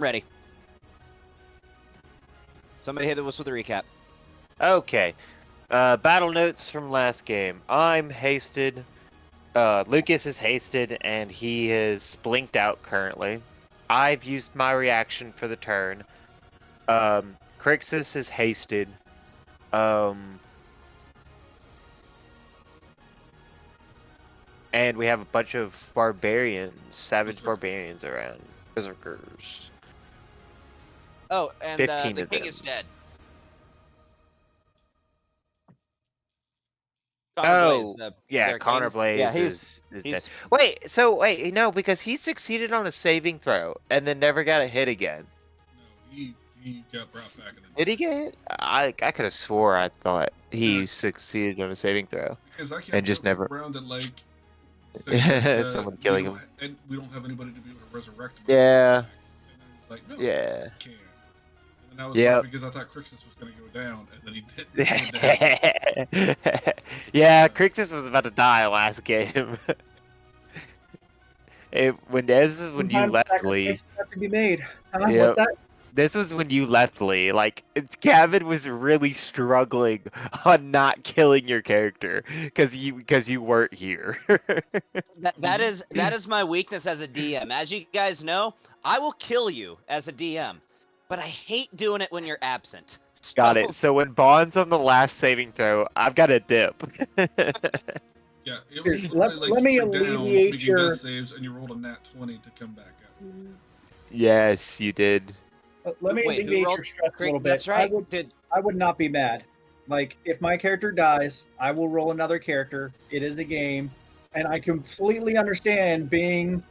Ready. Somebody hit us with a recap. Okay. Battle notes from last game. I'm hasted. Lucas is hasted, and he is blinked out currently. I've used my reaction for the turn. Crixus is hasted. And we have a bunch of barbarians, savage barbarians around. Berserkers. Oh, and 15 the of king them. is dead. Yeah, Connor Blaze is dead. Wait, no, because he succeeded on a saving throw and then never got a hit again. No, he got brought back in the Did he get hit? I could have swore I thought he succeeded on a saving throw. Because I kept and just never around and like someone killing him. And we don't have anybody to be able to resurrect him. Yeah. And then like, no, yeah. Can. And then I was like, because I thought Crixus was going to go down, and then he didn't. Yeah, Crixus was about to die last game. When you left Lee. Have to be made. Yep. What's that? This was when you left Lee. Like, Gavin was really struggling on not killing your character because you weren't here. that is my weakness as a DM. As you guys know, I will kill you as a DM, but I hate doing it when you're absent. Got it. So when Bond's on the last saving throw, I've got a dip. Yeah, it was let me alleviate down, your death saves, and you rolled a nat 20 to come back up. Yes, you did. Let me alleviate your stress a little bit. That's right. I would not be mad. Like, if my character dies, I will roll another character. It is a game, and I completely understand being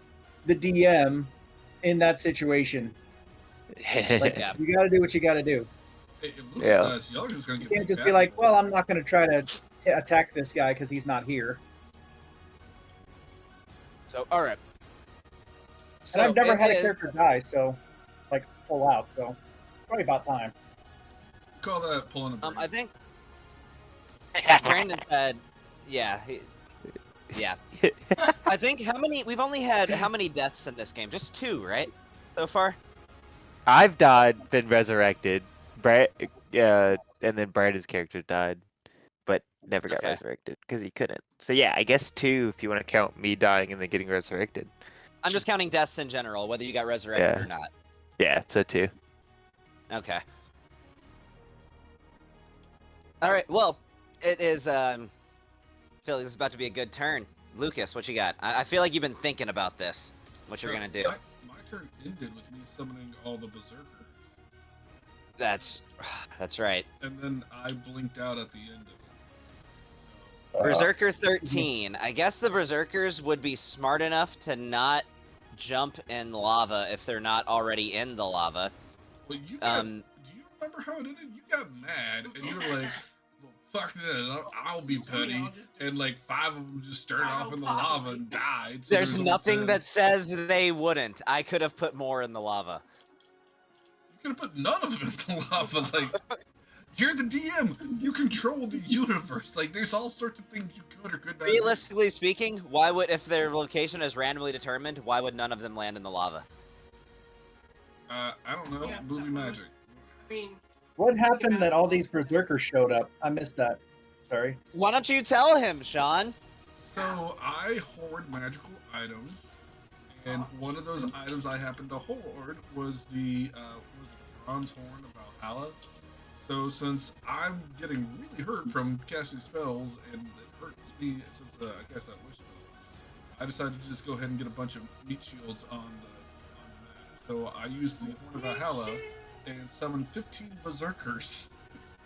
the DM in that situation. Like, you got to do what you got to do. Hey, Lucas, y'all just gonna You get can't just be like, well, I'm not going to try to attack this guy because he's not here. So, all right. So and I've never had a character die, so, like, full out, so probably about time. Call that pulling a brain. I think Brandon said, yeah. Yeah. I think we've only had how many deaths in this game? Just 2, right? So far? I've died, been resurrected. Brad, and then Brandon's character died, but never got resurrected because he couldn't. So yeah, I guess 2 if you want to count me dying and then getting resurrected. I'm just counting deaths in general, whether you got resurrected or not. Yeah, so 2. Okay. All right. Well, it is. I feel like this is about to be a good turn. Lucas, what you got? I feel like you've been thinking about this. What you're gonna do? My turn ended with me summoning all the berserkers. That's right. And then I blinked out at the end of it. Berserker 13. I guess the Berserkers would be smart enough to not jump in lava if they're not already in the lava. Well, do you remember how it ended? You got mad, and you were like, well, fuck this, I'll be petty. And like 5 of them just started off in the lava and died. So there's nothing that says they wouldn't. I could have put more in the lava. You could have put none of them in the lava. Like, you're the DM. You control the universe. Like, there's all sorts of things you could or could not. Realistically speaking, why would, if their location is randomly determined, why would none of them land in the lava? I don't know. Yeah, movie magic. I mean, what happened that all these berserkers showed up? I missed that. Sorry. Why don't you tell him, Sean? So I hoard magical items, and one of those items I happened to hoard was the bronze horn of Valhalla. So since I'm getting really hurt from casting spells, and it hurts me since I guess that wish spell, I decided to just go ahead and get a bunch of meat shields on the map. So I used the horn of Valhalla and summoned 15 berserkers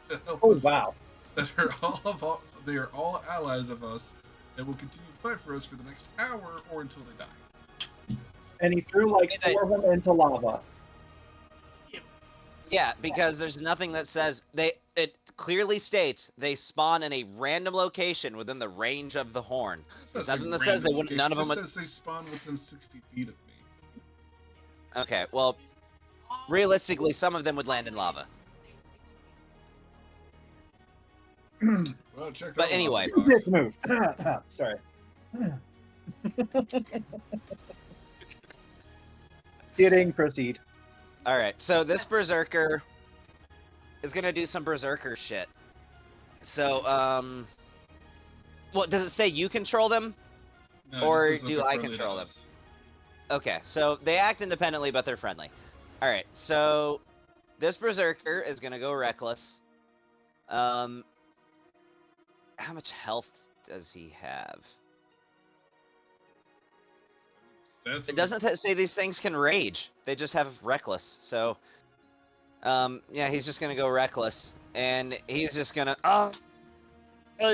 to help us. Wow! They are all allies of us, and will continue to fight for us for the next hour or until they die. And he threw like 4 of them into lava. Yeah, because there's nothing that says it clearly states they spawn in a random location within the range of the horn. There's nothing that says they wouldn't. None of them. It says they spawn within 60 feet of me. Okay, well, realistically, some of them would land in lava. Well, check that But anyway, This move. Sorry. Kidding. Proceed. All right, so this berserker is gonna do some berserker shit. So, what does it say? You control them, No, or this is that do they're I friendly to control them? us. Okay, so they act independently, but they're friendly. All right, so this berserker is gonna go reckless. How much health does he have? Stats It doesn't say these things can rage. They just have reckless. So, yeah, he's just gonna go reckless, and he's just gonna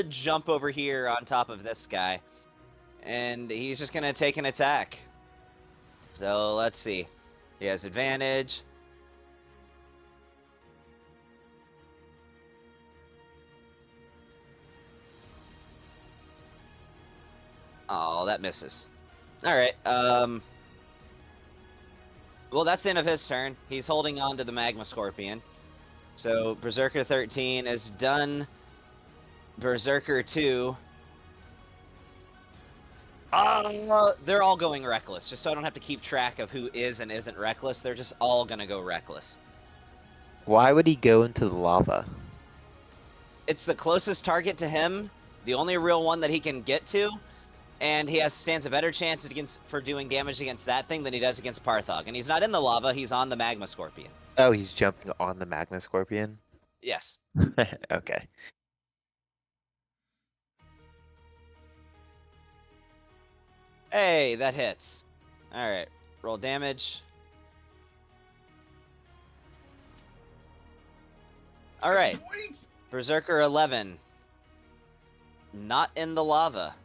jump over here on top of this guy, and he's just gonna take an attack. So let's see. He has advantage. Oh, that misses. All right. Well, that's the end of his turn. He's holding on to the Magma Scorpion. So Berserker 13 is done. Berserker 2. They're all going reckless, just so I don't have to keep track of who is and isn't reckless. They're just all gonna go reckless. Why would he go into the lava? It's the closest target to him, the only real one that he can get to, and he stands a better chance for doing damage against that thing than he does against Parthog. And he's not in the lava, he's on the Magma Scorpion. Oh, he's jumping on the Magma Scorpion? Yes. Okay. Hey, that hits. Alright, roll damage. Alright, Berserker 11. Not in the lava.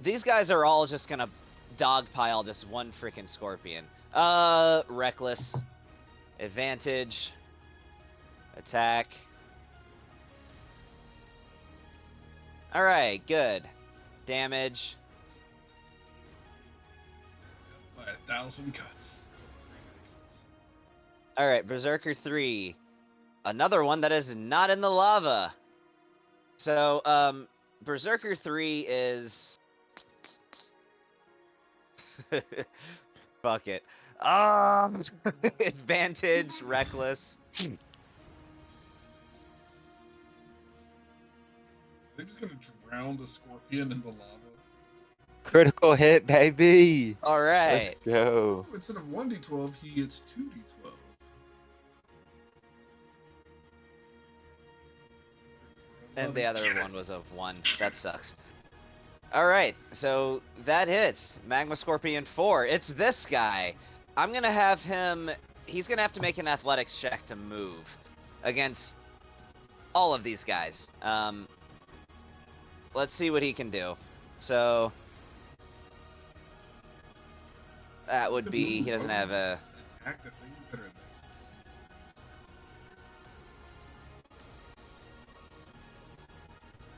These guys are all just gonna dogpile this one freaking scorpion. Reckless. Advantage. Attack. Alright, good. Damage. By 1,000 cuts. Alright, Berserker 3. Another one that is not in the lava. So, Berserker 3 is... Fuck it. Advantage, reckless. They're just gonna drown the scorpion in the lava. Critical hit, baby! Alright. Let's go. Instead of 1d12, he hits 2d12. And the other one was of 1. That sucks. Alright, so that hits. Magma Scorpion 4. It's this guy. I'm gonna have him... He's gonna have to make an athletics check to move against all of these guys. Let's see what he can do. So... That would be... He doesn't have a... Attack the things that are there.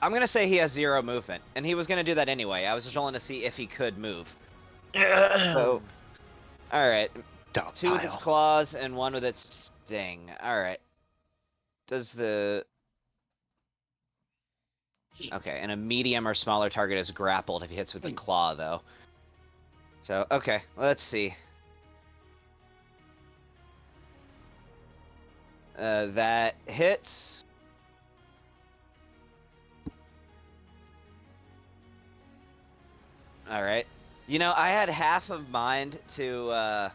I'm gonna say he has 0 movement, and he was gonna do that anyway. I was just rolling to see if he could move. So, alright. 2 with its claws and 1 with its sting. Alright. Does the... Okay, and a medium or smaller target is grappled if he hits with the claw, though. So, okay, let's see. That hits... Alright. You know, I had half of mind to, I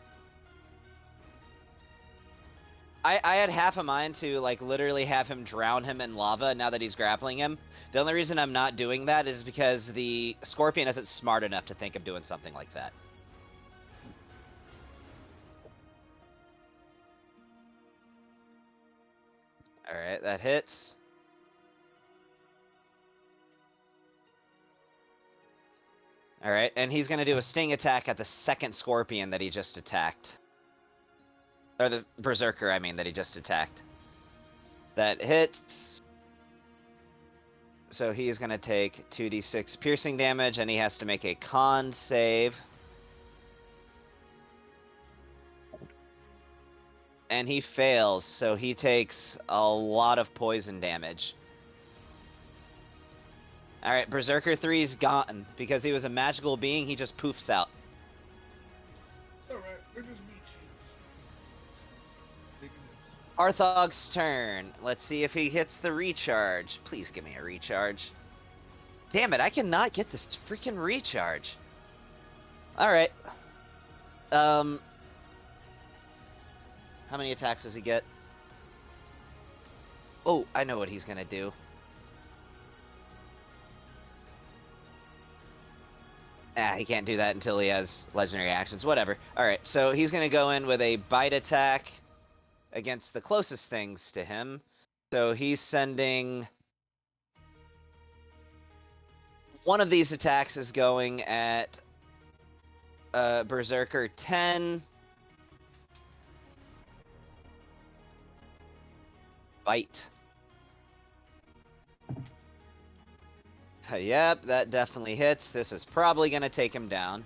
had half a mind to, like, literally have him drown him in lava now that he's grappling him. The only reason I'm not doing that is because the Scorpion isn't smart enough to think of doing something like that. Alright, that hits. Alright, and he's gonna do a sting attack at the second Scorpion that he just attacked. Or the Berserker, I mean, that he just attacked. That hits. So he's gonna take 2d6 piercing damage, and he has to make a con save. And he fails, so he takes a lot of poison damage. Alright, Berserker 3's gone. Because he was a magical being, he just poofs out. It's alright, they're just meat Arthog's turn. Let's see if he hits the recharge. Please give me a recharge. Damn it, I cannot get this freaking recharge. Alright. How many attacks does he get? Oh, I know what he's gonna do. He can't do that until he has legendary actions. Whatever. Alright, so he's gonna go in with a bite attack against the closest things to him. So he's sending... One of these attacks is going at Berserker 10. Bite. Yep, that definitely hits. This is probably going to take him down.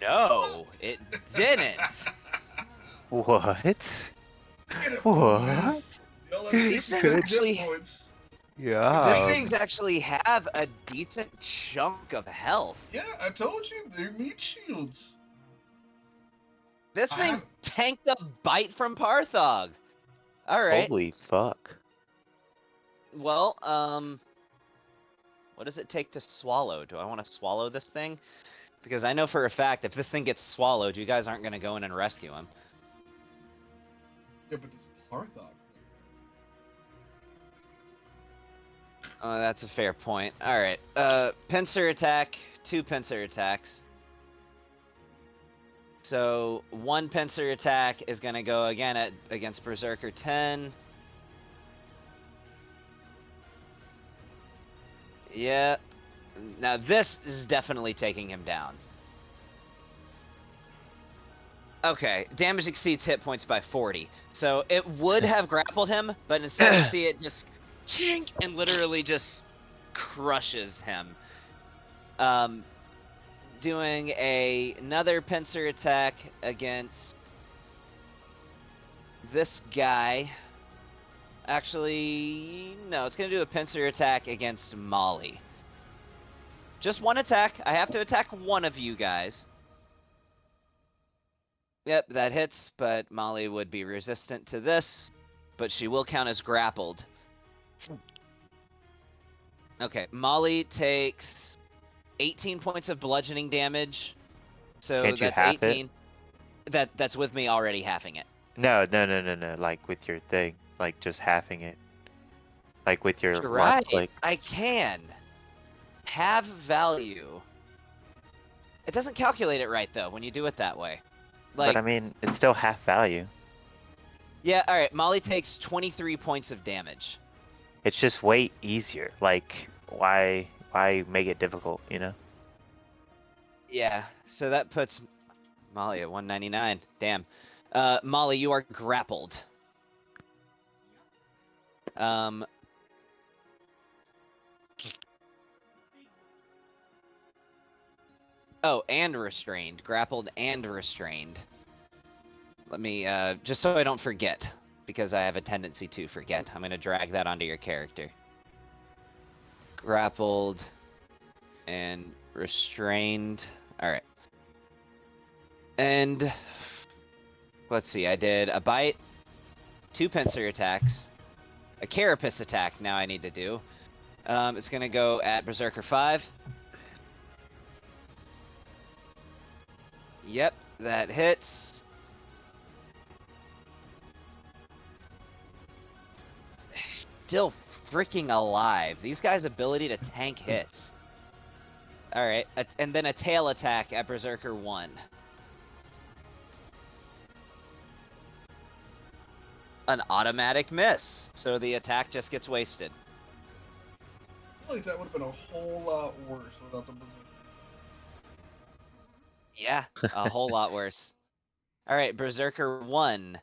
No, it didn't. What? Get it, What? boys. Y'all have These 66 things hit actually- points. Yeah. These things actually have a decent chunk of health. Yeah, I told you, they're meat shields. This thing tanked a bite from Parthog. Alright. Holy fuck. Well, what does it take to swallow? Do I want to swallow this thing? Because I know for a fact if this thing gets swallowed, you guys aren't going to go in and rescue him. Yeah, but it's Parthog. Oh, that's a fair point. Alright, pincer attack, 2 pincer attacks. So, 1 pincer attack is going to go again against Berserker 10. Yep. Now this is definitely taking him down. Okay, damage exceeds hit points by 40. So it would have grappled him, but instead you see it just chink and literally just crushes him. Doing another pincer attack against this guy. Actually, no, it's going to do a pincer attack against Molly. Just 1 attack. I have to attack one of you guys. Yep, that hits, but Molly would be resistant to this, but she will count as grappled. Okay, Molly takes 18 points of bludgeoning damage. So Can't you that's half it? 18. That's with me already halving it. No. Like with your thing. Like just halving it. Like with your Right, left click. I can. Have value. It doesn't calculate it right, though, when you do it that way. Like, But I mean, it's still half value. yeah, alright, Molly takes 23 points of damage. It's just way easier. Like, why make it difficult, you know? Yeah, so that puts Molly at 199. Damn. Molly, you are grappled. Oh, and restrained. Grappled and restrained. Let me, just so I don't forget, because I have a tendency to forget, I'm going to drag that onto your character. Grappled and restrained. Alright. And, let's see, I did a bite, 2 pincer attacks, a carapace attack now I need to do. It's going to go at Berserker 5. Yep, that hits. Still freaking alive. These guys' ability to tank hits. Alright, and then a tail attack at Berserker 1. An automatic miss, so the attack just gets wasted. I feel like that would have been a whole lot worse without the Berserker. Yeah, a whole lot worse. Alright, Berserker 1.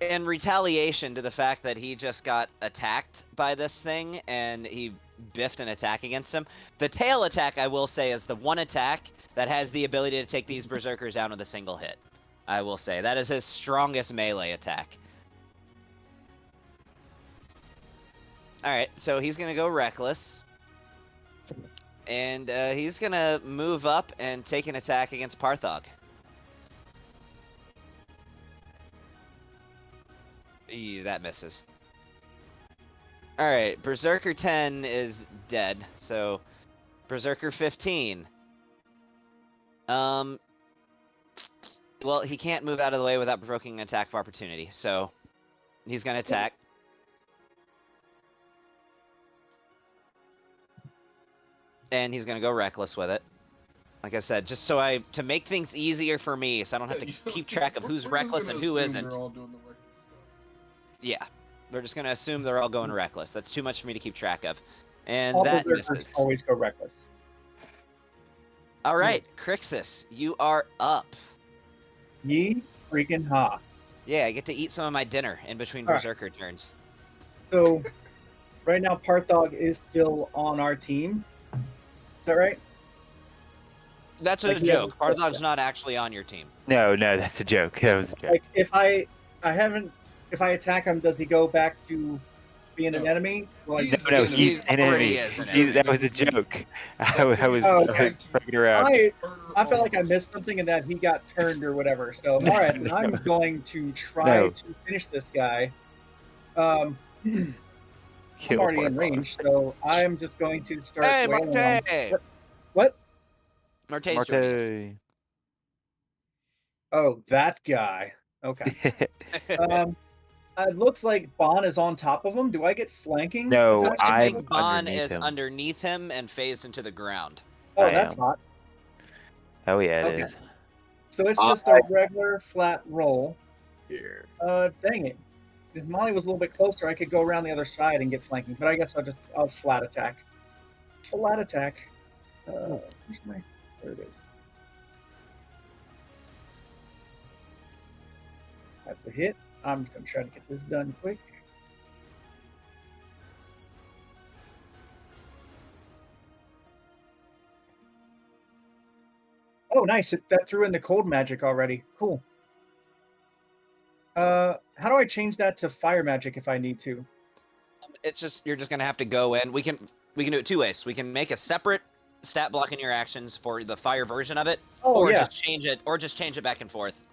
In retaliation to the fact that he just got attacked by this thing, and he biffed an attack against him, the tail attack, I will say, is the one attack that has the ability to take these Berserkers down with a single hit. I will say. That is his strongest melee attack. Alright, so he's going to go Reckless. And he's going to move up and take an attack against Parthog. That misses. Alright, Berserker 10 is dead, so Berserker 15. Well, he can't move out of the way without provoking an attack of opportunity, so he's gonna attack. And he's gonna go reckless with it. Like I said, just to make things easier for me, so I don't have to keep track of who's reckless and who isn't. They're all doing the reckless stuff. Yeah, they're just gonna assume they're all going reckless. That's too much for me to keep track of, and All that berserkers misses. always go reckless. All right, Crixus, you are up. Ye freaking ha. Yeah, I get to eat some of my dinner in between All right. Berserker turns. So, right now, Parthog is still on our team. Is that right? That's Like, a he joke. hasn't- Parthog's not actually on your team. No, that's a joke. That was a joke. Like, if I attack him, does he go back to being an No. enemy? Like, He is No, an he's an already enemy. is an enemy. That was a joke. I was Oh, okay. fucking around. I felt like I missed something and that he got turned or whatever. So, all right, No. I'm going to try No. to finish this guy. I'm Kill already in Bartok. range, so I'm just going to start. Hey, wailing on- Marte! What? Marte's joining us. Marte. Oh, that guy. Okay. It looks like Bon is on top of him. Do I get flanking? No, attack? I I'm think Bon underneath is him. underneath him and phased into the ground. Oh, I that's am. hot. Oh yeah, it Okay. is. So it's just a regular flat roll. Here. Dang it. If Molly was a little bit closer, I could go around the other side and get flanking. But I guess I'll flat attack. Flat attack. Where's there it is. That's a hit. I'm just gonna try to get this done quick. Oh, nice. That threw in the cold magic already. Cool. How do I change that to fire magic if I need to? It's just you're just gonna have to go in. We can do it two ways. We can make a separate stat block in your actions for the fire version of it, Oh, or yeah. just change it back and forth.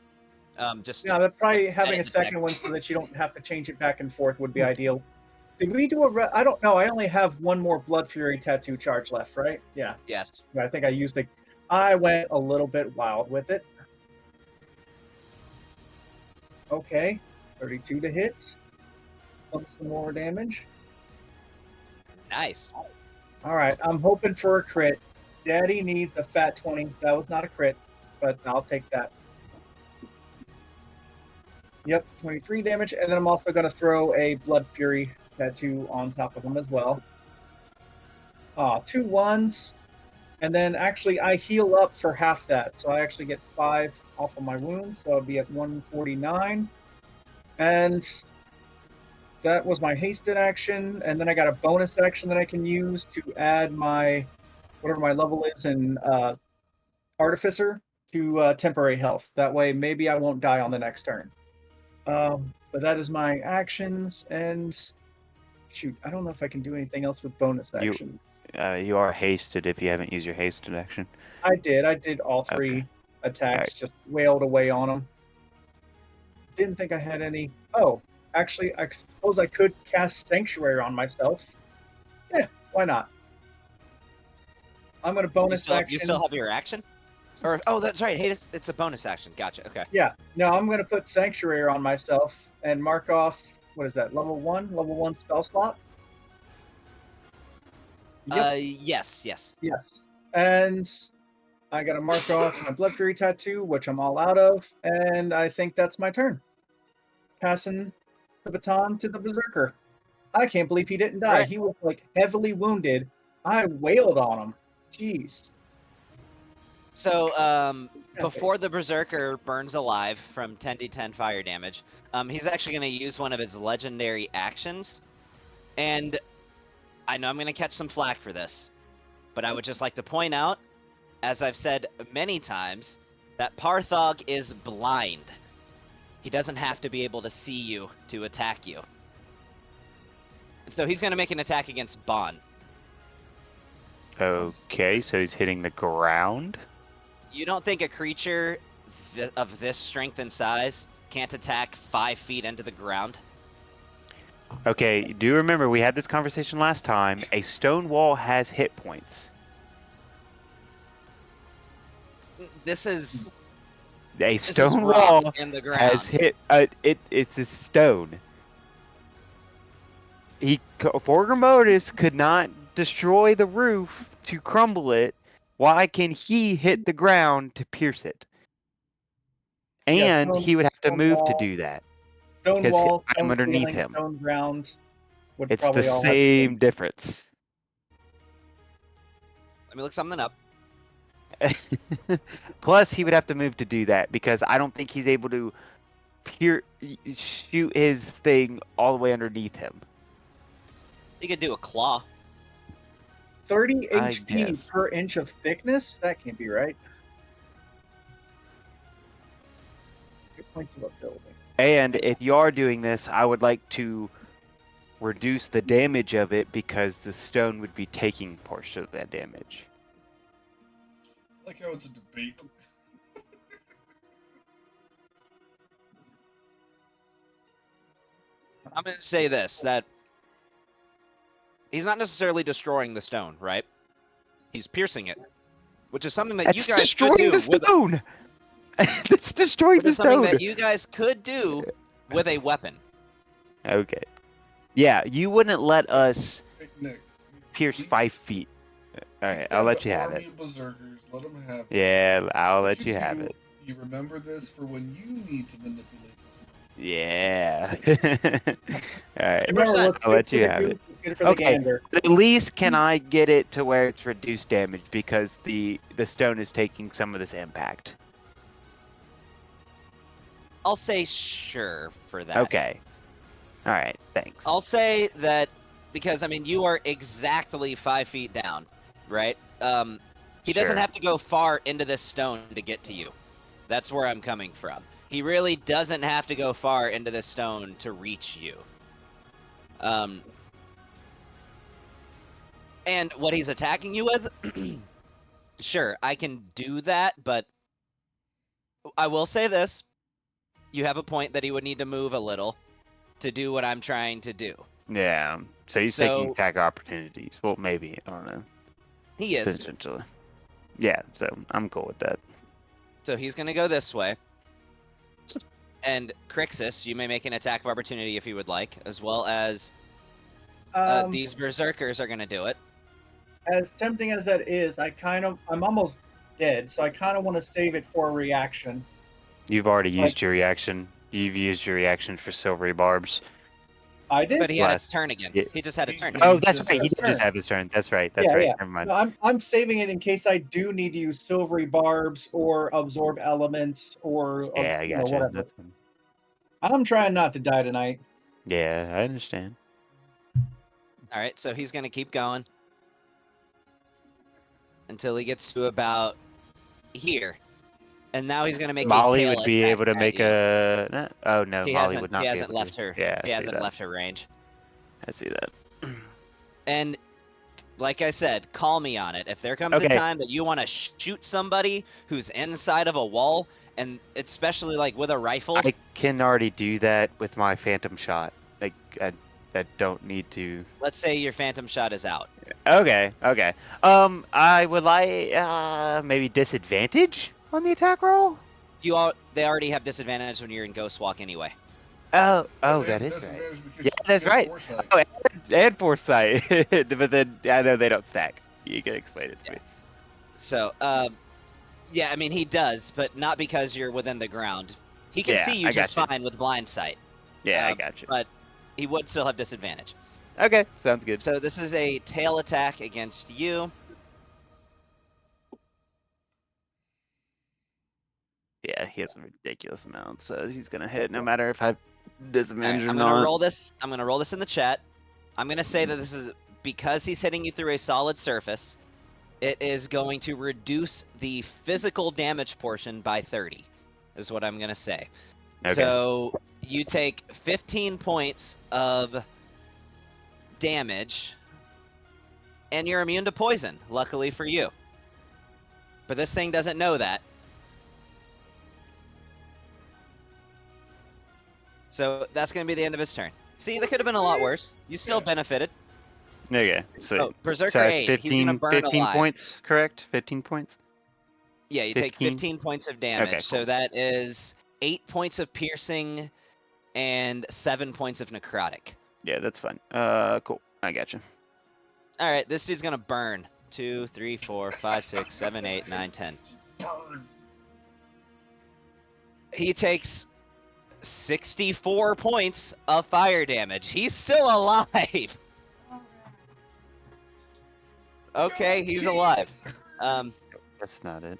Just Yeah, but probably having a edit the second deck. one so that you don't have to change it back and forth would be ideal. Did we do I don't know. I only have one more Blood Fury tattoo charge left, right? Yeah. yes. I think I used it. I went a little bit wild with it. Okay. 32 to hit. Some more damage. Nice. All right. I'm hoping for a crit. Daddy needs a fat 20. That was not a crit, but I'll take that. Yep, 23 damage, and then I'm also going to throw a Blood Fury tattoo on top of him as well. 2 1s, and then actually I heal up for half that, so I actually get 5 off of my wounds, so I'll be at 149. And that was my hasted action, and then I got a bonus action that I can use to add my, whatever my level is in Artificer, to temporary health. That way maybe I won't die on the next turn. But that is my actions, and shoot, I don't know if I can do anything else with bonus actions. You are hasted if you haven't used your hasted action. I did all 3 attacks, Alright. just wailed away on them. Didn't think I had any. Oh, actually, I suppose I could cast Sanctuary on myself. Yeah, why not? I'm going to bonus action. You still have your action? Or that's right. Hey, it's a bonus action. Gotcha. Okay. Yeah, no, I'm going to put Sanctuary on myself and mark off, what is that, level 1 spell slot? Yes. Yes. And I got to mark off my Blood Fury tattoo, which I'm all out of, and I think that's my turn. Passing the baton to the Berserker. I can't believe he didn't die. Right. He was like heavily wounded. I wailed on him. Jeez. So, before the Berserker burns alive from 10d10 fire damage, he's actually going to use one of his legendary actions. And I know I'm going to catch some flack for this, but I would just like to point out, as I've said many times, that Parthog is blind. He doesn't have to be able to see you to attack you. So he's going to make an attack against Bon. Okay, so he's hitting the ground. You don't think a creature of this strength and size can't attack 5 feet into the ground? Okay, do you remember we had this conversation last time? A stone wall has hit points. This is A this is stone rock wall in the has ground. hit. It's a stone. Forgrimodus could not destroy the roof to crumble it. Why can he hit the ground to pierce it? Yeah, And he would have to stone move to wall, do that stone because wall, I'm stone underneath ceiling, him. stone ground would It's the probably all have to same difference. Let me look something up. Plus, he would have to move to do that because I don't think he's able to shoot his thing all the way underneath him. You could do a claw. 30 I HP guess. per inch of thickness? That can't be right. Hit points of a building. And if you are doing this, I would like to reduce the damage of it because the stone would be taking portion of that damage. I like how it's a debate. I'm going to say this, that he's not necessarily destroying the stone, right? He's piercing it, which is something that That's you guys could destroying do the stone. That's destroying which the is something stone. that you guys could do with a weapon. Okay. Yeah, you wouldn't let us Hey, Nick, pierce please, 5 feet. All right, please I'll let the you have army it. of berserkers. Let them have. Yeah, I'll What let you have do, it. You remember this for when you need to manipulate this. Yeah. All right, Remember, 100%. what's I'll good let for you the have goose it. is good for the Okay. gander. At least can I get it to where it's reduced damage because the stone is taking some of this impact. I'll say sure for that. Okay. All right, thanks. I'll say that because, I mean, you are exactly 5 feet down, right? He doesn't Sure. have to go far into this stone to get to you. That's where I'm coming from. He really doesn't have to go far into this stone to reach you. And what he's attacking you with, sure, I can do that, but I will say this. You have a point that he would need to move a little to do what I'm trying to do. Yeah. So he's taking attack opportunities. Well, maybe. I don't know. He is. Potentially. Yeah, so I'm cool with that. So he's going to go this way. And Crixus, you may make an attack of opportunity if you would like, as well as these berserkers are going to do it. As tempting as that is, I'm almost dead, so I kind of want to save it for a reaction. You've already used your reaction. You've used your reaction for silvery barbs. I did. But he had a Last- turn again. yeah. He just had a turn. Oh, He that's just right. He has did just turn. have his turn. That's right. That's right. Never mind. No, I'm saving it in case I do need to use silvery barbs or absorb elements or Yeah, I gotcha. whatever. That's fine. I'm trying not to die tonight. Yeah, I understand. All right, so he's going to keep going until he gets to about here. And now he's going to make Molly a tail would be attack able to at make you. a. Oh no, He Molly would not. he be hasn't able left to. her. Yeah, he I see hasn't that. left her range. I see that. And like I said, call me on it. If there comes a Okay. time that you want to shoot somebody who's inside of a wall, and especially like with a rifle, I can already do that with my phantom shot. Like I don't need to. let's say your phantom shot is out. Okay. Okay. I would like maybe disadvantage on the attack roll. They already have disadvantage when you're in Ghost Walk anyway. Oh, And that is right. disadvantage because Yeah, you that's have right. foresight. Oh, and foresight. But then I know they don't stack. You can explain it to me. So, yeah, I mean he does, but not because you're within the ground. He can Yeah, see you I just gotcha. fine with blind sight. Yeah, I got you. But he would still have disadvantage. Okay, sounds good. So this is a tail attack against you. Yeah, he has a ridiculous amount, so he's gonna hit no matter if I All right, disadvantage or I'm not. gonna roll this. I'm gonna roll this in the chat. I'm gonna say that this is because he's hitting you through a solid surface. It is going to reduce the physical damage portion by 30. Is what I'm gonna say. Okay. So you take 15 points of damage, and you're immune to poison. Luckily for you. But this thing doesn't know that. So that's going to be the end of his turn. See, that could have been a lot worse. You still Yeah. benefited. Okay, so, Oh, Berserker so 8. He's gonna 15, burn 15 alive. points, correct? 15 points? Yeah, you take 15? 15 points of damage. Okay, So cool. that is 8 points of piercing and 7 points of necrotic. Yeah, that's fine. Cool. I gotcha. All right, this dude's gonna burn. 2, 3, 4, 5, 6, 7, 8, 9, 10. Burn. He takes 64 points of fire damage. He's still alive. Okay, he's alive. That's not it.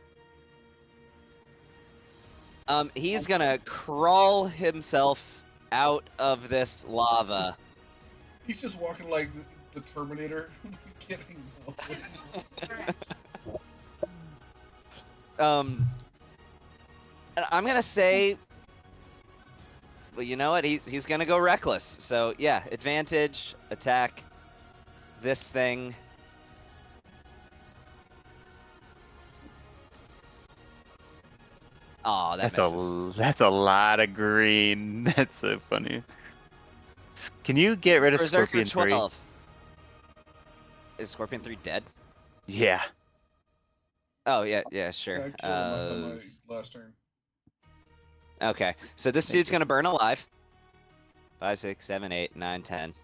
He's gonna crawl himself out of this lava. He's just walking like the Terminator. Getting And I'm gonna say, well, you know what? He's gonna go reckless. So yeah, advantage, attack, this thing. Oh, that misses. That's a lot of green. That's so funny. Can you get rid of Berserker Scorpion 12. Is Scorpion 3 dead? 3? Yeah. Oh yeah, sure. I killed him on my last turn. Okay, so this dude's gonna burn alive. 5, 6, 7, 8, 9, 10.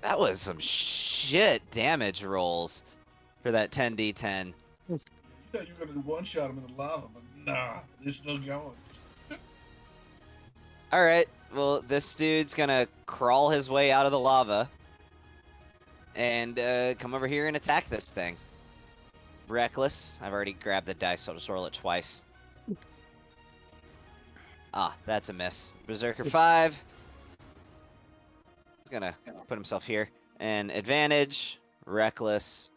That was some shit damage rolls for that 10d10. You thought you were gonna one-shot him in the lava, but nah, they're still going. Alright, well, this dude's gonna crawl his way out of the lava and come over here and attack this thing. Reckless. I've already grabbed the dice, so I'll just roll it twice. Ah, that's a miss. Berserker 5. He's gonna put himself here. And advantage, reckless.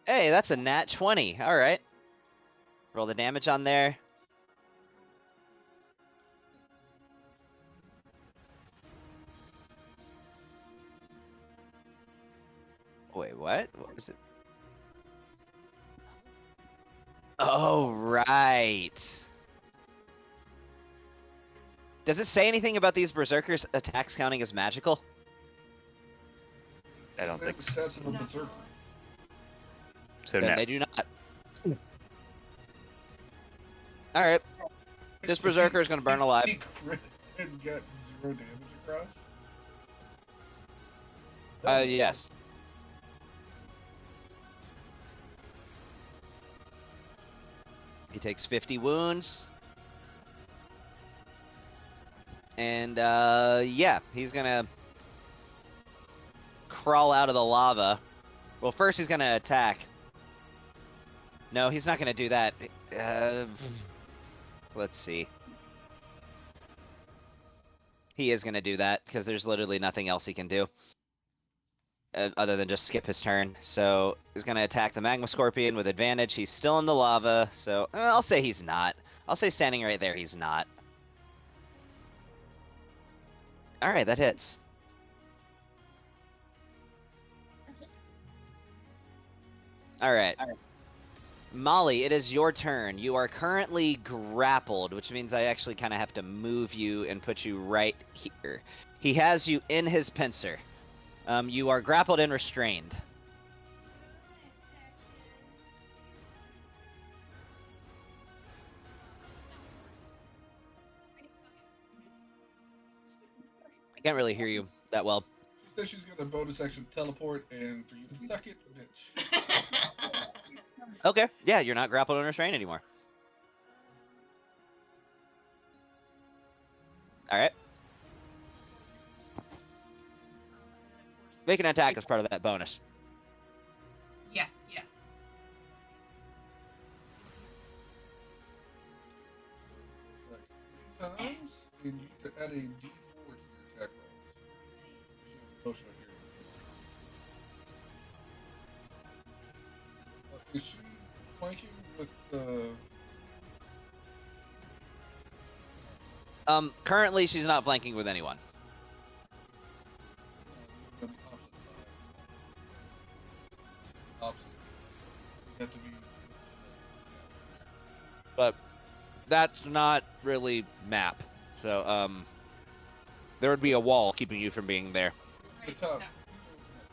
Hey, that's a nat 20. Alright. Roll the damage on there. Wait, what? What was it? Oh, right. Does it say anything about these berserkers' attacks counting as magical? I don't They have think the stats of a berserker. so. Then No. they do not. Alright. This berserker is going to burn alive. He crit and got 0 damage across. Yes. He takes 50 wounds. And, yeah, he's gonna crawl out of the lava. Well, first he's gonna attack. No, he's not gonna do that. Let's see. He is gonna do that, because there's literally nothing else he can do. Other than just skip his turn. So he's going to attack the Magma Scorpion with advantage. He's still in the lava, so I'll say he's not. I'll say standing right there, he's not. Alright, that hits. Alright. Molly, it is your turn. You are currently grappled, which means I actually kind of have to move you and put you right here. He has you in his pincer. You are grappled and restrained. I can't really hear you that well. She says she's gonna bonus action teleport and for you to suck it, bitch. Okay, yeah, you're not grappled and restrained anymore. Alright. Make an attack as part of that bonus. Yeah. Like 3 times, and you get to add a D4 to your attack rolls. She has a potion right here. Is she flanking with Currently she's not flanking with anyone. on the opposite side? Opposite. You have to be. but that's not really map. So there would be a wall keeping you from being there. The Right, top. no.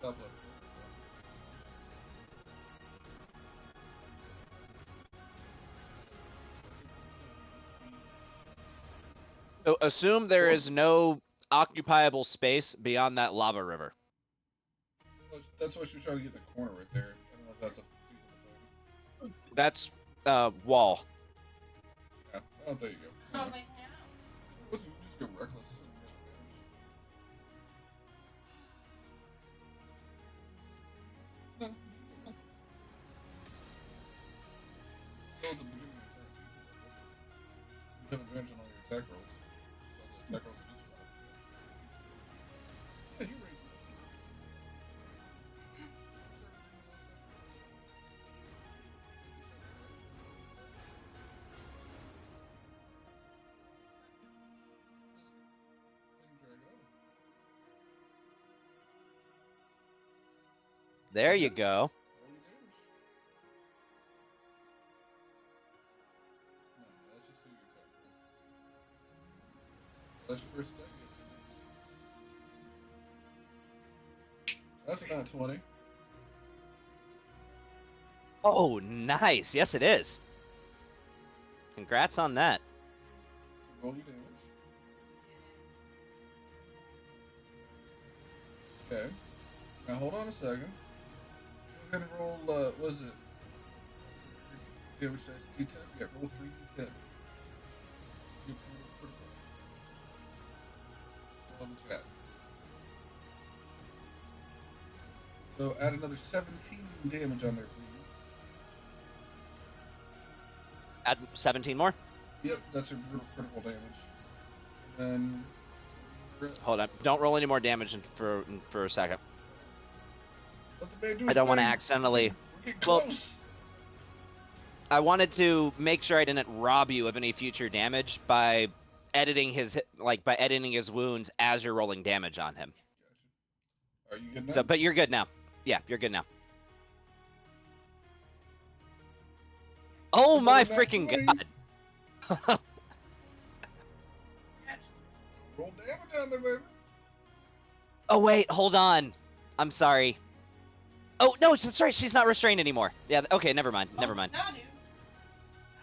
Top left. So assume there is no occupiable space beyond that lava river. That's what you're trying to get in the corner right there. I don't know if that's a feasible thing. That's wall. Yeah. Oh, there you go. I was like, no. What, you just go reckless. No. Still at the beginning of your turn. You have advantage on all your attack rolls. So the attack rolls against you. Yeah, you're right. There you go. That's your first attack. That's about 20. Oh, nice. Yes, it is. Congrats on that. Roll your damage. Okay. Now hold on a second. Go ahead and roll, what is it? Damage dice, D10? Yeah, roll 3d10. You critical. On the chat. So add another 17 damage on there, please. Add 17 more. Yep, that's a real critical damage. And then Hold on. Don't roll any more damage for a second. let the man do I his don't want to thing. accidentally. We're getting Well- close. I wanted to make sure I didn't rob you of any future damage by editing his wounds as you're rolling damage on him. Are you good now? So, but you're good now. Yeah, you're good now. Oh Another my nat freaking 20. god! Roll damage on there, baby. Oh wait, hold on. I'm sorry. Oh no, that's right. She's not restrained anymore. Yeah. Okay. Never mind. Never mind. No, dude.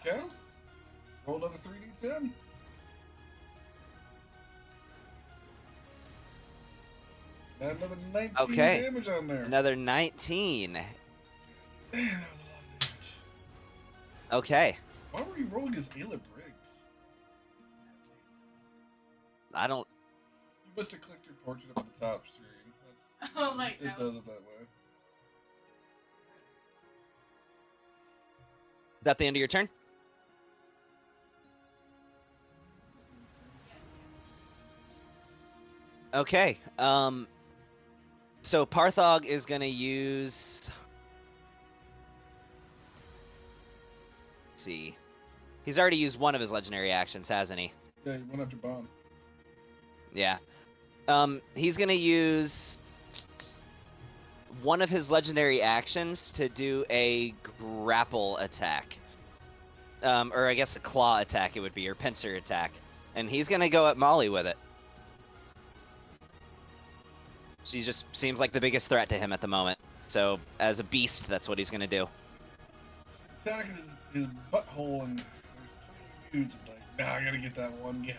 Okay. Roll another 3d10. Add another 19 Okay. damage on there. Another 19. Man, that was a lot of damage. Okay. Why were you rolling as Ayla Briggs? I don't. You must have clicked your portrait up at the top screen. I was like, It that does was... it that way. Is that the end of your turn? Okay. So Parthog is gonna use. Let's see. He's already used one of his legendary actions, hasn't he? Yeah, you went after Bond. Yeah. He's gonna use one of his legendary actions to do a grapple attack. Or I guess a claw attack it would be, or pincer attack. And he's gonna go at Molly with it. She just seems like the biggest threat to him at the moment. So, as a beast, that's what he's gonna do. Attacking his butthole, and there's 20 dudes. I'm like, nah, I gotta get that one. Yeah.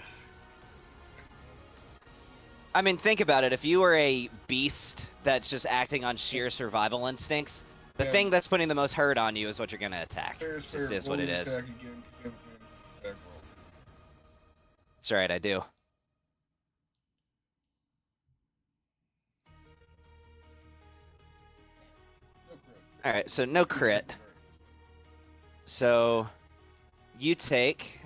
I mean, think about it. If you were a beast that's just acting on sheer survival instincts, the Yeah. thing that's putting the most hurt on you is what you're gonna attack. Fair is Just fair. is what Roll it your is. attack again, 'cause you have advantage on the attack roll. That's right, I do. No crit. Alright, so no crit. So you take,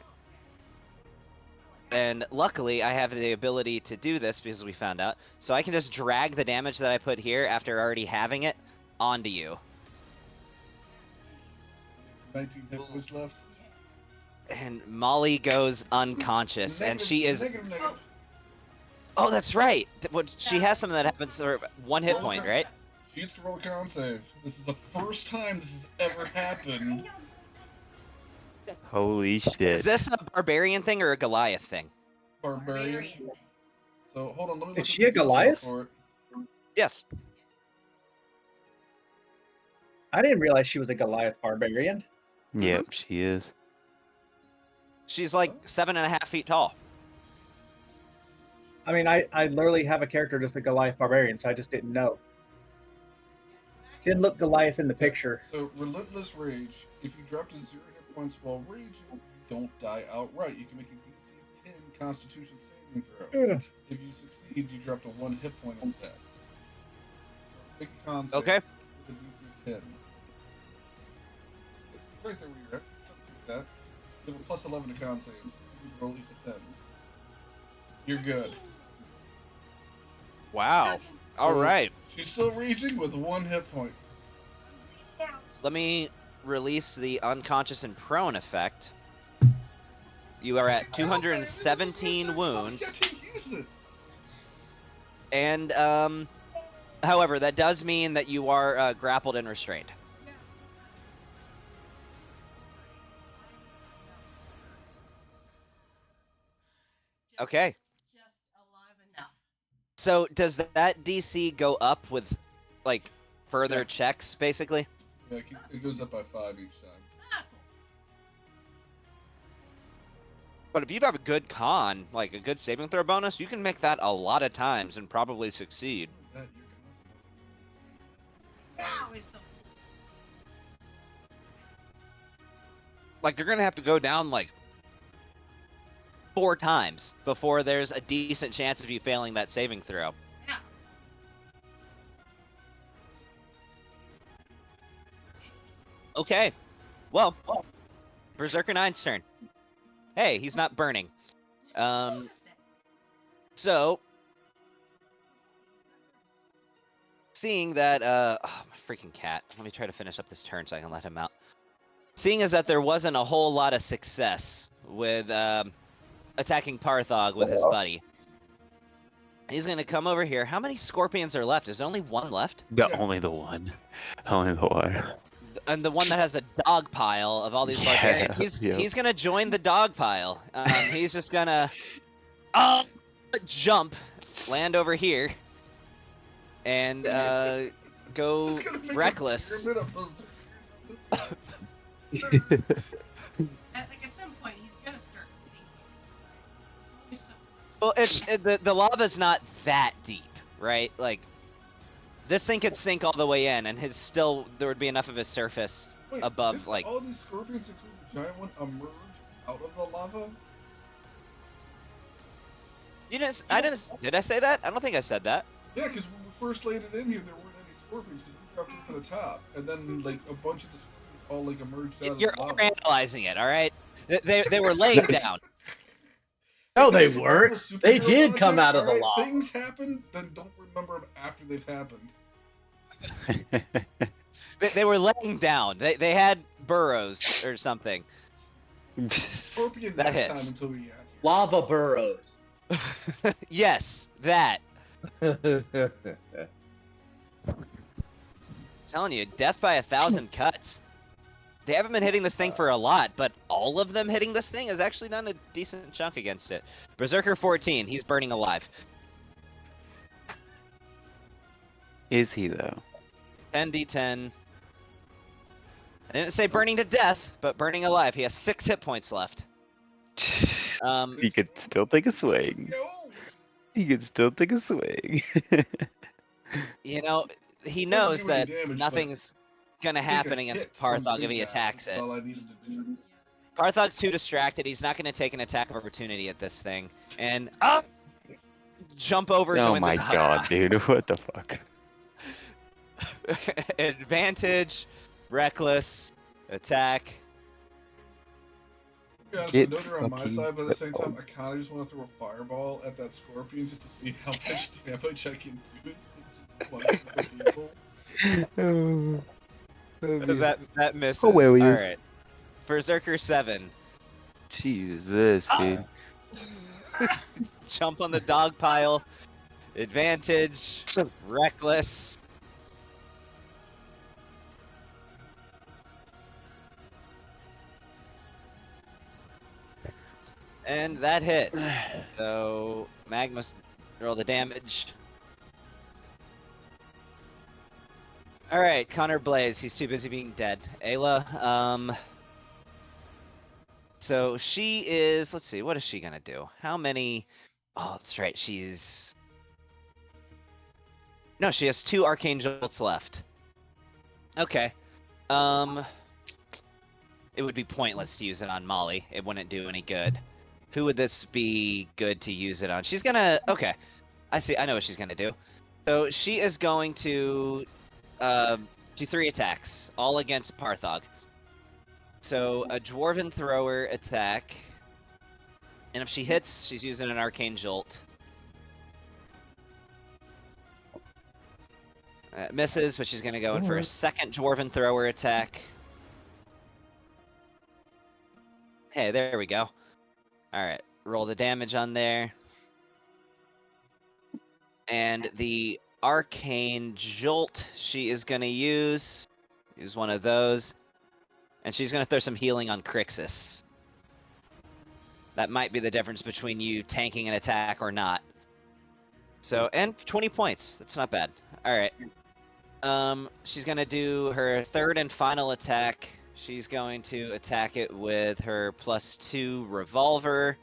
and luckily I have the ability to do this because we found out, so I can just drag the damage that I put here after already having it onto you. 19 hit points left. And Molly goes unconscious, and she is. Negative. Oh, that's right. She has something that happens to her 1 hit point, right? She gets to roll a con save. This is the first time this has ever happened. Holy shit. Is this a barbarian thing or a Goliath thing? Barbarian. thing. So hold on, let me look Is at she the a Goliath? details for it. Yes. I didn't realize she was a Goliath barbarian. Yep, she is. She's like 7.5 feet tall. I mean, I literally have a character just a Goliath barbarian, so I just didn't know. Didn't look Goliath in the picture. So relentless rage. If you drop to 0 hit points while raging, you don't die outright. You can make a DC 10 Constitution saving throw. Ugh. If you succeed, you drop to 1 hit point instead. Make a con save Okay. with a DC 10. It's right there where you're at. Don't do that. You have a plus 11 to con saves. You can roll at least a 10. You're good. Wow. All So, right. She's still raging with 1 hit point. Let me release the unconscious and prone effect. You are at 217 wounds. Get to use it. And, however, that does mean that you are grappled and restrained. Okay. Just alive enough. So does that DC go up with, like, further Yeah. checks, basically? Yeah, it goes up by 5 each time. Ah, cool. But if you have a good con, like a good saving throw bonus, you can make that a lot of times and probably succeed. That you're Now is the Like, you're gonna have to go down, like, 4 times before there's a decent chance of you failing that saving throw. yeah. Okay. Well, Berserker 9's turn. Hey, he's not burning. So, seeing that, oh, my freaking cat. Let me try to finish up this turn so I can let him out. Seeing as that there wasn't a whole lot of success with attacking Parthog with his buddy, he's gonna come over here. How many scorpions are left? Is there only one left? Only the one. Only the one. And the one that has a dog pile of all these barbarians. Yeah, He's gonna join the dog pile. He's just gonna jump, land over here, and go It's gonna make a reckless. pyramid of berserkers on this guy. At some point, he's gonna start sinking. There's only so Well, the lava's not that deep, right? Like, this thing could sink all the way in, and there would be enough of his surface Wait, above, didn't like. all these scorpions, including the giant one, emerge out of the lava? Did I say that? I don't think I said that. Yeah, because when we first laid it in here, there weren't any scorpions because we dropped it for the top, and then like a bunch of the scorpions all like emerged out You're of the lava. overanalyzing it, all right? They were laying down. No, they This is weren't. Marvel They superhero did come logic, out of the alright? lava. Things happen, then don't remember them after they've happened. They were laying down. They had burrows or something. Scorpion That nap time hits. until we got here. Lava burrows. Yes, that. Telling you, death by 1,000 cuts. They haven't been hitting this thing for a lot, but all of them hitting this thing has actually done a decent chunk against it. Berserker 14, he's burning alive. Is he though? 10d10. I didn't say burning to death, but burning alive. He has 6 hit points left. He could still take a swing. No! He could still take a swing. You know, he Doesn't knows do any that damage, but nothing's gonna happen against Hit from Parthog big if he guy attacks is it. all I needed to do. Parthog's too distracted. He's not gonna take an attack of opportunity at this thing. And jump over. Oh join my the god, dude! What the fuck? Advantage, reckless, attack. To be honest, Get I know they're on my fucking side, but at the same time, go. I kind of just want to throw a fireball at that scorpion just to see how much damage I can do. Just one group of people. That misses. Hilarious. All right. Berserker 7. Jesus, dude. Jump on the dog pile. Advantage, reckless. And that hits. So Mag must roll the damage. Alright, Connor Blaze, he's too busy being dead. Ayla, so she is, let's see, what is she gonna do? How many, oh, that's right, no, she has 2 Arcane Jolts left. Okay, it would be pointless to use it on Molly. It wouldn't do any good. Who would this be good to use it on? She's gonna, okay, I know what she's gonna do. So she is going to do 3 attacks, all against Parthog. So a Dwarven Thrower attack, and if she hits, she's using an Arcane Jolt. Misses, but she's going to go in for a second Dwarven Thrower attack. Hey, there we go. Alright, roll the damage on there. And the Arcane Jolt she is going to use one of those. And she's going to throw some healing on Crixus. That might be the difference between you tanking an attack or not. So, and 20 points. That's not bad. Alright. She's going to do her third and final attack. She's going to attack it with her +2 revolver.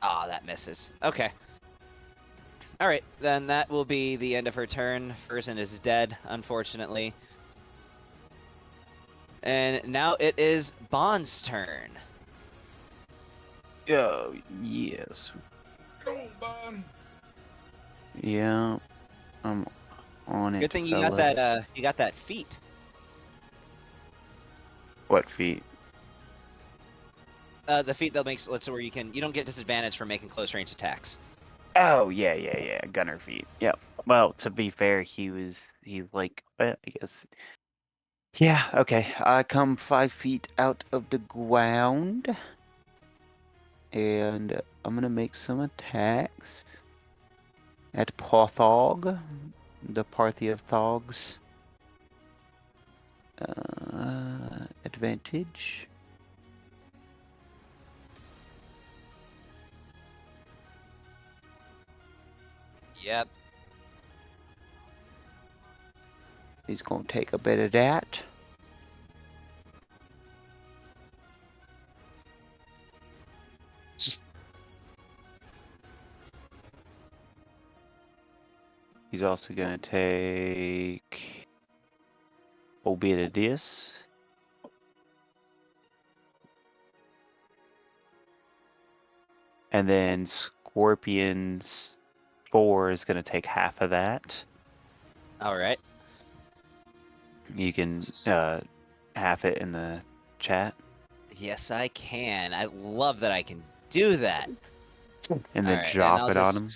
Ah, that misses. Okay. Alright, then that will be the end of her turn. Furzin is dead, unfortunately. And now it is Bond's turn. Oh, yes. Go, Bond. Yeah, I'm on it. Good thing you fellas. got that feat. What feat? The feat that makes it so where you don't get disadvantage for making close range attacks. Oh, yeah. Gunner feat. Yep. Well, to be fair, he's like, I guess. Yeah, okay. I come 5 feet out of the ground. And I'm gonna make some attacks at Parthog, the Party of Thogs. Advantage. Yep. He's gonna take a bit of that. He's also gonna take a bit of this. And then Scorpion's 4 is gonna take half of that. Alright. You can half it in the chat. Yes, I can. I love that I can do that. And then Alright, drop I'll it on him.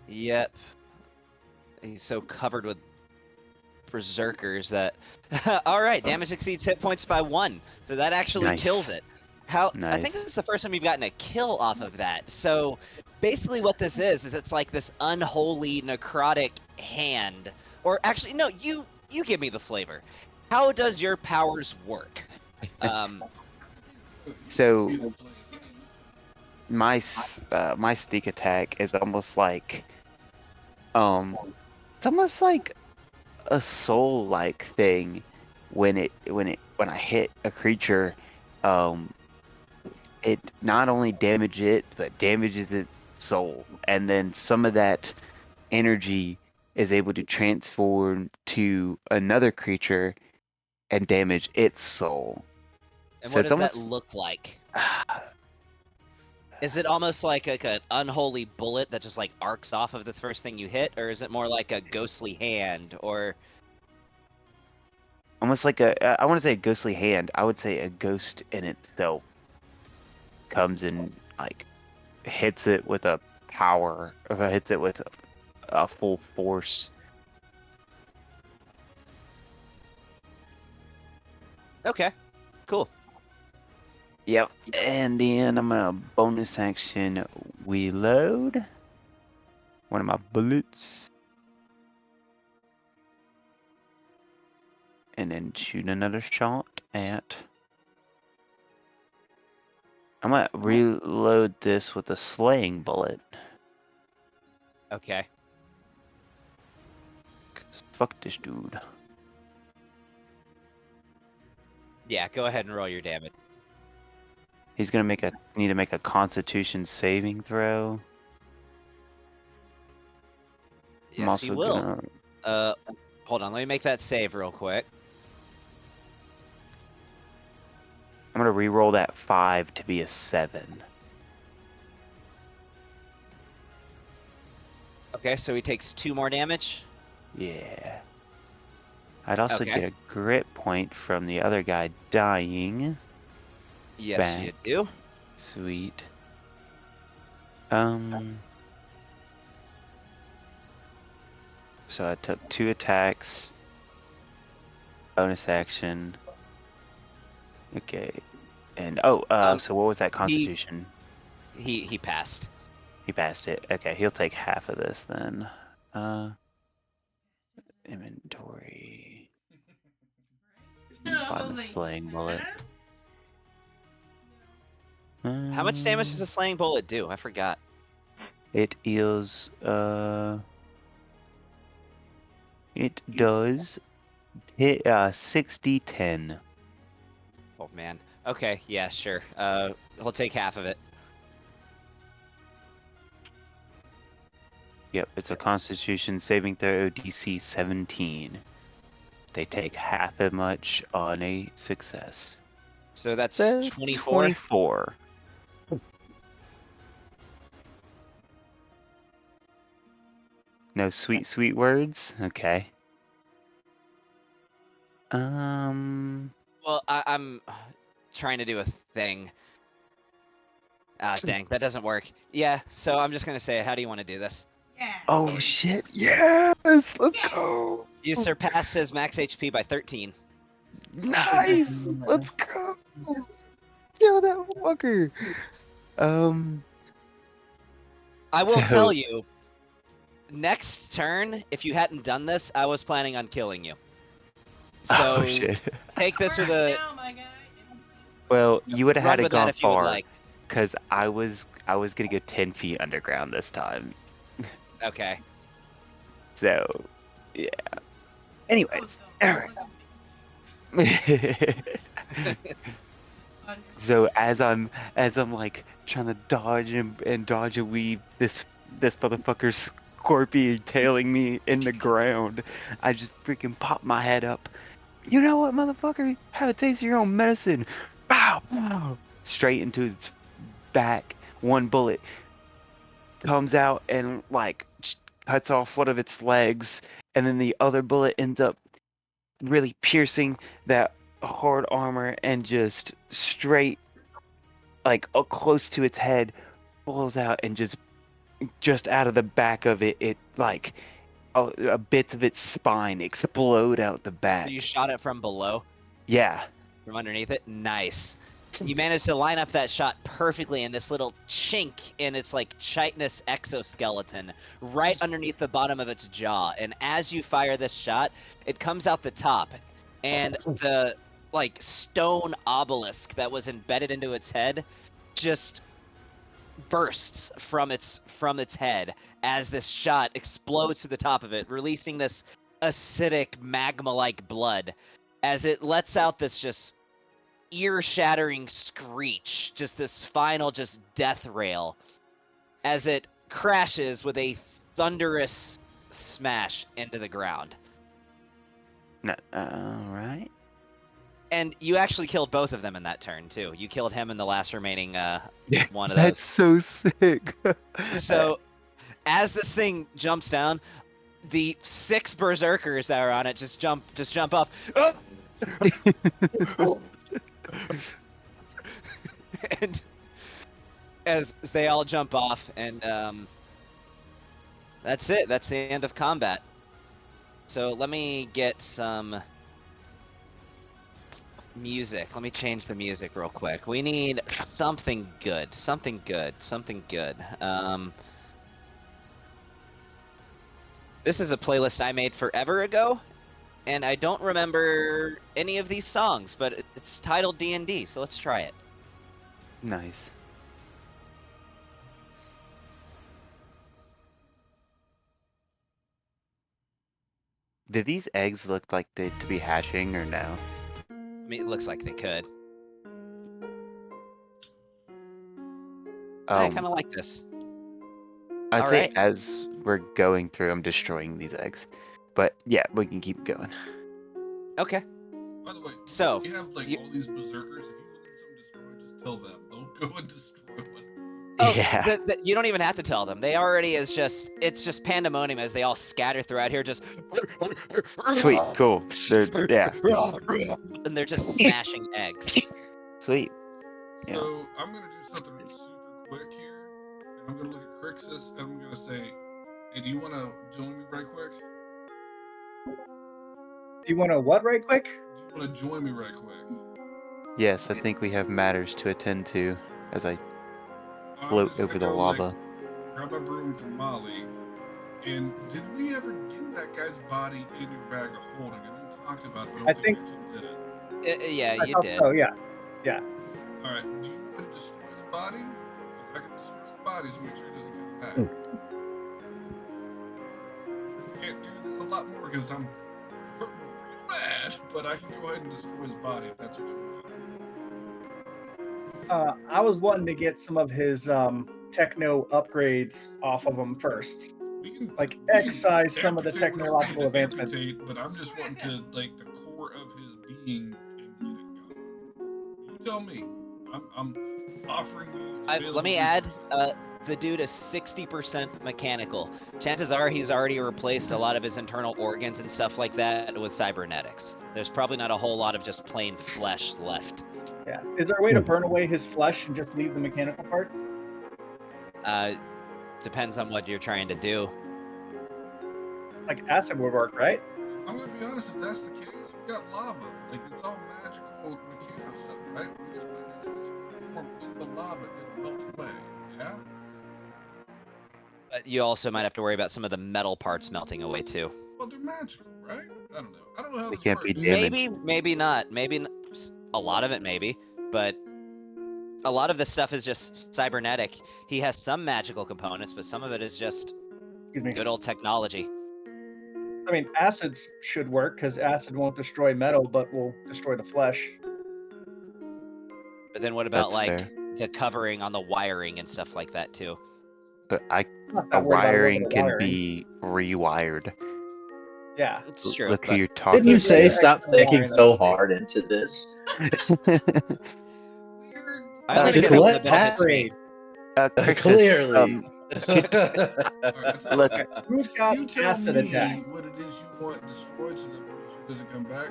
Yep. He's so covered with berserkers that... Alright, damage exceeds hit points by 1. So that actually Nice. kills it. I think Nice. this is the first time you've gotten a kill off of that. So basically what this is it's like this unholy necrotic hand. Or actually, no, you give me the flavor. How does your powers work? So Be the flame. my sneak attack is almost like it's almost like a soul like thing when I hit a creature, it not only damages it but damages its soul, and then some of that energy is able to transform to another creature and damage its soul. And So what it's does that almost- look like? Is it almost like an unholy bullet that just like arcs off of the first thing you hit, or is it more like a ghostly hand, or Almost like I want to say a ghostly hand. I would say a ghost in itself comes and like hits it with a power, or hits it with a full force. okay, cool. Yep. And then I'm gonna bonus action reload one of my bullets. and then shoot another shot at. I'm gonna reload this with a slaying bullet. Okay. 'Cause fuck this dude. Yeah, go ahead and roll your damage. He's gonna need to make a Constitution saving throw. I'm Yes, he also will. gonna- Hold on, let me make that save real quick. I'm gonna re-roll that 5 to be a 7. Okay, so he takes 2 more damage. Yeah. I'd also Okay. get a grit point from the other guy dying. Yes, you do. Sweet. So I took 2 attacks. Bonus action. Okay. And so what was that Constitution? He passed. He passed it. Okay, he'll take half of this then. Inventory. Find the slaying bullet. How much damage does a slaying bullet do? I forgot. It is it does hit 60-10. Oh man. Okay, yeah, sure. He'll take half of it. Yep, it's a Constitution saving throw DC 17. They take half as much on a success. So that's So 24. 24. No sweet words? Okay. Well, I'm trying to do a thing. Ah, dang, that doesn't work. Yeah, so I'm just gonna say, how do you want to do this? Yeah. Oh shit, yes! Let's go! You surpass his max HP by 13. Nice! Let's go! Kill that fucker! I will So- tell you, next turn, if you hadn't done this, I was planning on killing you. So Oh shit. take this with Alright, a now, my guy. Well, you would have run had to with go that if you would far, like. because I was gonna go 10 feet underground this time. Okay. So, yeah. Anyways, Oh, alright. so- So as I'm like trying to dodge and dodge and weave this motherfucker's scorpion tailing me in the ground, I just freaking pop my head up. You know what, motherfucker? Have a taste of your own medicine. Bow, bow. Straight into its back. One bullet comes out and like cuts off one of its legs, and then the other bullet ends up really piercing that hard armor and just straight like up close to its head pulls out, and just out of the back of it, it like a bits of its spine explode out the back. You shot it from below, Yeah. from underneath it. Nice. You managed to line up that shot perfectly in this little chink in its like chitinous exoskeleton, right underneath the bottom of its jaw. And as you fire this shot, it comes out the top, and the like stone obelisk that was embedded into its head just bursts from its head as this shot explodes to the top of it, releasing this acidic magma-like blood as it lets out this just ear-shattering screech, just this final just death rail as it crashes with a thunderous smash into the ground. No, all right. And you actually killed both of them in that turn too. You killed him in the last remaining one of That's so sick. So, as this thing jumps down, the 6 berserkers that are on it just jump off. And as they all jump off, and that's it. That's the end of combat. So let me get some music. Let me change the music real quick. We need something good. Something good. This is a playlist I made forever ago, and I don't remember any of these songs, but it's titled D&D, so let's try it. Nice. Did these eggs look like they to be hatching or no? I mean, it looks like they could. I kind of like this. I'd All say right. as we're going through, I'm destroying these eggs. But yeah, we can keep going. Okay. By the way, So, we have like you- all these berserkers. If you want something destroyed, just tell them. They'll go and destroy one. Oh, Yeah. you don't even have to tell them. They already it's just pandemonium as they all scatter throughout here, just Sweet, cool. Yeah. and they're just smashing eggs. Sweet. Yeah. So I'm gonna do something super quick here, and I'm gonna look at Crixus, and I'm gonna say, "Hey, do you want to join me right quick? Do you want to what right quick? Do you want to join me right quick?" Yes, I think we have matters to attend to as I I'm float just gonna over the go, lava. Like, grab my broom from Molly. And did we ever get that guy's body in your bag of holding? I know we talked about it, but I don't think we actually did it. Yeah, I you thought did. so, yeah. All right, do you want to destroy his body? Because I can destroy his body to make sure he doesn't come back. Can't do this a lot more because I'm real bad, but I can go ahead and destroy his body if that's what you want. I was wanting to get some of his techno upgrades off of him first. We can Like, we can excise some of the amputate what you technological need to advancements. amputate, but I'm just wanting to like the core of his being and get it going. You tell me. I'm offering you. Let me add, the dude is 60% mechanical. Chances are he's already replaced a lot of his internal organs and stuff like that with cybernetics. There's probably not a whole lot of just plain flesh left. Yeah. Is there a way to burn away his flesh and just leave the mechanical parts? Depends on what you're trying to do. Like acid would work, right? I'm gonna be honest. If that's the case, we got lava. Like it's all magical mechanical stuff, right? We just put his physical form in the lava and melt away. Yeah. But you also might have to worry about some of the metal parts melting away too. Well, they're magical, right? I don't know. I don't know how They this can't be works. damaged. Maybe not. A lot of it maybe, but a lot of the stuff is just cybernetic. He has some magical components, but some of it is just Excuse me. good old technology. I mean, acids should work because acid won't destroy metal, but will destroy the flesh. But then what about That's like fair. the covering on the wiring and stuff like that too? But I'm not a that worried about a little wiring bit of can wiring. be rewired. Yeah. It's true. Look who but you're talking Didn't you to. say stop Extra thinking wiring, so that's great. hard into this? Weird. I only That's say that when what it benefits me. Upgrade. Crixus, Clearly. Alright, so Look, who's got you tell acid me attack? what it is you want destroyed so that when it doesn't come back.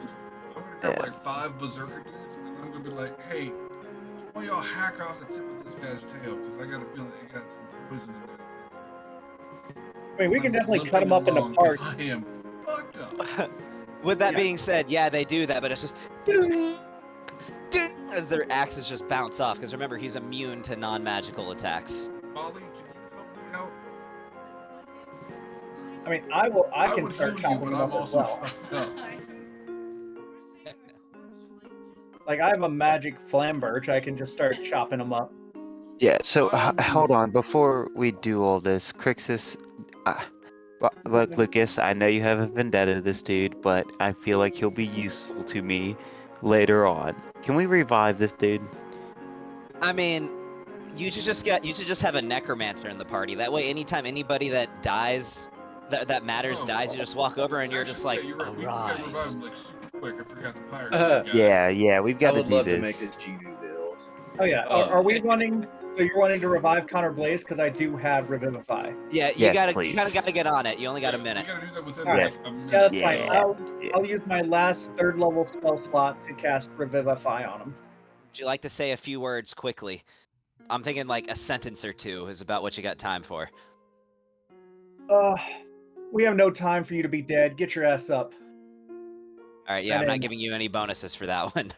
I'm gonna grab Yeah. like 5 berserker dudes and I'm gonna be like, hey, why y'all hack off the tip of this guy's tail? Because I got a feeling it got some poison in there. I mean, we can definitely cut Limping them up into along 'cause parts. I am fucked up. With that Yeah. being said, yeah, they do that, but it's just as their axes just bounce off. Because remember, he's immune to non-magical attacks. Molly, can you help me out? I mean, I can would start heal you, chopping but them I'm up as also well. fucked up. Like, I have a magic flamberge. I can just start chopping them up. Yeah, so hold means- on. Before we do all this, Crixus, look, Lucas, I know you have a vendetta to this dude, but I feel like he'll be useful to me later on. Can we revive this dude? I mean, you should just have a necromancer in the party. That way, anytime anybody that dies, that matters Oh. dies, you just walk over and you're just like, Actually, yeah, you're right. We gotta revive arise. him like super quick. I forgot the pirate guy. Yeah, we've I got to would do love this. to make this GV build. Oh yeah. Oh, Are we okay. wanting? So you're wanting to revive Connor Blaze because I do have Revivify. Yeah, you Yes, gotta please. get on it. You only got a Yeah, minute. We gotta do that within Alright. like a minute. Yeah, that's fine. Yeah. I'll use my last 3rd level spell slot to cast Revivify on him. Would you like to say a few words quickly? I'm thinking like a sentence or two is about what you got time for. We have no time for you to be dead. Get your ass up. All right, yeah, I'm And not then- giving you any bonuses for that one.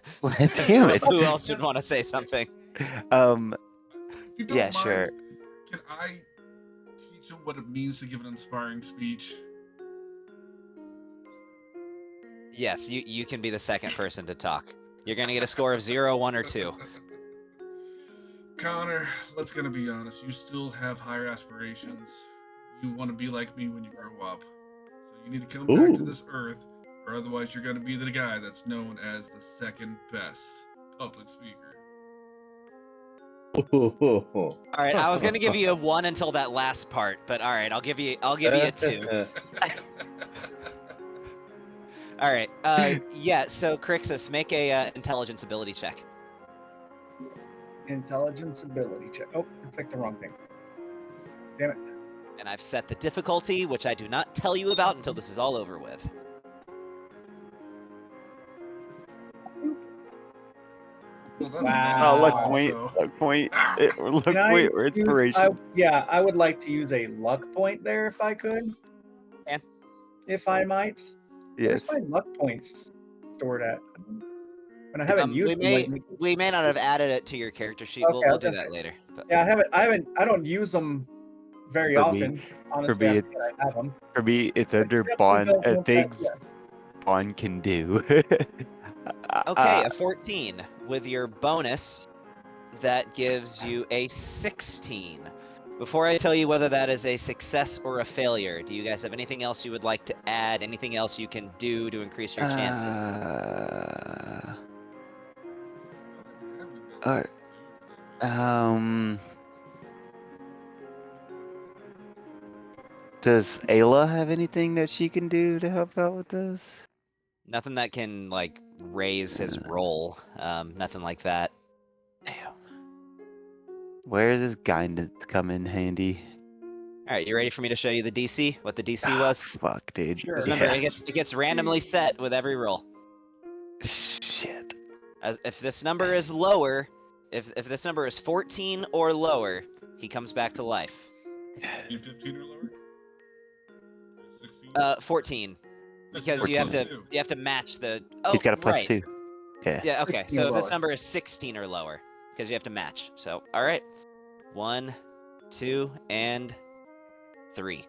Damn it. Who else would want to say something? If you don't Yeah, mind, sure. Can I teach him what it means to give an inspiring speech? Yes, you can be the second person to talk. You're gonna get a score of 0, 1, or 2. Connor, let's gonna be honest. You still have higher aspirations. You want to be like me when you grow up. So you need to come back to Ooh. this earth, or otherwise you're gonna be the guy that's known as the second best public speaker. All right, I was gonna give you a 1 until that last part, but all right, I'll give you a 2. All right. Yeah. So Crixus, make a intelligence ability check. Intelligence ability check. Oh, I picked the wrong thing. Damn it. And I've set the difficulty, which I do not tell you about until this is all over with. Well, that's Wow. Oh, luck so- point. Luck point. Luck Can I point or use- inspiration. I would like to use a luck point there if I could. Can. If I might. Yes. Where's my luck points stored at? And I haven't used them lately. We may not have added it to your character sheet. Okay, We'll I do was gonna that say- later. But Yeah, I don't use them very For me- often. Honestly, me, I forget I have them. For me, it's under Definitely Bond. built in Things yeah. Bond can do. okay, a 14 with your bonus. That gives you a 16. Before I tell you whether that is a success or a failure, do you guys have anything else you would like to add? Anything else you can do to increase your chances? Does Ayla have anything that she can do to help out with this? Nothing that can like raise his roll. Nothing like that. Damn. Where is this guidance come in handy? All right, you ready for me to show you the DC? What the DC was? Fuck, dude. Sure. Just remember, Yeah. it gets randomly set with every roll. Shit. As if this number is lower, if this number is 14 or lower, he comes back to life. 15 or lower? 16? 14, because you have to 14. you have to match the. Oh, He's got a plus right. 2. Yeah. Yeah. Okay. 16 So or if this lower. number is 16 or lower, because you have to match. So all right, 1, 2, and 3.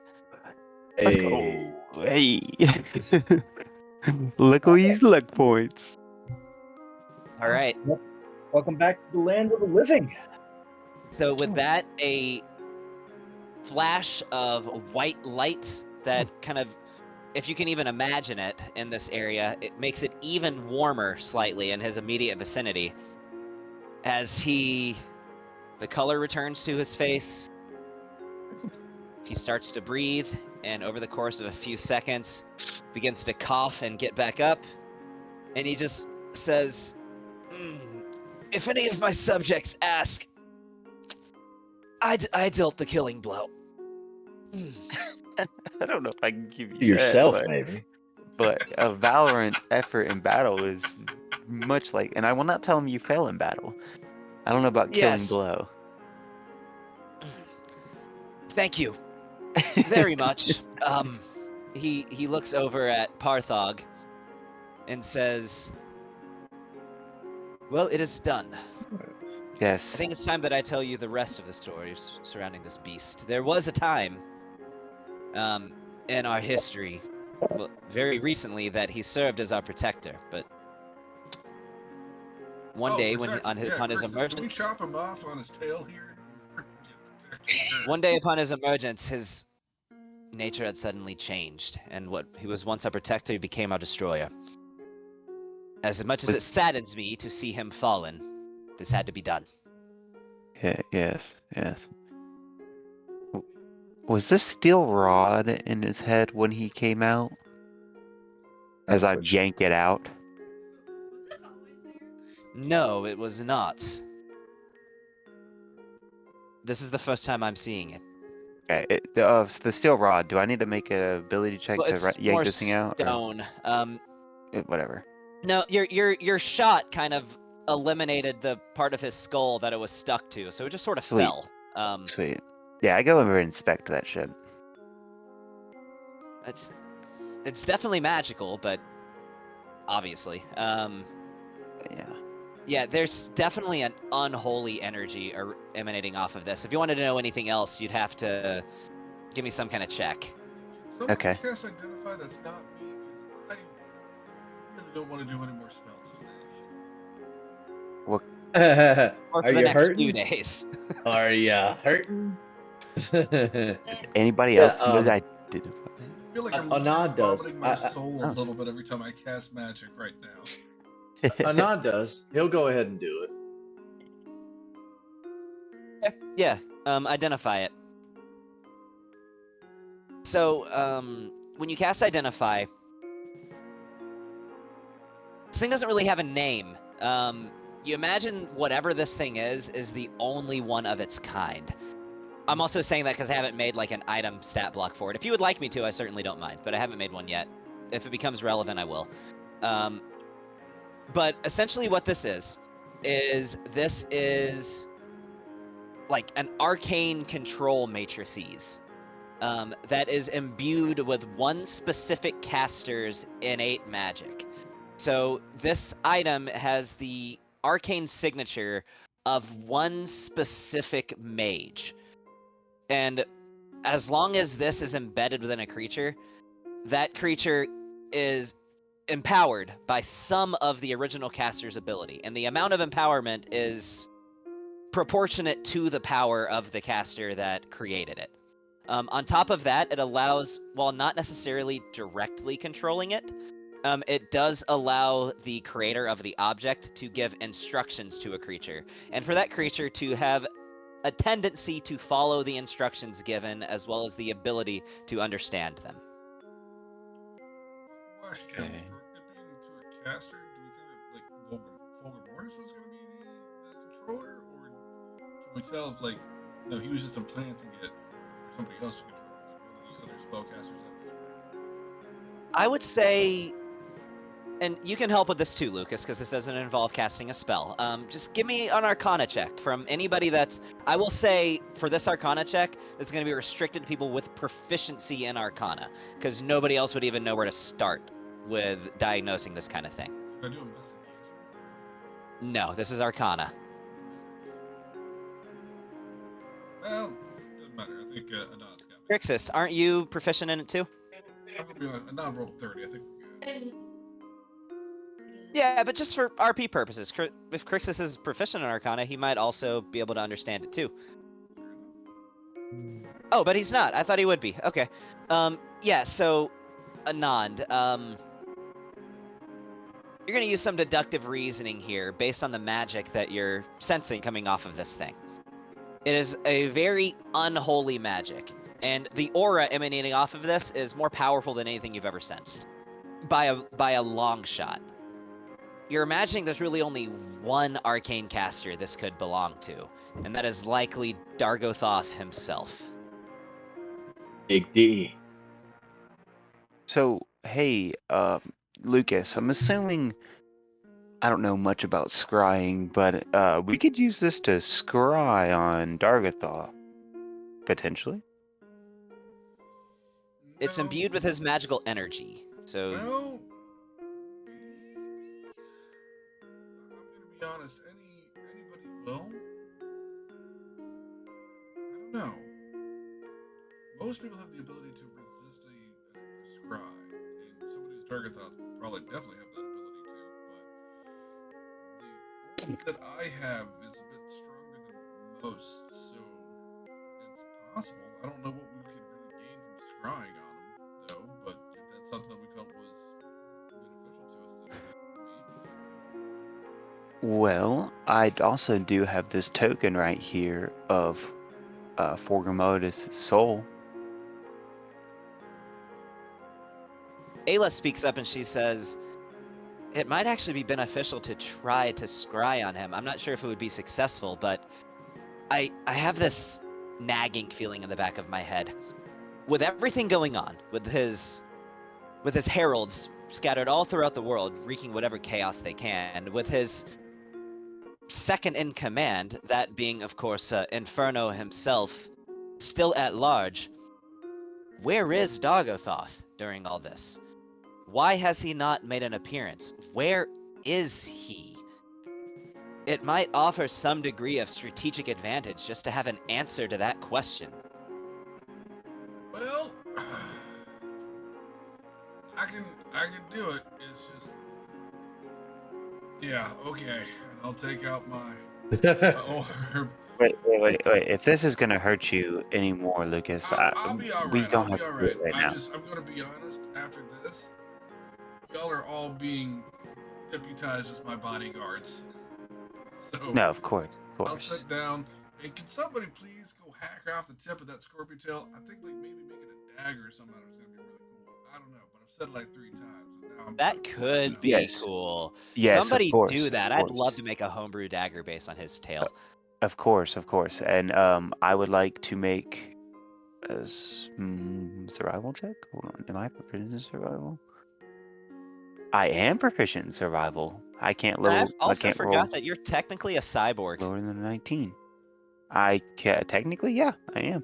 Let's go. Hey. Look at these luck points. All right. Welcome back to the land of the living. So with that, a flash of white light that kind of, if you can even imagine it in this area, it makes it even warmer slightly in his immediate vicinity. As the color returns to his face, he starts to breathe, and over the course of a few seconds, begins to cough and get back up, and he just says, if any of my subjects ask, I dealt the killing blow. I don't know if I can give you Yourself, that, maybe. but a Valorant effort in battle is much like, and I will not tell him you fail in battle. I don't know about killing Yes. blow. Thank you very much. He looks over at Parthog and says, well, it is done. Yes. I think it's time that I tell you the rest of the stories surrounding this beast. There was a time, in our history, well, very recently, that he served as our protector. But one day, when protect- upon his Can we emergence, chop him off on his tail here? one day upon his emergence, his nature had suddenly changed, and what he was once our protector he became our destroyer. As much as it saddens me to see him fallen, this had to be done. Yeah, yes. Was this steel rod in his head when he came out? As I yank it out. Was this always there? No, it was not. This is the first time I'm seeing it. Okay, the steel rod. Do I need to make a ability check Well, to it's yank more this thing out? or- stone. Whatever. No, your shot kind of eliminated the part of his skull that it was stuck to, so it just sort of Sweet. fell. Sweet. Yeah, I go over and inspect that shit. It's definitely magical, but obviously, Yeah. yeah, there's definitely an unholy energy emanating off of this. If you wanted to know anything else, you'd have to give me some kind of check. Someone Okay. cast identify that's not me, because don't want to do any more spells today. Or for Are the you next few hurting? days. Are you hurting? Anybody Yeah, else know that? I feel like I'm Anand does. vomiting my soul a oh. little bit every time I cast magic right now. Anand does. He'll go ahead and do it. Yeah, identify it. So, when you cast Identify, this thing doesn't really have a name. You imagine whatever this thing is the only one of its kind. I'm also saying that because I haven't made like an item stat block for it. If you would like me to, I certainly don't mind, but I haven't made one yet. If it becomes relevant, I will. But essentially what this is like an arcane control matrices that is imbued with one specific caster's innate magic. So this item has the arcane signature of one specific mage. And as long as this is embedded within a creature, that creature is empowered by some of the original caster's ability. And the amount of empowerment is proportionate to the power of the caster that created it. On top of that, it allows, while not necessarily directly controlling it, it does allow the creator of the object to give instructions to a creature, and for that creature to have a tendency to follow the instructions given, as well as the ability to understand them. Question: Okay. For it being to a caster, do we think that like Fulgo Mortis was going to be the controller, or can we tell if like no, he was just implanting it for somebody else to control, like one of the other spellcasters that was? I would say, and you can help with this too, Lucas, because this doesn't involve casting a spell. Just give me an Arcana check from anybody that's. I will say for this Arcana check, it's going to be restricted to people with proficiency in Arcana, because nobody else would even know where to start with diagnosing this kind of thing. Can I do investigation? No, this is Arcana. Well, doesn't matter. I think Anand's got it. Crixus, aren't you proficient in it too? I'm gonna be like Anand rolled 30. I think we're good. Yeah, but just for RP purposes, if Crixus is proficient in Arcana, he might also be able to understand it too. Oh, but he's not. I thought he would be. Okay. Yeah, so, Anand, you're going to use some deductive reasoning here based on the magic that you're sensing coming off of this thing. It is a very unholy magic, and the aura emanating off of this is more powerful than anything you've ever sensed. By a long shot. You're imagining there's really only one arcane caster this could belong to, and that is likely Dargothoth himself. Big D. So, hey, Lucas, I'm assuming I don't know much about scrying, but we could use this to scry on Dargathaw, potentially. It's No, imbued with his magical energy, so Well, I'm gonna be honest. Anybody will. I don't know. Most people have the ability to resist a scry, and somebody who's target thought will probably definitely have that ability too. But the that I have is a bit stronger than most, so it's possible. I don't know what we can really gain from scrying on them, though. But if that's something that we felt was beneficial to us, then Well, I also do have this token right here of Forgamotus' soul. Ayla speaks up and she says, it might actually be beneficial to try to scry on him. I'm not sure if it would be successful, but I have this nagging feeling in the back of my head. With everything going on, with his heralds scattered all throughout the world, wreaking whatever chaos they can, with his second in command, that being, of course, Inferno himself, still at large, where is Dargothoth during all this? Why has he not made an appearance? Where is he? It might offer some degree of strategic advantage just to have an answer to that question. well, I can do it. It's just Yeah, okay. And I'll take out my orb. Wait. If this is gonna hurt you anymore, Lucas, I'll be all we right. I'll don't be have all to do it right. right now. I'm gonna be honest. After this, y'all are all being deputized as my bodyguards. So No, of course, of I'll course. sit down. And can somebody please go hack off the tip of that scorpion tail? I think like maybe making a dagger or something out of it's gonna be really cool. I don't know, but I've said it like 3 times, and now I'm That could now. be Yes. cool. Yes, of Somebody course, do of that. I'd course. love to make a homebrew dagger based on his tail. Of course, and I would like to make a survival check. Hold on, am I proficient in survival? I am proficient in survival. I can't And I've I also can't roll forgot that you're technically a cyborg. lower than 19. I can technically, yeah, I am.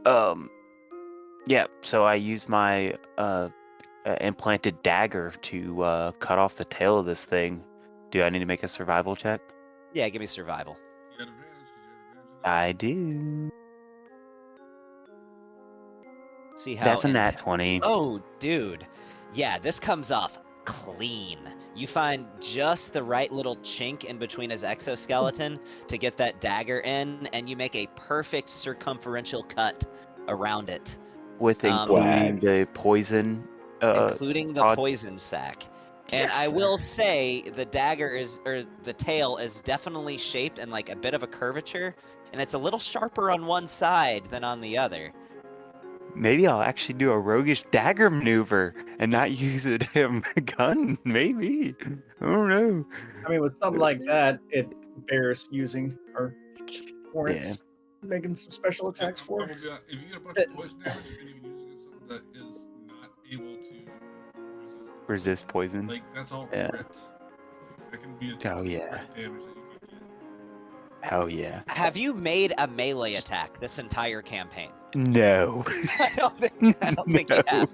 Um, yeah. So I use my implanted dagger to cut off the tail of this thing. Do I need to make a survival check? Yeah, give me survival. You got advantage because you have advantage. I do. See how That's a nat int- 20. Oh, dude. Yeah, this comes off clean. You find just the right little chink in between his exoskeleton to get that dagger in, and you make a perfect circumferential cut around it, With Um, including the poison. including the pod- poison sac. And Yes, I sir. will say the dagger is, or the tail is definitely shaped in like a bit of a curvature, and it's a little sharper on one side than on the other. Maybe I'll actually do a roguish dagger maneuver and not use a damn gun. Maybe. I don't know. I mean, with something like that, it bears using or warrants making some special attacks I'm for. gonna be honest, if you get a bunch of poison damage and you can use it against someone that is not able to Resist poison. like that's all Yeah. crit. That can be a Oh, yeah. crit damage that you can get. Oh yeah. Have you made a melee attack this entire campaign? No. I don't think you have.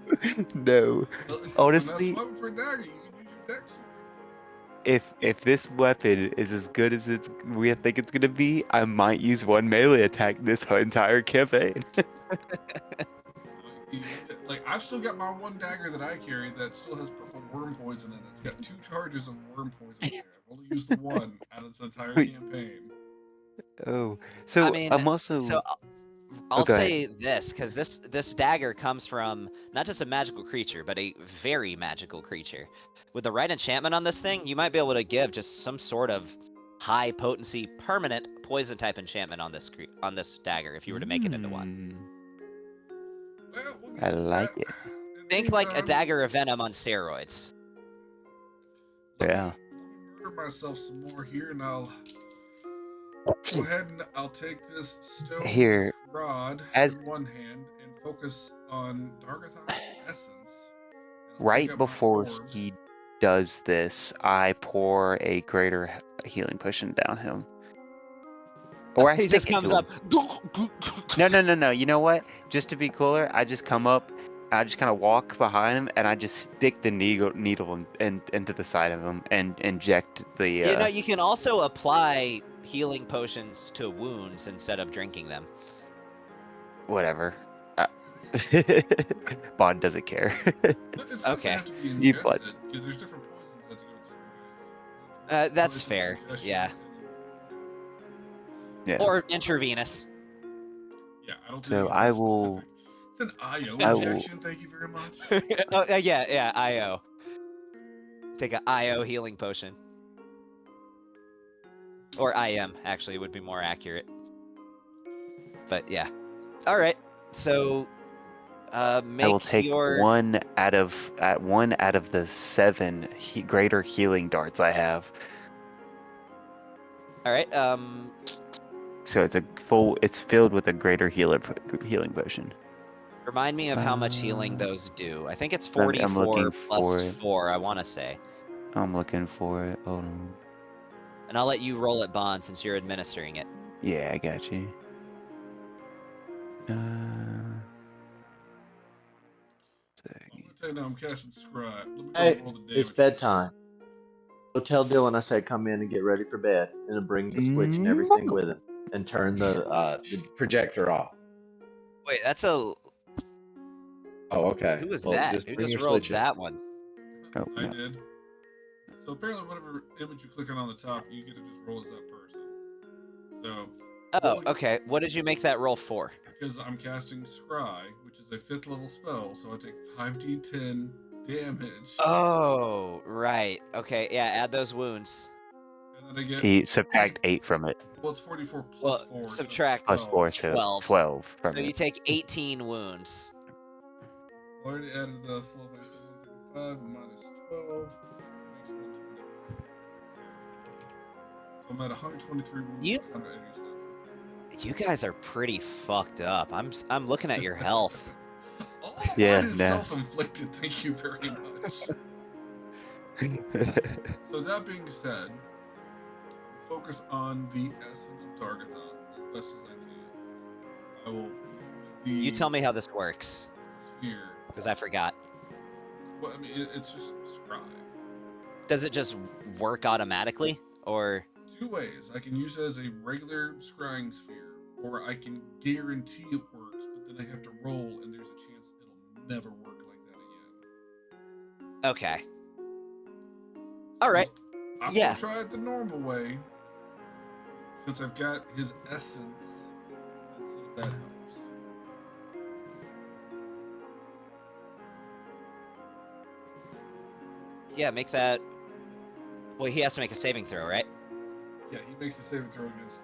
No. Well, it's Honestly, a finesse weapon for a dagger. You can use your dex sword. if this weapon is as good as we think it's gonna be, I might use one melee attack this entire campaign. Like I've still got my one dagger that I carry that still has purple worm poison in it. It's got 2 charges of worm poison in there. I've only used the one out of this entire campaign. Oh, so I mean, I'm also. so I'll go ahead. say this, because this dagger comes from not just a magical creature, but a very magical creature. With the right enchantment on this thing, you might be able to give just some sort of high potency, permanent poison type enchantment on this dagger if you were to make it into one. Well, we'll get I to like that. it. In the Think like a meantime, dagger of venom on steroids. Yeah. Let me murder myself some more here, and I'll go ahead and I'll take this stone Here, rod as- in one hand and focus on Dargathon's essence. And I'll Right pick up my before orb. he does this, I pour a greater healing potion down him. Or I He stick just it comes to up. him. No. You know what? Just to be cooler, I just come up, I just kind of walk behind him, and I just stick the needle into the side of him and inject the. You know, you can also apply healing potions to wounds instead of drinking them. Whatever. Bond doesn't care. It doesn't Okay. have to be You put- ingested because there's different poisons that have to go certain ways. That's Poison fair. digestion Yeah. Yeah. Or intravenous. Yeah, I don't think So it's I that will. specific. It's an IO I will- injection. Thank you very much. Oh, yeah, IO. Take a IO healing potion. Or IM, actually, would be more accurate. But yeah. Alright, so make I will take your... one out of the 7 greater healing darts I have. Alright, So it's filled with a greater healing potion. remind me of how much healing those do. I think it's I'm 44 looking plus for it. 4, I want to say. I'm looking for it. Hold on. And I'll let you roll it, Bond, since you're administering it. Yeah, I got you. I'm gonna tell you now, I'm casting Scribe. Let me go Hey, roll the damage. it's bedtime. Go tell Dylan I said come in and get ready for bed, and then bring the Switch and everything No. with him, and turn the projector off. Wait, that's a... Oh, okay. Who was Well, that? just Who bring just your rolled Switch in. that one? Oh, I no. did. So apparently, whatever image you click on the top, you get to just roll as that person. So. Oh, okay. What did you make that roll for? Because I'm casting Scry, which is a 5th level spell, so I take 5d10 damage. Oh, right. Okay, yeah, add those wounds. And then I get. He subtract 8 from it. Well, it's 44 plus Well, 4. subtract Plus 4, so 12. 12 from So you it. take 18 wounds. I already added the full thing, so 135 minus 12 makes 123. So I'm at 123 wounds. You- 187. You guys are pretty fucked up. I'm looking at your health. All of Yeah, mine is nah. self-inflicted. Thank you very much. So that being said, focus on the essence of Targatoth as best as I can. I will use the You tell me how this works, sphere. because I forgot. Well, I mean, it's just scry. Does it just work automatically, or? 2 ways. I can use it as a regular scrying sphere, or I can guarantee it works, but then I have to roll, and there's a chance it'll never work like that again. Okay. All right. I'm Yeah. gonna try it the normal way, since I've got his essence, and see if that helps. Yeah, make that. Well, he has to make a saving throw, right? Yeah, he makes the saving throw against me.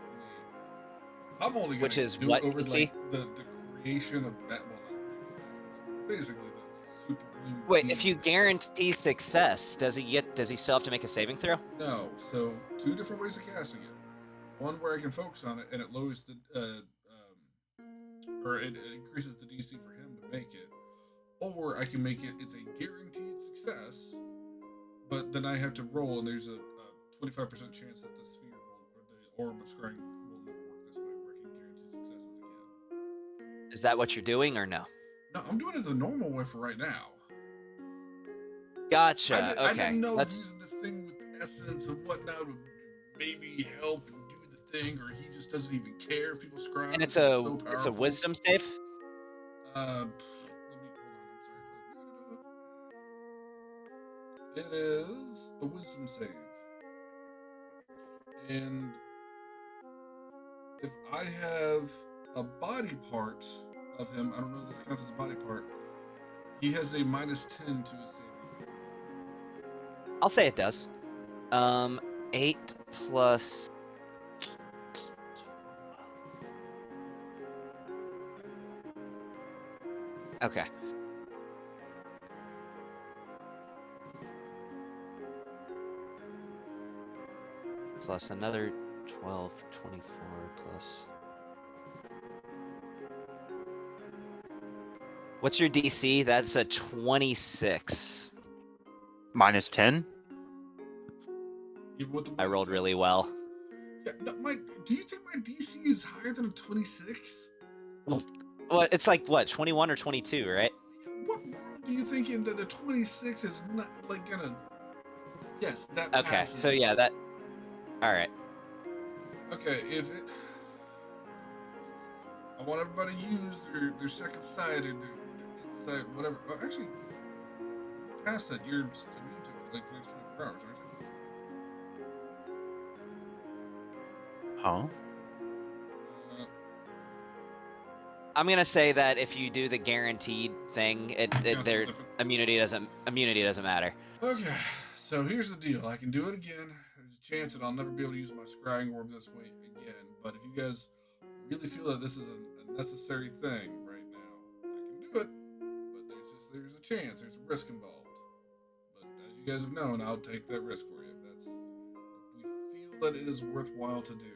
I'm only gonna Which is do what, it over DC? like the creation of that. Well, not basically the supreme. Wait, being. if you guarantee success, does he still have to make a saving throw? No, so 2 different ways of casting it. One where I can focus on it and it lowers the or it increases the DC for him to make it, or I can make it. It's a guaranteed success, but then I have to roll, and there's a 25% chance that the sphere will, or the orb of scrying will never work this way, where I can guarantee successes again. Is that what you're doing, or no? No, I'm doing it the normal way for right now. Gotcha. I okay. didn't know Let's. using this thing with essence and whatnot would maybe help and do the thing, or he just doesn't even care if people scry. And it's because a so it's a powerful. wisdom save. Let me hold on. I'm sorry. It is a wisdom save, and if I have a body part of him, I don't know if this counts as a body part. He has a -10 to his saving. I'll say it does. 8 plus. Okay. Plus another 12, 24 plus. What's your DC? That's a 26. Minus 10? Even with the I rolled -10. really well. Yeah, no, do you think my DC is higher than a 26? Well, it's like what, 21 or 22, right? What world are you thinking that a 26 is not like gonna? Yes, that. Okay, passes. so yeah, that. All right. Okay, if it. I want everybody to use their second sight or their insight, whatever. Oh, actually, past that, you're immune to it for like the next 24 hours, aren't you? Huh? I'm gonna say that if you do the guaranteed thing, their immunity doesn't matter. Okay, so here's the deal. I can do it again. There's a chance that I'll never be able to use my scrying orb this way again. But if you guys really feel that this is a necessary thing right now, I can do it. But there's a chance. There's a risk involved. But as you guys have known, I'll take that risk for you if we feel that it is worthwhile to do.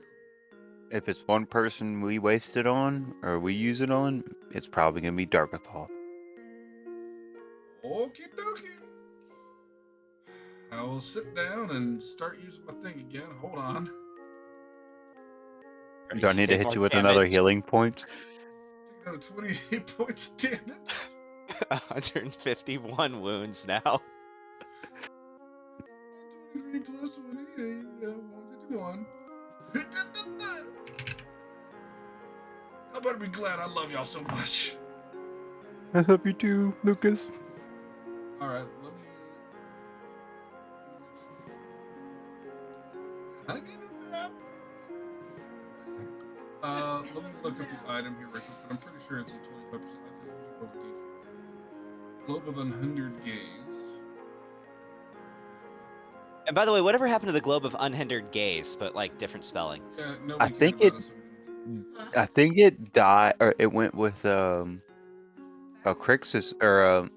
If it's one person we waste it on, or we use it on, it's probably going to be Darkathal. Okie dokie. I will sit down and start using my thing again. Hold on. Do I need to Take hit more you with another damage. healing point? Take another 28 points of damage. 151 wounds now. 23 plus 28, yeah, 151. I better be glad I love y'all so much. I love you too, Lucas. Alright, let me... Hanging in there. Let me look at the item here real quick, but I'm pretty sure it's a 25%. I just usually roll a D4. Globe of Unhindered Gaze. And by the way, whatever happened to the Globe of Unhindered Gaze, but like different spelling? Yeah, nobody cared think about it- it. I think it died, or it went with a Crixus or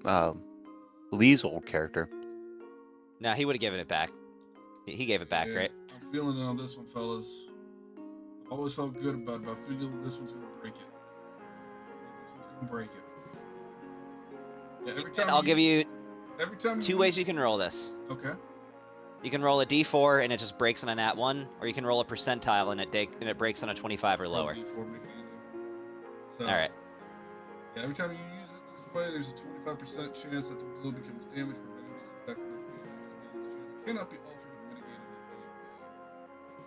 Lee's old character. No, he would have given it back. He gave it back, Yeah, right? I'm feeling it on this one, fellas. I've always felt good about it, but I feel this one's gonna break it. This one's gonna break it. Yeah, every time I'll give you every time two ways you can roll this. Okay. You can roll a D4 and it just breaks on a nat 1, or you can roll a percentile and it breaks on a 25 or lower. D4, make it easy. So, All right. Yeah, every time you use it this way, there's a 25% chance that the globe becomes damaged, preventing this effect from being used again. This chance cannot be altered or mitigated in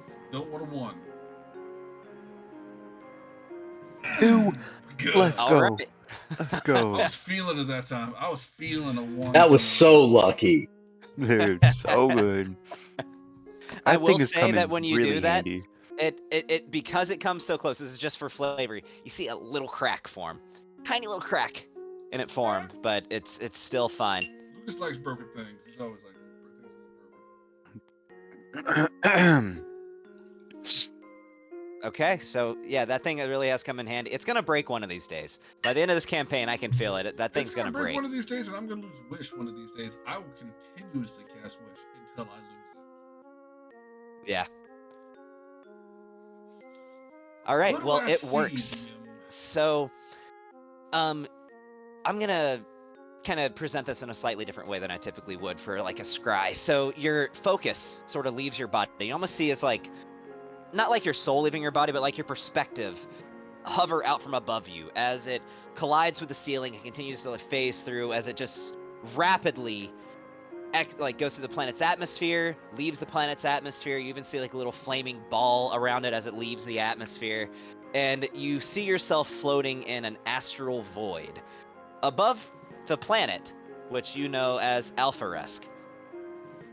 any way. Don't want a 1. Two. Good. Let's All go. right. Let's I go, was feeling it that time. I was feeling a 1. That was coming so lucky. dude. So good. I That will thing is say coming that when you really do that, handy. it because it comes so close, this is just for flavor. You see a little crack form, tiny little crack in it form, but it's still fine. up. Lucas likes broken things. He's always like things a little broken. Okay, so yeah, that thing really has come in handy. It's gonna break one of these days. By the end of this campaign, I can feel it. That thing's It's gonna break. one of these days, and I'm gonna lose Wish one of these days. I will continuously cast Wish until I lose it. Yeah. All right. What do Well, I it see, works. Jim? So, I'm gonna kind of present this in a slightly different way than I typically would for like a scry. So your focus sort of leaves your body. You almost see as like, not like your soul leaving your body, but like your perspective hover out from above you as it collides with the ceiling and continues to phase through as it just rapidly goes through the planet's atmosphere, leaves the planet's atmosphere. You even see like a little flaming ball around it as it leaves the atmosphere, and you see yourself floating in an astral void above the planet, which you know as Alpharesk,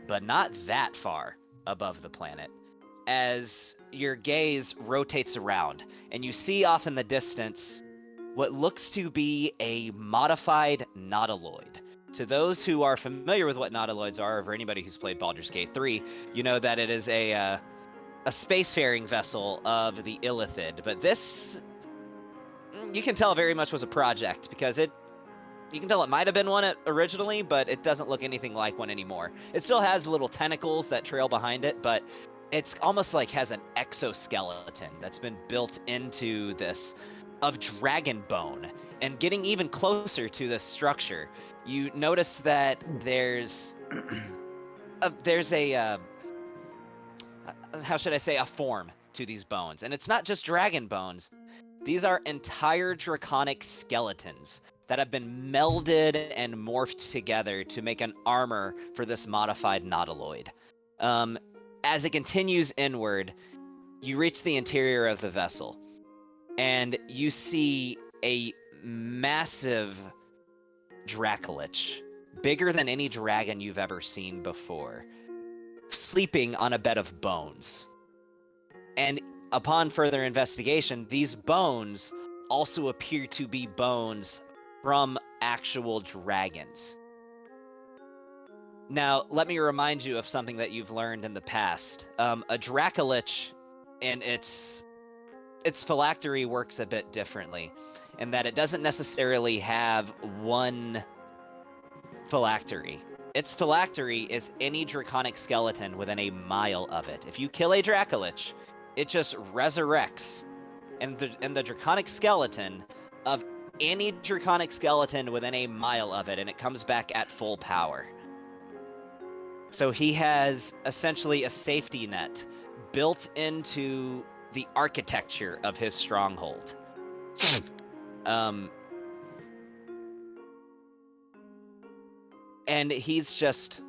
but not that far above the planet. As your gaze rotates around, and you see off in the distance what looks to be a modified nautiloid. To those who are familiar with what nautiloids are, or for anybody who's played Baldur's Gate 3, you know that it is a spacefaring vessel of the Illithid. But this, you can tell very much was a project, because you can tell it might have been one originally, but it doesn't look anything like one anymore. It still has little tentacles that trail behind it, but it's almost like has an exoskeleton that's been built into this of dragon bone. And getting even closer to this structure, you notice that there's a how should I say, a form to these bones. And it's not just dragon bones. These are entire draconic skeletons that have been melded and morphed together to make an armor for this modified nautiloid. As it continues inward, you reach the interior of the vessel, and you see a massive Dracolich, bigger than any dragon you've ever seen before, sleeping on a bed of bones. And upon further investigation, these bones also appear to be bones from actual dragons. Now, let me remind you of something that you've learned in the past. A Dracolich and its phylactery works a bit differently, in that it doesn't necessarily have one phylactery. Its phylactery is any draconic skeleton within a mile of it. If you kill a Dracolich, it just resurrects in the draconic skeleton of any draconic skeleton within a mile of it, and it comes back at full power. So he has essentially a safety net built into the architecture of his stronghold. And he's just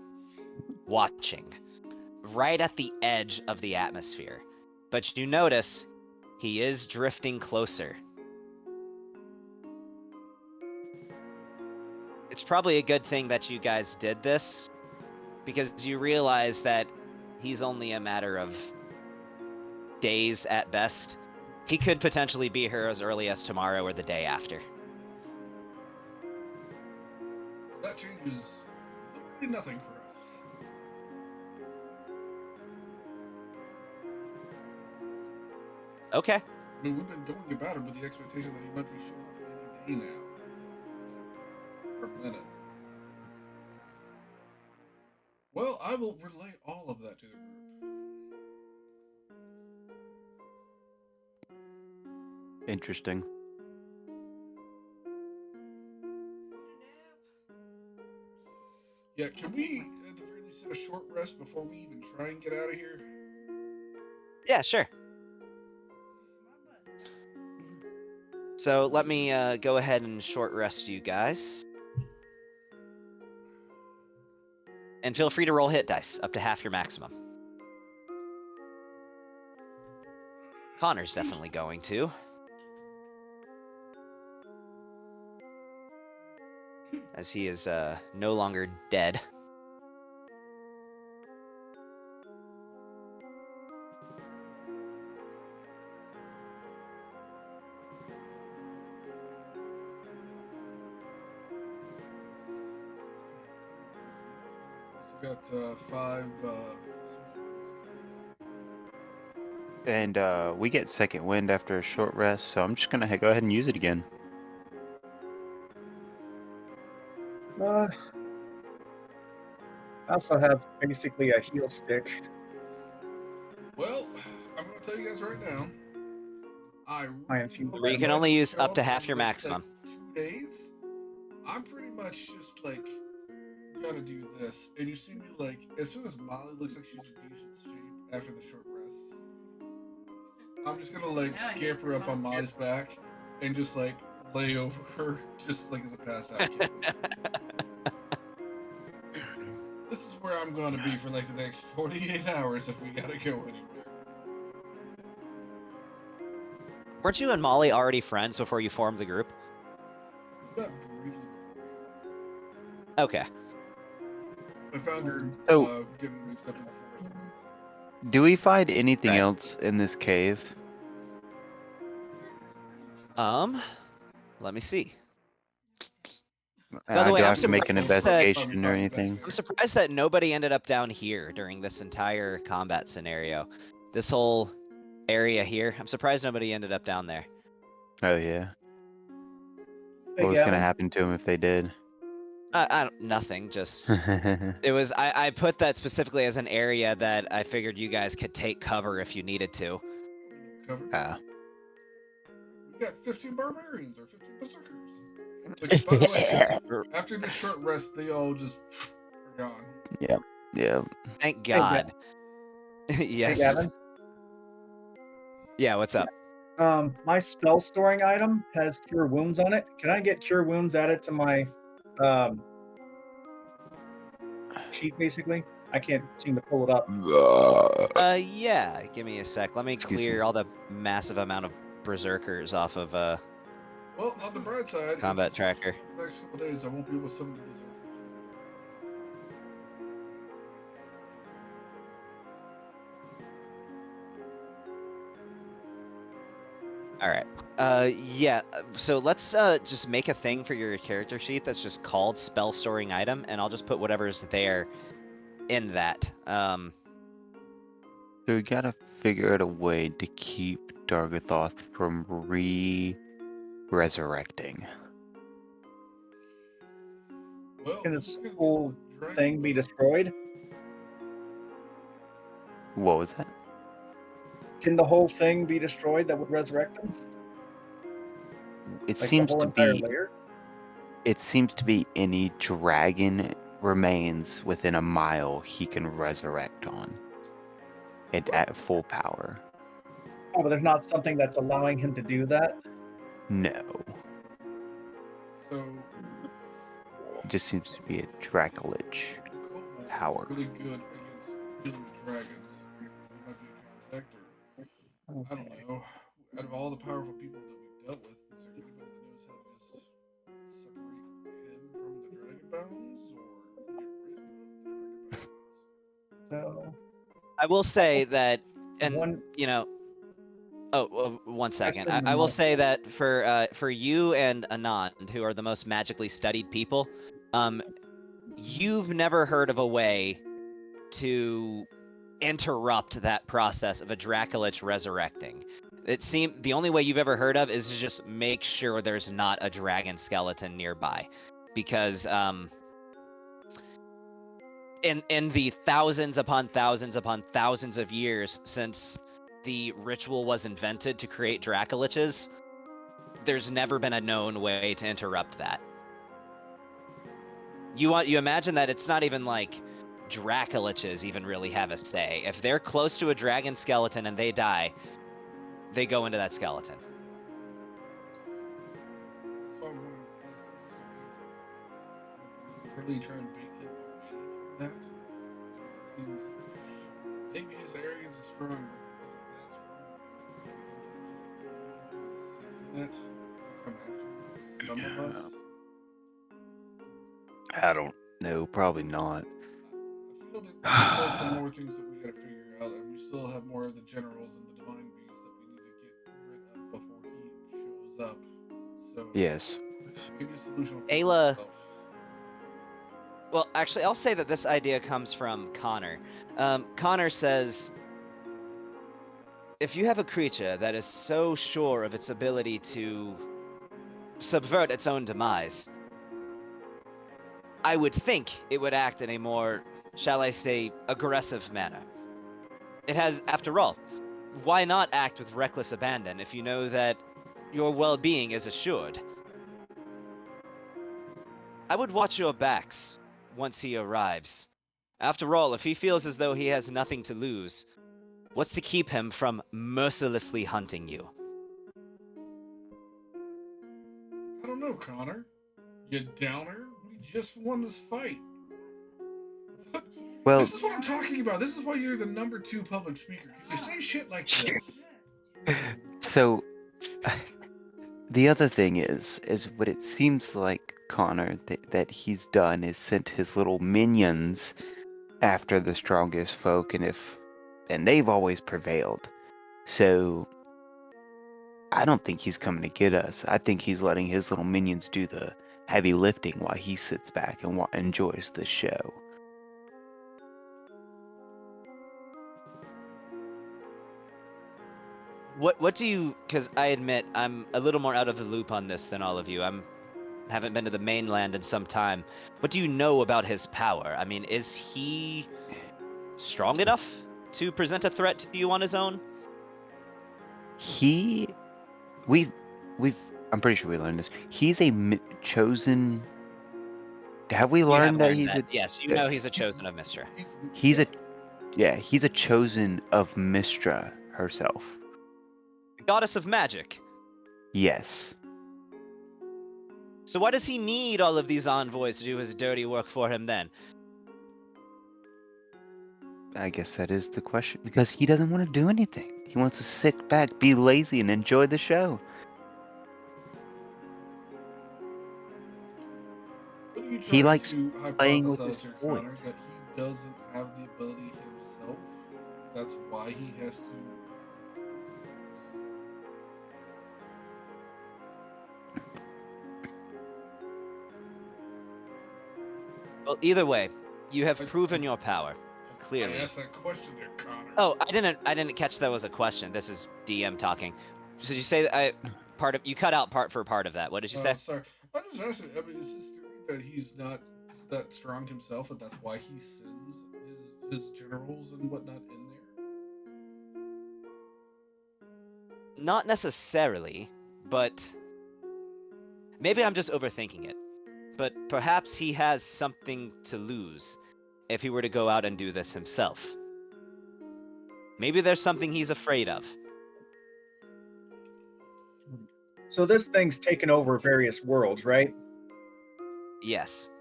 watching right at the edge of the atmosphere. But you notice he is drifting closer. It's probably a good thing that you guys did this, because you realize that he's only a matter of days at best. He could potentially be here as early as tomorrow or the day after. That changes literally nothing for us. Okay. I mean, we've been going about it with the expectation that he might be showing up any day now. For a minute. Well, I will relay all of that to the group. Interesting. Yeah, can we at the very least hit a short rest before we even try and get out of here? Yeah, sure. So let me go ahead and short rest you guys. And feel free to roll hit dice up to half your maximum. Connor's definitely going to. As he is no longer dead. We got 5. And we get second wind after a short rest, so I'm just gonna go ahead and use it again. I also have basically a heal stick. Well, I'm going to tell you guys right now. I I am really few- hope Or you can that only use show up to in half your the next, maximum. Like, 2 days. I'm pretty much just like gonna do this, and you see me like as soon as Molly looks like she's in decent shape after the short rest, I'm just gonna like Yeah, scamper up on Molly's back and just like lay over her, just like as a passed out kid. This is where I'm gonna be for like the next 48 hours if we gotta go anywhere. Weren't you and Molly already friends before you formed the group? We met briefly before. Okay. I found her So- getting mixed up in the forest. Do we find anything Right. else in this cave? Let me see. By the way, do I I'm have to make an surprised that- investigation or anything? I'm surprised that nobody ended up down here during this entire combat scenario. This whole area here, I'm surprised nobody ended up down there. Oh yeah. Hey, What was gonna Gavin. happen to him if they did? Nothing, just... It was, I put that specifically as an area that I figured you guys could take cover if you needed to. Covered. Ah. We got 15 barbarians or 15 berserkers. Which, by the way, after this short rest, they all just are gone. Yeah. Thank Hey, God. Hey, Yes. Gavin. Yeah, what's up? My spell storing item has cure wounds on it. Can I get cure wounds added to my sheet? Basically, I can't seem to pull it up. Yeah, give me a sec. Let me Excuse clear me. all the massive amount of berserkers off of, Well, on the bright side, Combat if this tracker. lasts for the next couple days, I won't be able to summon the berserkers. Alright. Yeah, so let's just make a thing for your character sheet that's just called spell storing item, and I'll just put whatever's there in that. So we gotta figure out a way to keep Dargathoth from resurrecting. Well, Can if this we can whole drag thing be those- destroyed? What was that? Can the whole thing be destroyed that would resurrect him? It Like seems the whole to entire be. layer? It seems to be any dragon remains within a mile he can resurrect on. It at full power. Oh, but there's not something that's allowing him to do that. No. So, It just seems to be a Dracolich. the kobold Power. is really good against dealing with dragons. He might be a contact, or I don't know. Out of all the powerful people that we've dealt with, is there anybody that knows how to just separate him from the dragon bones, or get rid of the dragon bones? So I will say that, and one, you know, Oh, well, one second. Question I will mark. say that for you and Anand, who are the most magically studied people, you've never heard of a way to interrupt that process of a Dracolich resurrecting. It seemed the only way you've ever heard of is to just make sure there's not a dragon skeleton nearby, because in the thousands upon thousands upon thousands of years since the ritual was invented to create Dracoliches, there's never been a known way to interrupt that. You imagine that it's not even like Dracoliches even really have a say. If they're close to a dragon skeleton and they die, they go into that skeleton. That's why I'm wondering, is there just a way that we really try and bait him away from that? It seems maybe his arrogance is strong, but isn't that strong enough for his safety net to come after some of us? I don't know. Probably not. I feel that there's still some more things that we gotta figure out, and we still have more of the generals and the divine beasts that we need to get rid of before he shows up. So Yes. maybe a solution will come Ayla- itself. Well, actually, I'll say that this idea comes from Connor. Connor says, if you have a creature that is so sure of its ability to subvert its own demise, I would think it would act in a more, shall I say, aggressive manner. It has, after all, why not act with reckless abandon if you know that your well-being is assured? I would watch your backs once he arrives. After all, if he feels as though he has nothing to lose, what's to keep him from mercilessly hunting you? I don't know, Connor. You downer? We just won this fight. Well, This is what I'm talking about. This is why you're the number 2 public speaker. Because you say shit like this. so the other thing is what it seems like Connor that he's done is sent his little minions after the strongest folk, and they've always prevailed. So I don't think he's coming to get us. I think he's letting his little minions do the heavy lifting while he sits back and enjoys the show. What do you? Because I admit I'm a little more out of the loop on this than all of you. Haven't been to the mainland in some time. What do you know about his power? I mean, is he strong enough to present a threat to you on his own? I'm pretty sure we learned this. He's a chosen. Have we You have learned that learned he's that. a? Yes, you know he's a chosen of Mystra. He's a. Yeah, he's a chosen of Mystra herself. Goddess of magic. Yes. So why does he need all of these envoys to do his dirty work for him then? I guess that is the question. Because he doesn't want to do anything. He wants to sit back, be lazy, and enjoy the show. What are you He trying likes to playing with hypothesize his here, Connor? toys. That he doesn't have the ability himself? That's why he has to. Well, either way, you have proven your power. Clearly. I asked that question there, Connor. Oh, I didn't catch that was a question. This is DM talking. So did you say that you cut out part of that? What did you say? Sorry. I just asked it. I mean, is his theory that he's not that strong himself, and that's why he sends his generals and whatnot in there? Not necessarily, but maybe I'm just overthinking it. But perhaps he has something to lose if he were to go out and do this himself. Maybe there's something he's afraid of. So this thing's taken over various worlds, right? Yes.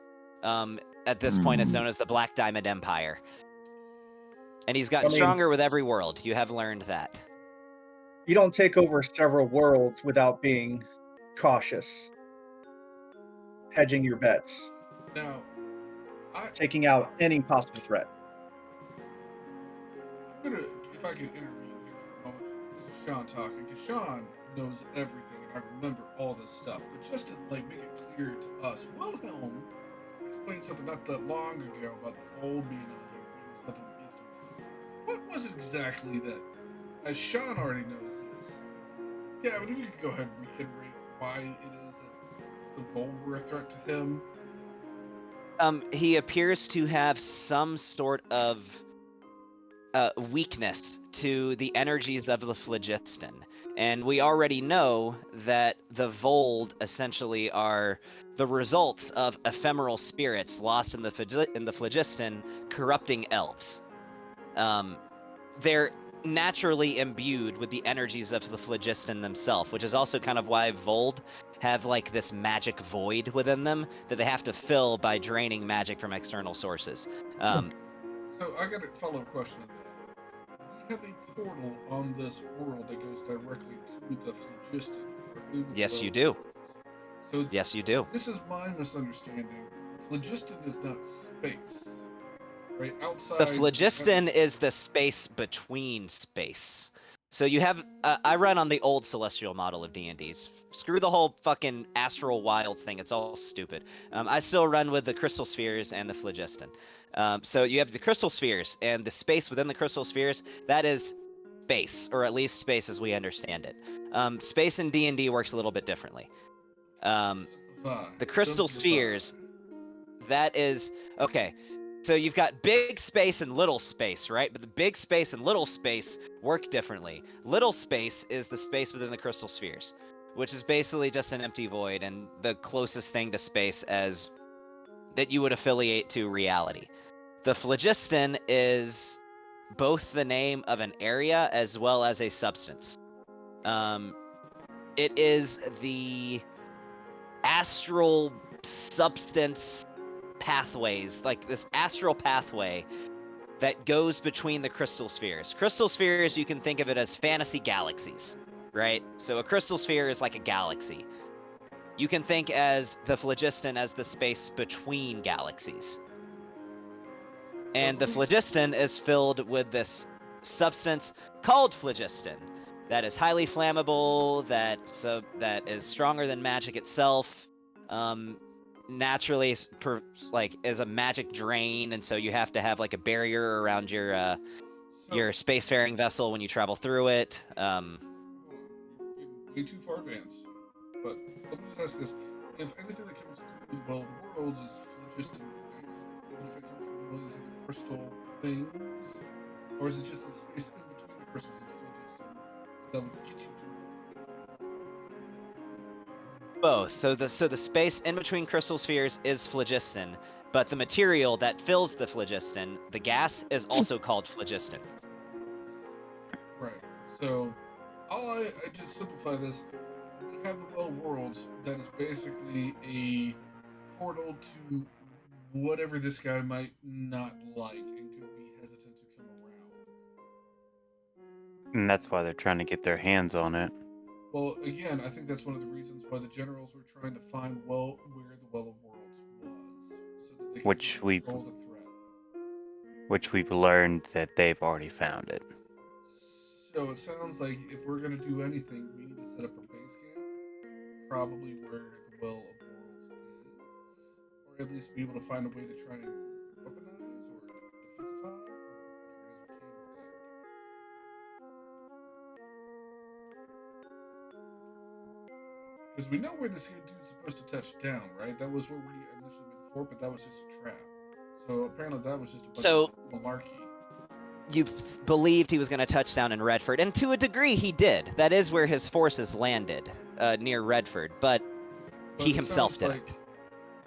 At this point, it's known as the Black Diamond Empire. And he's gotten stronger with every world. You have learned that. You don't take over several worlds without being cautious, hedging your bets, Now, taking out any possible threat. I'm gonna, if I could intervene here for a moment. As a Sean talking, because Sean knows everything, and I remember all this stuff. But just to like make it clear to us, Wilhelm explained something not that long ago about the fold being on here, being something instant. What was it exactly that? As Sean already knows this, Gavin, if you could go ahead and reiterate why it is that the Vold were a threat to him. He appears to have some sort of weakness to the energies of the phlogiston. And we already know that the Vold essentially are the results of ephemeral spirits lost in the phlogiston corrupting elves. They're naturally imbued with the energies of the phlogiston themselves, which is also kind of why Vold have like this magic void within them that they have to fill by draining magic from external sources. So I got a follow-up question on that. We have a portal on this world that goes directly to the phlogiston, correctly? With Yes, the you do. So Yes, you do. this is my misunderstanding. Phlogiston is not space, right? Outside. The phlogiston is the space between space. So you have, I run on the old celestial model of D&D. Screw the whole fucking astral wilds thing. It's all stupid. I still run with the crystal spheres and the phlogiston. So you have the crystal spheres and the space within the crystal spheres. That is space, or at least space as we understand it. Space in D&D works a little bit differently. The crystal spheres, that is, okay. So you've got big space and little space, right? But the big space and little space work differently. Little space is the space within the crystal spheres, which is basically just an empty void and the closest thing to space as that you would affiliate to reality. The phlogiston is both the name of an area as well as a substance. It is the astral substance pathways, like this astral pathway that goes between the crystal spheres. Crystal spheres, you can think of it as fantasy galaxies, right? So a crystal sphere is like a galaxy. You can think as the phlogiston as the space between galaxies. And the phlogiston is filled with this substance called phlogiston that is highly flammable, that is stronger than magic itself. Naturally is a magic drain, and so you have to have like a barrier around your spacefaring vessel when you travel through it. You're way too far advanced. But let me just ask this: if anything that comes through the worlds is phlogiston based, even if it comes from one of these other crystal things, or is it just the space in between the crystals is phlogiston that would get you to? Both. So the space in between crystal spheres is phlogiston, but the material that fills the phlogiston, the gas, is also called phlogiston. Right. So, I to simplify this, we have the well worlds that is basically a portal to whatever this guy might not like and could be hesitant to come around. And that's why they're trying to get their hands on it. Well, again, I think that's one of the reasons why the generals were trying to find where the Well of Worlds was, so that they could control the threat. Which we've learned that they've already found it. So it sounds like if we're going to do anything, we need to set up a base camp, probably where the Well of Worlds is, or at least be able to find a way to try and weaponize or defensify, or whatever it is we can with that. Because we know where this dude's supposed to touch down, right? That was where we initially made the fort, but that was just a trap. So apparently that was just a bunch of malarkey. You believed he was going to touch down in Redford, and to a degree he did. That is where his forces landed, near Redford, but he himself didn't. Like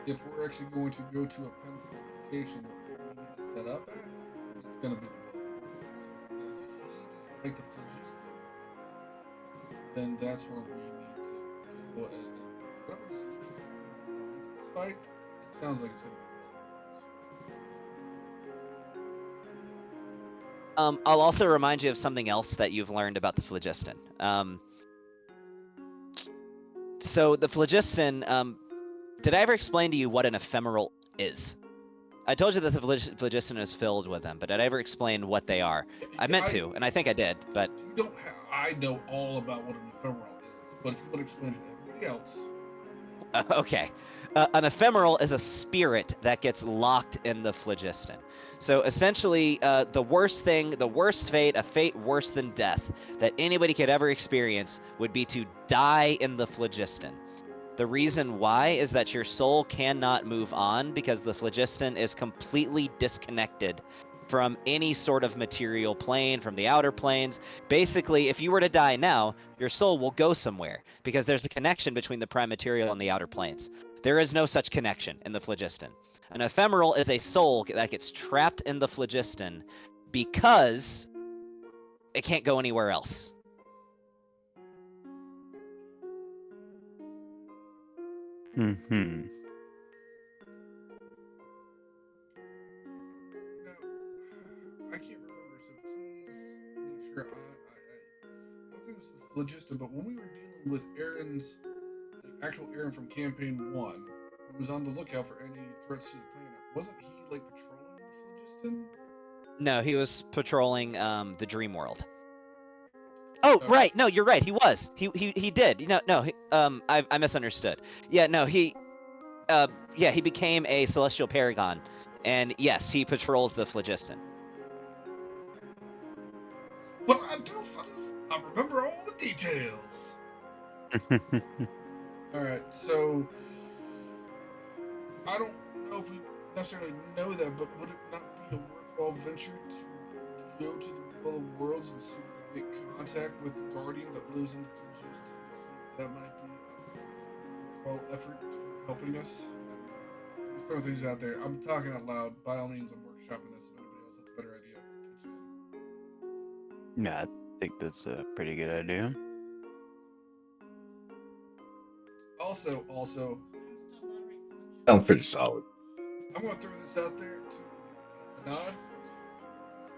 if we're actually going to go to a pinpoint location that we need to set up at, it's going to be the Well. If he doesn't like the phlogiston, then that's where we need to go and whatever the solution is for this fight, it sounds like it's going to be I'll also remind you of something else that you've learned about the phlogiston. So the phlogiston, did I ever explain to you what an ephemeral is? I told you that the phlogiston is filled with them, but did I ever explain what they are? I meant to, and I think I did, but You don't. I know all about what an ephemeral is, but if you want to explain it to everybody else, okay. An ephemeral is a spirit that gets locked in the phlogiston. So essentially, the worst thing, the worst fate, a fate worse than death that anybody could ever experience would be to die in the phlogiston. The reason why is that your soul cannot move on because the phlogiston is completely disconnected from any sort of material plane, from the outer planes. Basically, if you were to die now, your soul will go somewhere because there's a connection between the prime material and the outer planes. There is no such connection in the phlogiston. An ephemeral is a soul that gets trapped in the phlogiston because it can't go anywhere else. Mm-hmm. now I can't remember, so please make sure I don't think this is phlogiston, but when we were dealing with Aaron's, the actual Aaron from Campaign 1, who was on the lookout for any threats to the planet, wasn't he like patrolling the phlogiston? No, he was patrolling the dream world. Oh, Okay. right. No, you're right. He was. He did. No. I misunderstood. Yeah, no. He became a celestial paragon, and yes, he patrols the phlogiston. What I do for this, I remember all the details. Alright, so I don't know if we necessarily know that, but would it not be a worthwhile venture to go to the World of Worlds and see if we can make contact with the Guardian that lives in the phlogiston and see if that might be a worthwhile effort for helping us? I don't know. Just throwing things out there. I'm talking out loud. By all means, I'm workshopping this. If anybody else has a better idea, pitch in. Yeah, I think that's a pretty good idea. Also, I'm still moderating Sounds pretty solid. I'm going to throw this out there to Anad. Just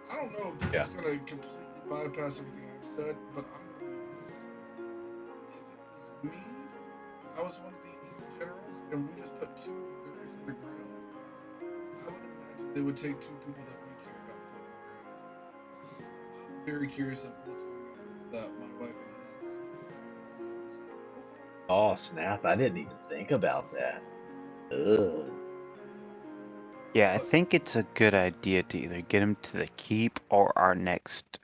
I don't know if this Yeah. is going to completely bypass everything I've said, but I'm going to be honest. If it was me, and I was one of the evil generals, and we just put 2 theories in the ground, I would imagine they would take 2 people that we care about and put in the ground. I'm very curious of what's going on with my wife and his fiance. Oh snap! I didn't even think about that. Ugh. Yeah, I But think it's a good idea to either get him to the keep or our next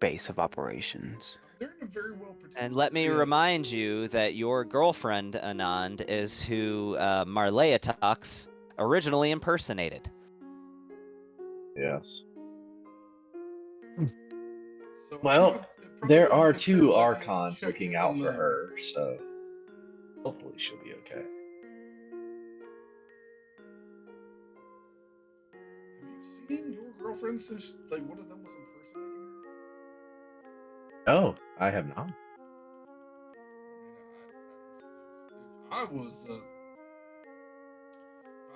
base of operations. they're in a very well protected And let me area. remind you that your girlfriend Anand is who Marleya Tox originally impersonated. Yes. So Well, it probably there wouldn't are be a 2 trip that I need to archons check looking in out on for them. her, so hopefully she'll be okay. Have you seen your girlfriend since like one of them was impersonating her? Oh, I have not. I mean, if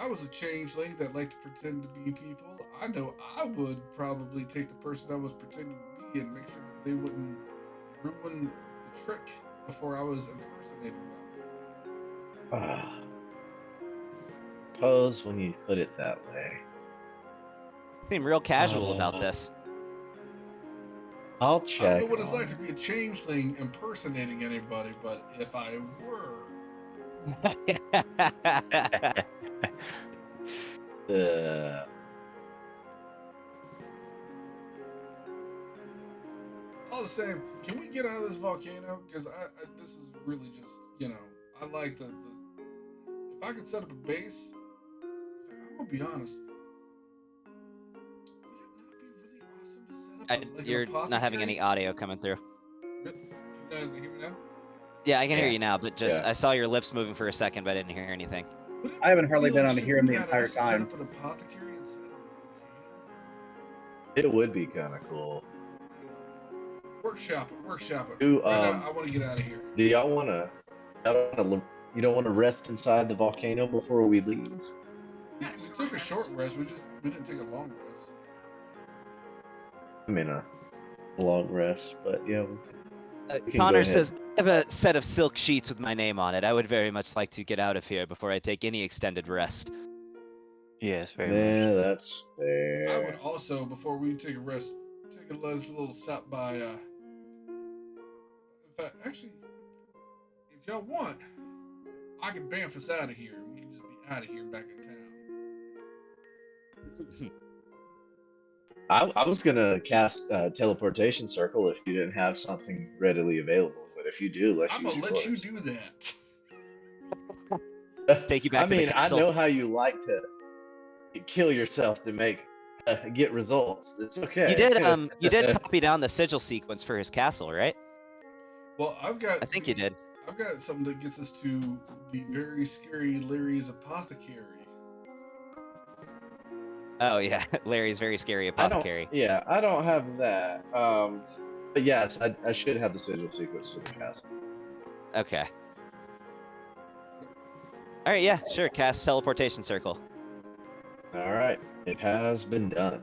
I was a changeling that liked to pretend to be people, I know I would probably take the person I was pretending to be and make sure that they wouldn't ruin the trick before I was impersonating them. Ah. Suppose when you put it that way. Seem real casual about this. I'll I don't check. know what it's on like to be a changeling impersonating anybody, but if I were, the. all the same, can we get out of this volcano? Because this is really just, I like the. If I could set up a base, I'm gonna be honest. Would it not be really awesome to set up like You're an not having any apothecary? audio coming through. Can you guys hear me now? Yeah, I can hear Yeah. you now, but just Yeah. I saw your lips moving for a second, but I didn't hear anything. Wouldn't I haven't it hardly be, been like, on to super hear him the entire badass to set time. up an apothecary inside of a volcano? It would be kind of cool. Workshop it. Do Right now, I want to get out of here. do y'all want to? You don't want to rest inside the volcano before we leave? We took a short rest. We didn't take a long rest. I mean, a long rest, but yeah. We can go Connor ahead. says have a set of silk sheets with my name on it. I would very much like to get out of here before I take any extended rest. Yes, very much. Yeah, that's I would fair. also, before we take a rest, take a little stop by. In fact, actually, if y'all want, I can bamf us out of here. We can just be out of here back in town. I was gonna cast teleportation circle if you didn't have something readily available, but if you do, let's I'm use gonna let you yours. do that. Take you back I to the mean, I castle. know how you like to kill yourself to get results. It's okay. You did copy down the sigil sequence for his castle, right? Well, I've got. I think you did. I've got something that gets us to the very scary Larry's apothecary. Oh yeah, Larry's very scary I don't. apothecary. Yeah, I don't have that. But yes, I should have the sigil sequence to the castle. Okay. All right, yeah, sure. Cast teleportation circle. All right, it has been done.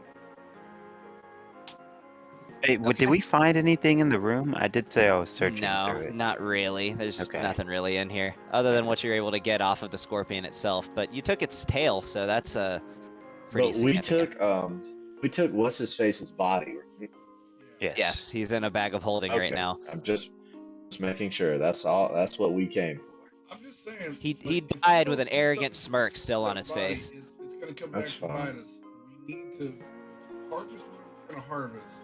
Hey, did we find anything in the room? I did say I was searching No, through it. not really. There's Okay. nothing really in here other than what you're able to get off of the scorpion itself. But you took its tail, so that's pretty But we significant. took what's his face's body. Yes. Yes, he's in a bag of holding right Okay, now. I'm just making sure. That's all. That's what we came for. I'm just saying. He like, if you died don't with an do arrogant something smirk still on with his that body, face. It's gonna come That's back to fine. bite us. We need to harvest what we're gonna harvest,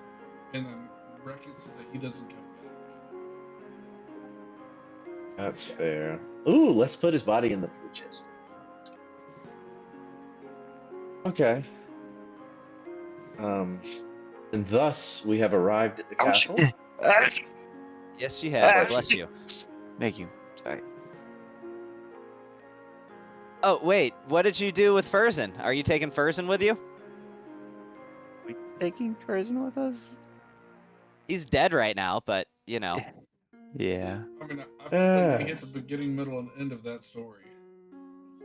and then wreck it so that he doesn't come back. That's fair. Ooh, let's put his body in the food chest. Okay. And thus we have arrived at the Ouch. castle. Yes, you have. Ah. Bless you. Thank you. Sorry. Oh wait, what did you do with Furzin? Are you taking Furzin with you? We taking Frozen with us? He's dead right now, but you know. Yeah. I mean, I feel like we hit the beginning, middle, and end of that story.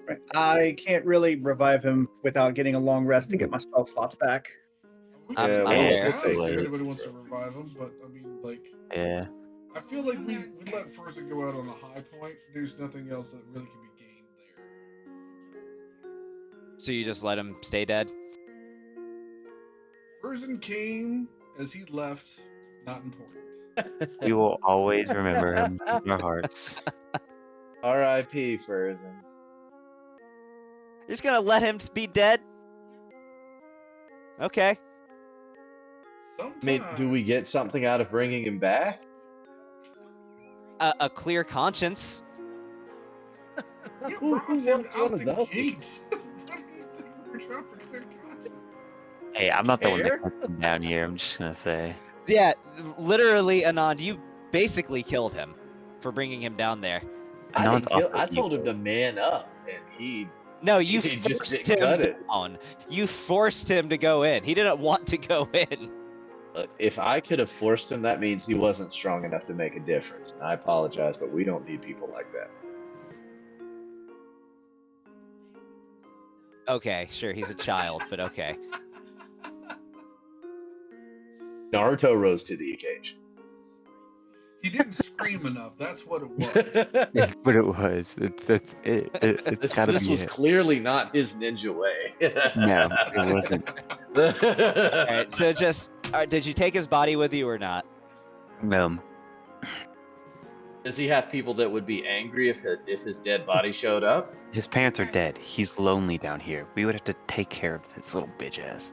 Right. I can't really revive him without getting a long rest to get my spell slots back. We I'm can aware. go we'll down take if it. anybody wants to revive him, but I mean, like, Yeah. I feel like we let Furza go out on a high point. There's nothing else that really can be gained there. So you just let him stay dead? Furzin came as he left, not important. We will always remember him in our hearts. R.I.P. Furzin. You're just gonna let him be dead? Okay. I mean, do we get something out of bringing him back? A clear conscience. We Who robbed him wants one out of the those? gate. What do you think we were trying for clear conscience? Hey, I'm not the one Fair. that put him down here. I'm just gonna say. Yeah, literally, Anand, you basically killed him for bringing him down there. I Anand's didn't kill. also I told him evil. to man up, and he No, you He just forced didn't him cut it. down. You forced him to go in. He didn't want to go in. If I could have forced him, that means he wasn't strong enough to make a difference. I apologize, but we don't need people like that. Okay, sure, he's a child, but okay. Naruto rose to the occasion. He didn't scream enough. That's what it was. That's what it was. It's This, gotta this be was it. clearly not his ninja way. No, it wasn't. All right, so just did you take his body with you or not? Does he have people that would be angry if his dead body showed up? His parents are dead. He's lonely down here. We would have to take care of this little bitch ass.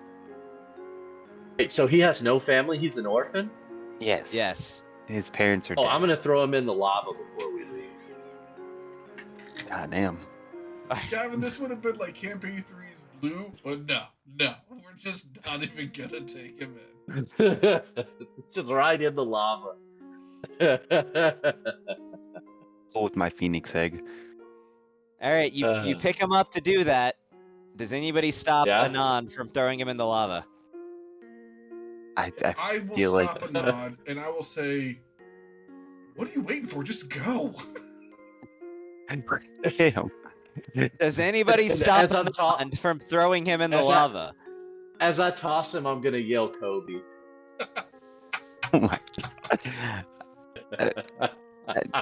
Wait, so he has no family? He's an orphan? Yes. Yes. His parents are Oh, dead. I'm gonna throw him in the lava before we leave. God damn. Gavin, this would have been like Campaign 3's Blue, but no, we're just not even gonna take him in. Just right in the lava. Go with my phoenix egg. All right, you pick him up to do that. Does anybody stop Yeah. Anand from throwing him in the lava? I I will feel like stop a nod and I will say, "What are you waiting for? Just go." Damn. Does anybody As stop I'm ta- Anand from throwing him in the As I- lava? As I toss him, I'm gonna yell Kobe. Oh my god.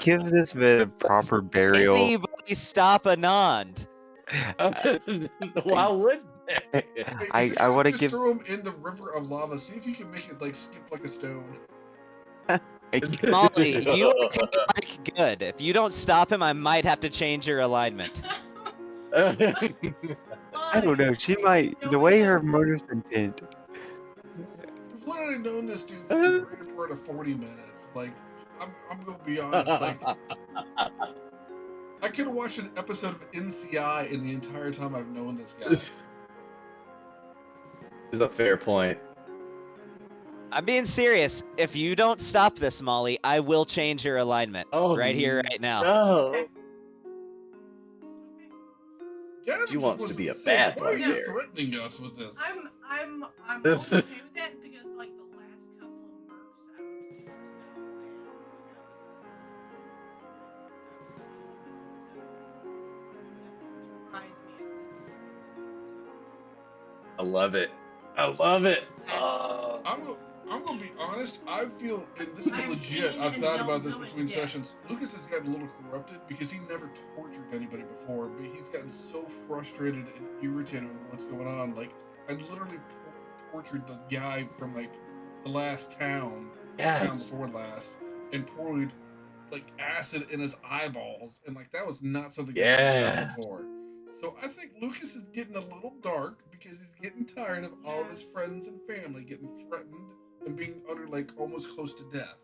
Give this man a proper burial. Anybody stop Anand? Why wouldn't they? Hey, I want to just give. throw him in the river of lava. See if you can make it like skip like a stone. Molly, you are kind of like good. If you don't stop him, I might have to change your alignment. I don't know. She might. The way her motor's intent. We've literally known this dude for the greater part of 40 minutes. Like, I'm gonna be honest. Like, I could have watched an episode of NCI in the entire time I've known this guy. Is a fair point. I'm being serious. If you don't stop this, Molly, I will change your alignment right here, right now. No. Gavin She just wants to wants be a say, bad why are one you there. threatening us with this? I'm okay with that because like the last couple of mercs I was super south and so it doesn't surprise me at this I love it. I love it. Yes. Oh. I'm gonna be honest. I feel, and this is I've legit. seen I've and thought don't about this do it, between yes. sessions. Lucas has gotten a little corrupted because he never tortured anybody before, but he's gotten so frustrated and irritated with what's going on. Like, I literally tortured the guy from like the last town Yes. before last, and poured like acid in his eyeballs, and like that was not something I've Yeah. done before. So I think Lucas is getting a little dark because he's getting tired of all of his friends and family getting threatened and being uttered like almost close to death.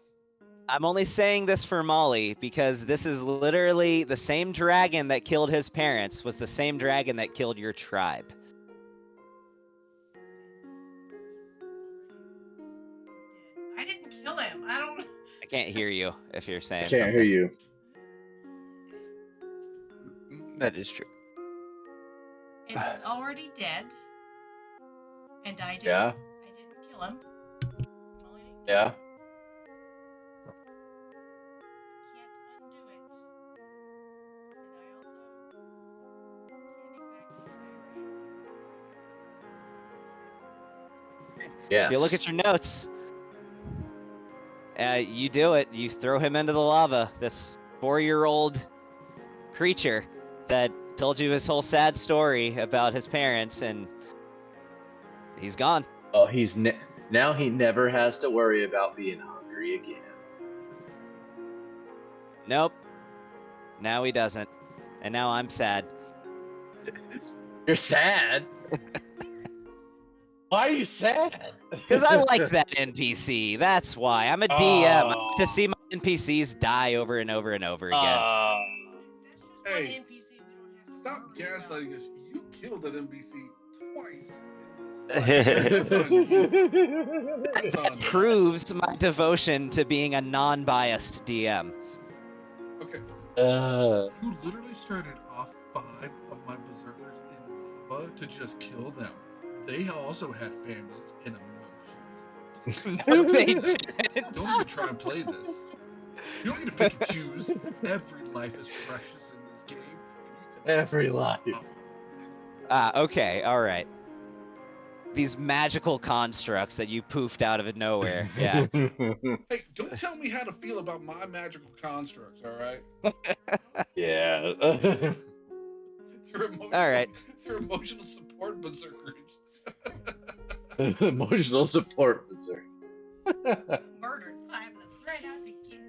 I'm only saying this for Molly because this is literally the same dragon that killed his parents was the same dragon that killed your tribe. I didn't kill him. I don't. I can't hear you if you're saying I can't something. hear you. That is true. And he's already dead. And I didn't. Yeah. I didn't kill him. Molly didn't kill Yeah. him. Can't undo it. And I also can't exactly Yes. If you look at your notes, you do it. You throw him into the lava. This 4-year-old creature that told you his whole sad story about his parents, and he's gone. Oh, now he never has to worry about being hungry again. Nope. Now he doesn't. And now I'm sad. You're sad. Why are you sad? Because I like that NPC. That's why. I'm a DM. I like Oh. to see my NPCs die over and over and over again. That's just Hey, one NPC we don't have to Stop worry gaslighting about. us. You killed that NPC twice. That's on you. That's on you. Proves my devotion to being a non-biased DM. Okay. Uh, You literally started off 5 of my berserkers in lava to just kill them. They also had families and emotions. No, they You didn't. don't even try and play this. You don't get to pick and choose. Every life is precious in this game. and you Every life. Okay, alright. These magical constructs that you poofed out of nowhere. Yeah. Hey, don't tell me how to feel about my magical constructs, alright? Yeah. All right. They're emotional support berserkers. Emotional support berserk. Murdered 5 of them right out the gate.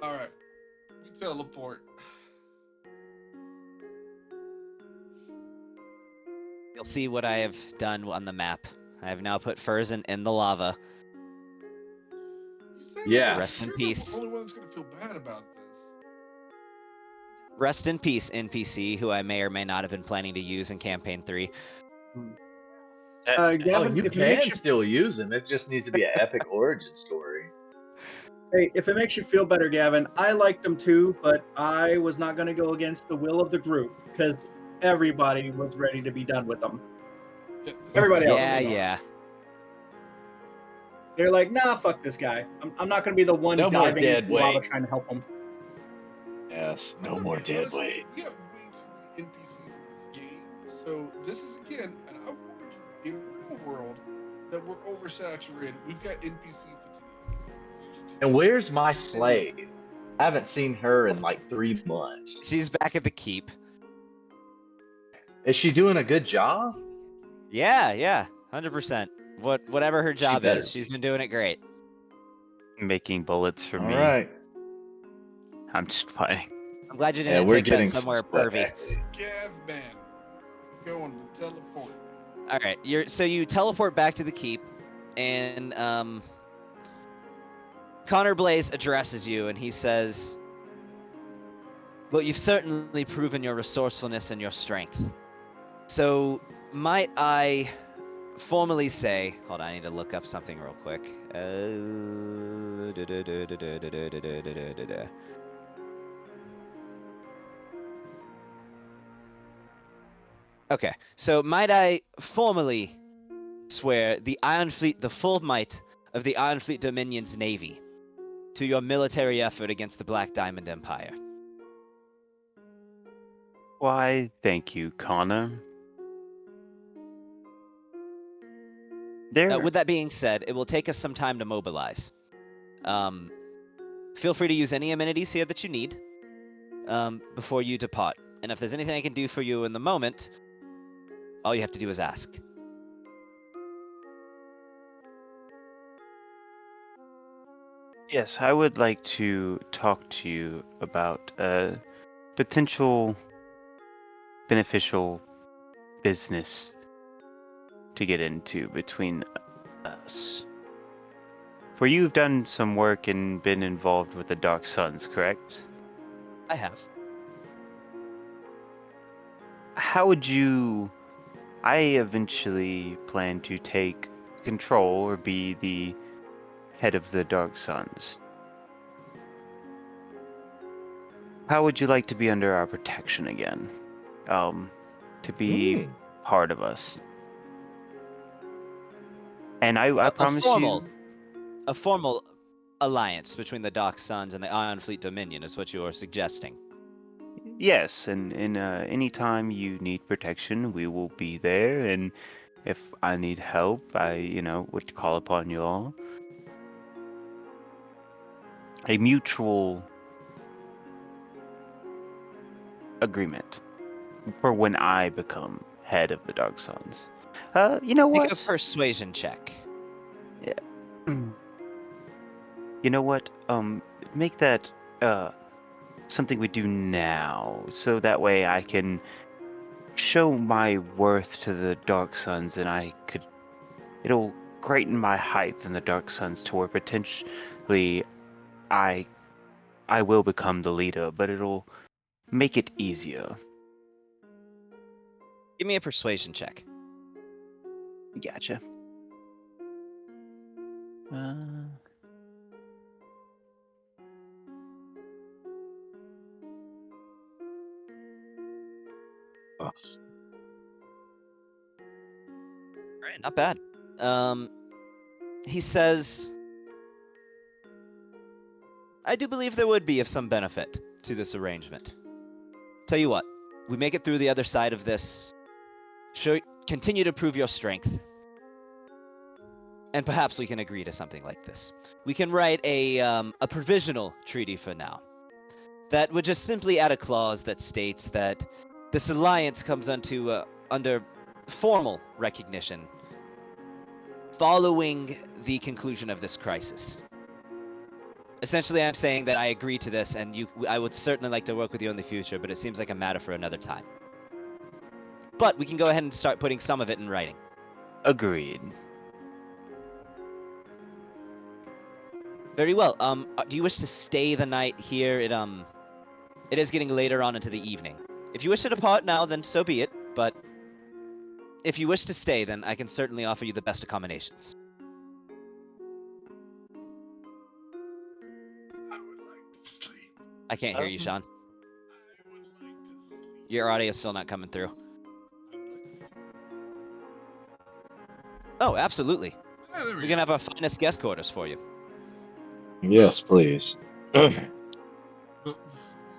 Alright. We teleport. You'll see what I have done on the map. I have now put Furzin in the lava. You say Yeah. that, Rest in you're peace. the only one that's gonna feel bad about this. Rest in peace, NPC, who I may or may not have been planning to use in Campaign 3. Gavin, You if it makes can you- still use him. It just needs to be an epic origin story. Hey, if it makes you feel better, Gavin, I liked them too, but I was not going to go against the will of the group because everybody was ready to be done with them. Yeah, Everybody else. Yeah, yeah. They're like, nah, fuck this guy. I'm not going to be the one No more diving dead into lava weight. trying to help him. Yes. I'm No gonna more be dead honest, weight. We have way too many NPCs in this game. So this is again, and I warned you in real world that we're oversaturated. We've got NPC fatigue. And where's my slave? I haven't seen her in like 3 months. She's back at the keep. Is she doing a good job? Yeah, 100%. Whatever her job better is, she's be. been doing it great. Making bullets for All me. right. I'm just playing. I'm glad you Yeah, didn't we're take that getting some somewhere stuff pervy. active. Gavman, going to teleport. All right, so you teleport back to the keep, and Connor Blaze addresses you, and he says, "Well, you've certainly proven your resourcefulness and your strength. So, might I formally say, hold on, I need to look up something real quick. Okay, so might I formally swear the Iron Fleet, the full might of the Iron Fleet Dominion's navy, to your military effort against the Black Diamond Empire." Why, thank you, Connor. There. With that being said, it will take us some time to mobilize. Feel free to use any amenities here that you need before you depart. And if there's anything I can do for you in the moment, all you have to do is ask. Yes, I would like to talk to you about a potential beneficial business to get into between us. For you've done some work and been involved with the Dark Suns, correct? I have. How would you... I eventually plan to take control or be the head of the Dark Suns. How would you like to be under our protection again? To be part of us. And I promise you... A formal alliance between the Dark Suns and the Iron Fleet Dominion is what you are suggesting. Yes, and any time you need protection, we will be there. And if I need help, I would call upon you all. A mutual agreement for when I become head of the Dark Suns. You know what? Make a persuasion check. Yeah. You know what? Make that something we do now, so that way I can show my worth to the Dark Suns, and it'll greaten my height in the Dark Suns to where potentially I will become the leader, but it'll make it easier. Give me a persuasion check. Gotcha. Alright, not bad. He says, "I do believe there would be of some benefit to this arrangement. Tell you what, we make it through the other side of this. Continue to prove your strength. And perhaps we can agree to something like this. We can write a provisional treaty for now. That would just simply add a clause that states that this alliance comes under formal recognition following the conclusion of this crisis. Essentially, I'm saying that I agree to this, and I would certainly like to work with you in the future, but it seems like a matter for another time. But we can go ahead and start putting some of it in writing." Agreed. Very well. Do you wish to stay the night here? It is getting later on into the evening. If you wish to depart now, then so be it. But if you wish to stay, then I can certainly offer you the best accommodations. I would like to sleep. I can't hear you, Sean. I would like to sleep. Your audio is still not coming through. I would like to sleep. Oh, absolutely. Yeah, there We're we gonna go. have our finest guest quarters for you. Yes, please. But before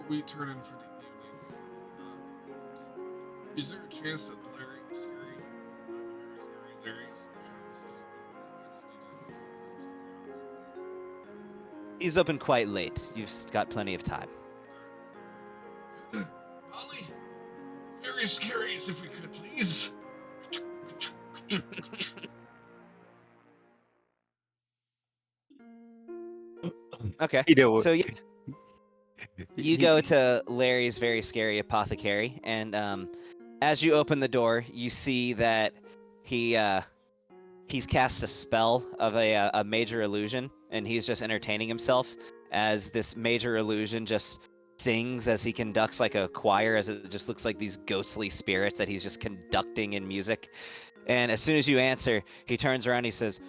we turn in for the evening, is there a chance that Larry, Larry's shop is still open? I just need to confirm something out real quick. He's open quite late. You've got plenty of time. Molly, very scary, if we could, please. Okay. You know, So you go to Larry's very scary apothecary, and as you open the door, you see that he's cast a spell of a major illusion, and he's just entertaining himself as this major illusion just sings as he conducts like a choir, as it just looks like these ghostly spirits that he's just conducting in music. And as soon as you answer, he turns around and he says,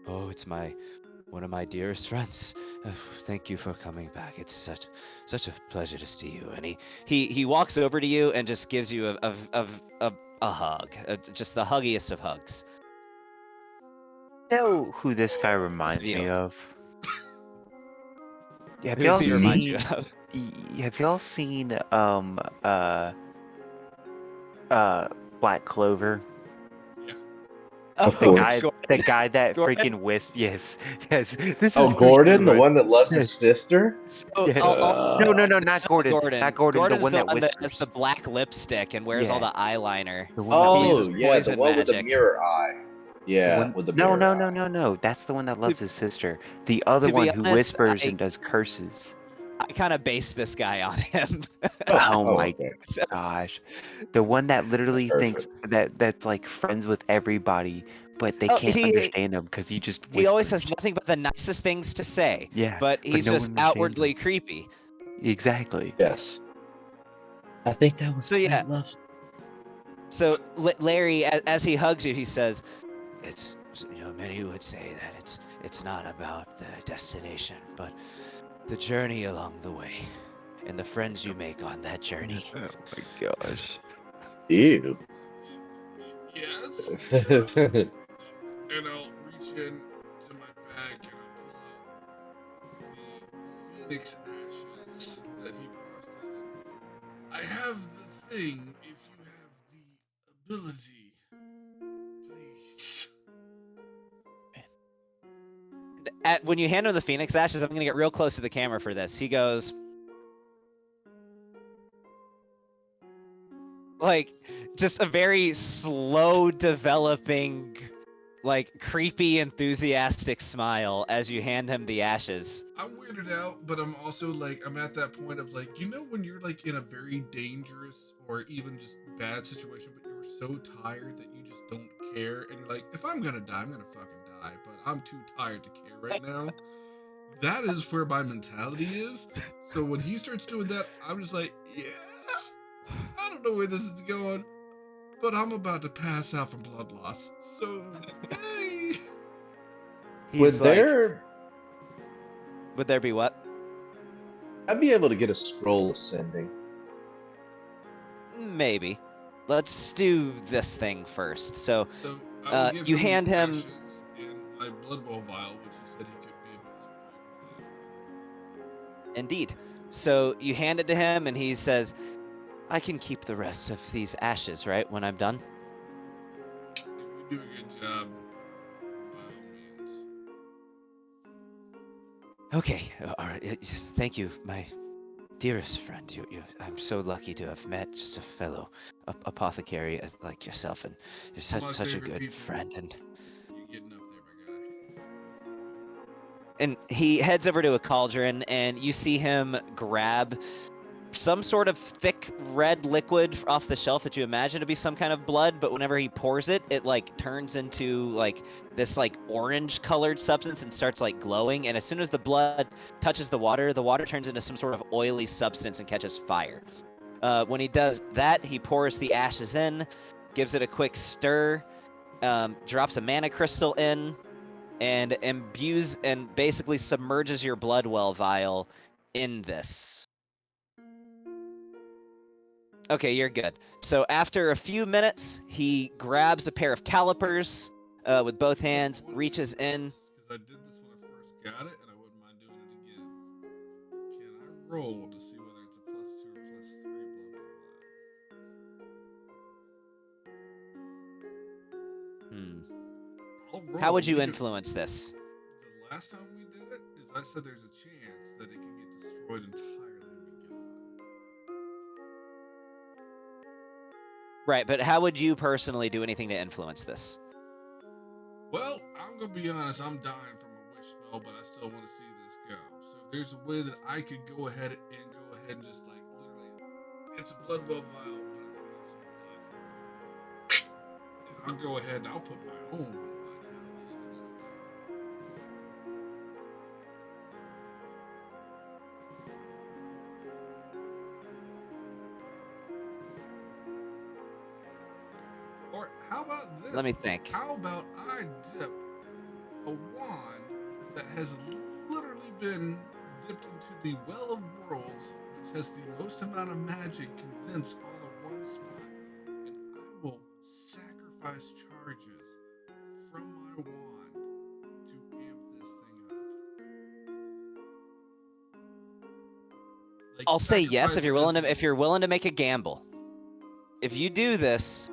"Oh, it's one of my dearest friends. Thank you for coming back. It's such a pleasure to see you." And he walks over to you and just gives you a hug, just the huggiest of hugs. You know who this guy reminds You me know, of? Have who does y'all he remind you seen? of? Have y'all seen Black Clover? Oh, Of course. The guy that Gordon? freaking wisp. Yes, yes. This Oh, is who he Gordon, the reminds- one that loves his Yes, sister? So yes. I'll No, tell not Gordon. Gordon. Not Gordon. The Gordon's one the that one that whispers. has the black lipstick and wears all Yeah, the eyeliner. the one that Oh, uses whispers. yeah, the poison one with the magic. mirror eye. The Yeah, one... with the No, mirror no, eye. no, no. That's the one that loves his sister. The other To one be who honest, whispers and does curses. I kind of based this guy on him. Oh my okay. gosh. The one that literally thinks Perfect. that's like friends with everybody, but they Oh, can't understand him because he just he always whispers. has nothing but the nicest things to say, Yeah, but but he's no just one understands outwardly him. creepy. Exactly. Yes. I think that was So yeah, quite lovely. so Larry, as he hugs you, he says, "It's many would say that it's not about the destination, but the journey along the way, and the friends you make on that journey." Oh my gosh. Ew. Yes. And I'll reach in to my bag and I'll pull out the phoenix ashes that he requested. I have the thing if you have the ability. Please. When you hand him the Phoenix Ashes, I'm gonna get real close to the camera for this. He goes, like, just a very slow developing, like, creepy, enthusiastic smile as you hand him the ashes. I'm weirded out, but I'm also like, I'm at that point of like, when you're like in a very dangerous or even just bad situation, but you're so tired that you just don't care, and you're like, if I'm gonna die, I'm gonna fucking die, but I'm too tired to care right now. That is where my mentality is. So when he starts doing that, I'm just like, yeah, I don't know where this is going, but I'm about to pass out from blood loss. So, yay! He's would there be what? I'd be able to get a scroll of sending. Maybe. Let's do this thing first. So, So I will give you him hand the him. ashes and my blood bowl vial, which he said he could be able to upgrade with Indeed. So you hand it to him, and he says, "I can keep the rest of these ashes, right, when I'm done?" that. If we do a good job, by all means. Okay. All right. Thank you, my dearest friend. I'm so lucky to have met just a fellow apothecary like yourself, and you're My such a favorite good people. friend. And You're getting up there, my guy. and he heads over to a cauldron, and you see him grab some sort of thick red liquid off the shelf that you imagine to be some kind of blood, but whenever he pours it, it like turns into like this like orange colored substance and starts like glowing, and as soon as the blood touches the water turns into some sort of oily substance and catches fire. When he does that, he pours the ashes in, gives it a quick stir, drops a mana crystal in, and imbues and basically submerges your blood well vial in this. Okay, you're good. So after a few minutes, he grabs a pair of calipers with both hands, What reaches is in. this? Because I did this when I first got it, and I wouldn't mind doing it again. Can I roll to see whether it's a +2 or +3 blood vial? Hmm. I'll roll. How would you because influence this? The last time we did it is I said there's a chance that it can get destroyed entirely and be gone. Right, but how would you personally do anything to influence this? Well, I'm gonna be honest. I'm dying from a wish spell, but I still want to see this go. So if there's a way that I could go ahead and just like literally, it's a blood well vial, but I think it's blood. I'll go ahead and I'll put my own vitality into this thing. Or how about this? Let me think. How about I dip a wand that has literally been dipped into the Well of Worlds, which has the most amount of magic condensed all in one spot, and I will sacrifice charges from my wand to amp this thing up. Like, I'll say yes if you're willing to sacrifice if you're willing to make a gamble. If you do this,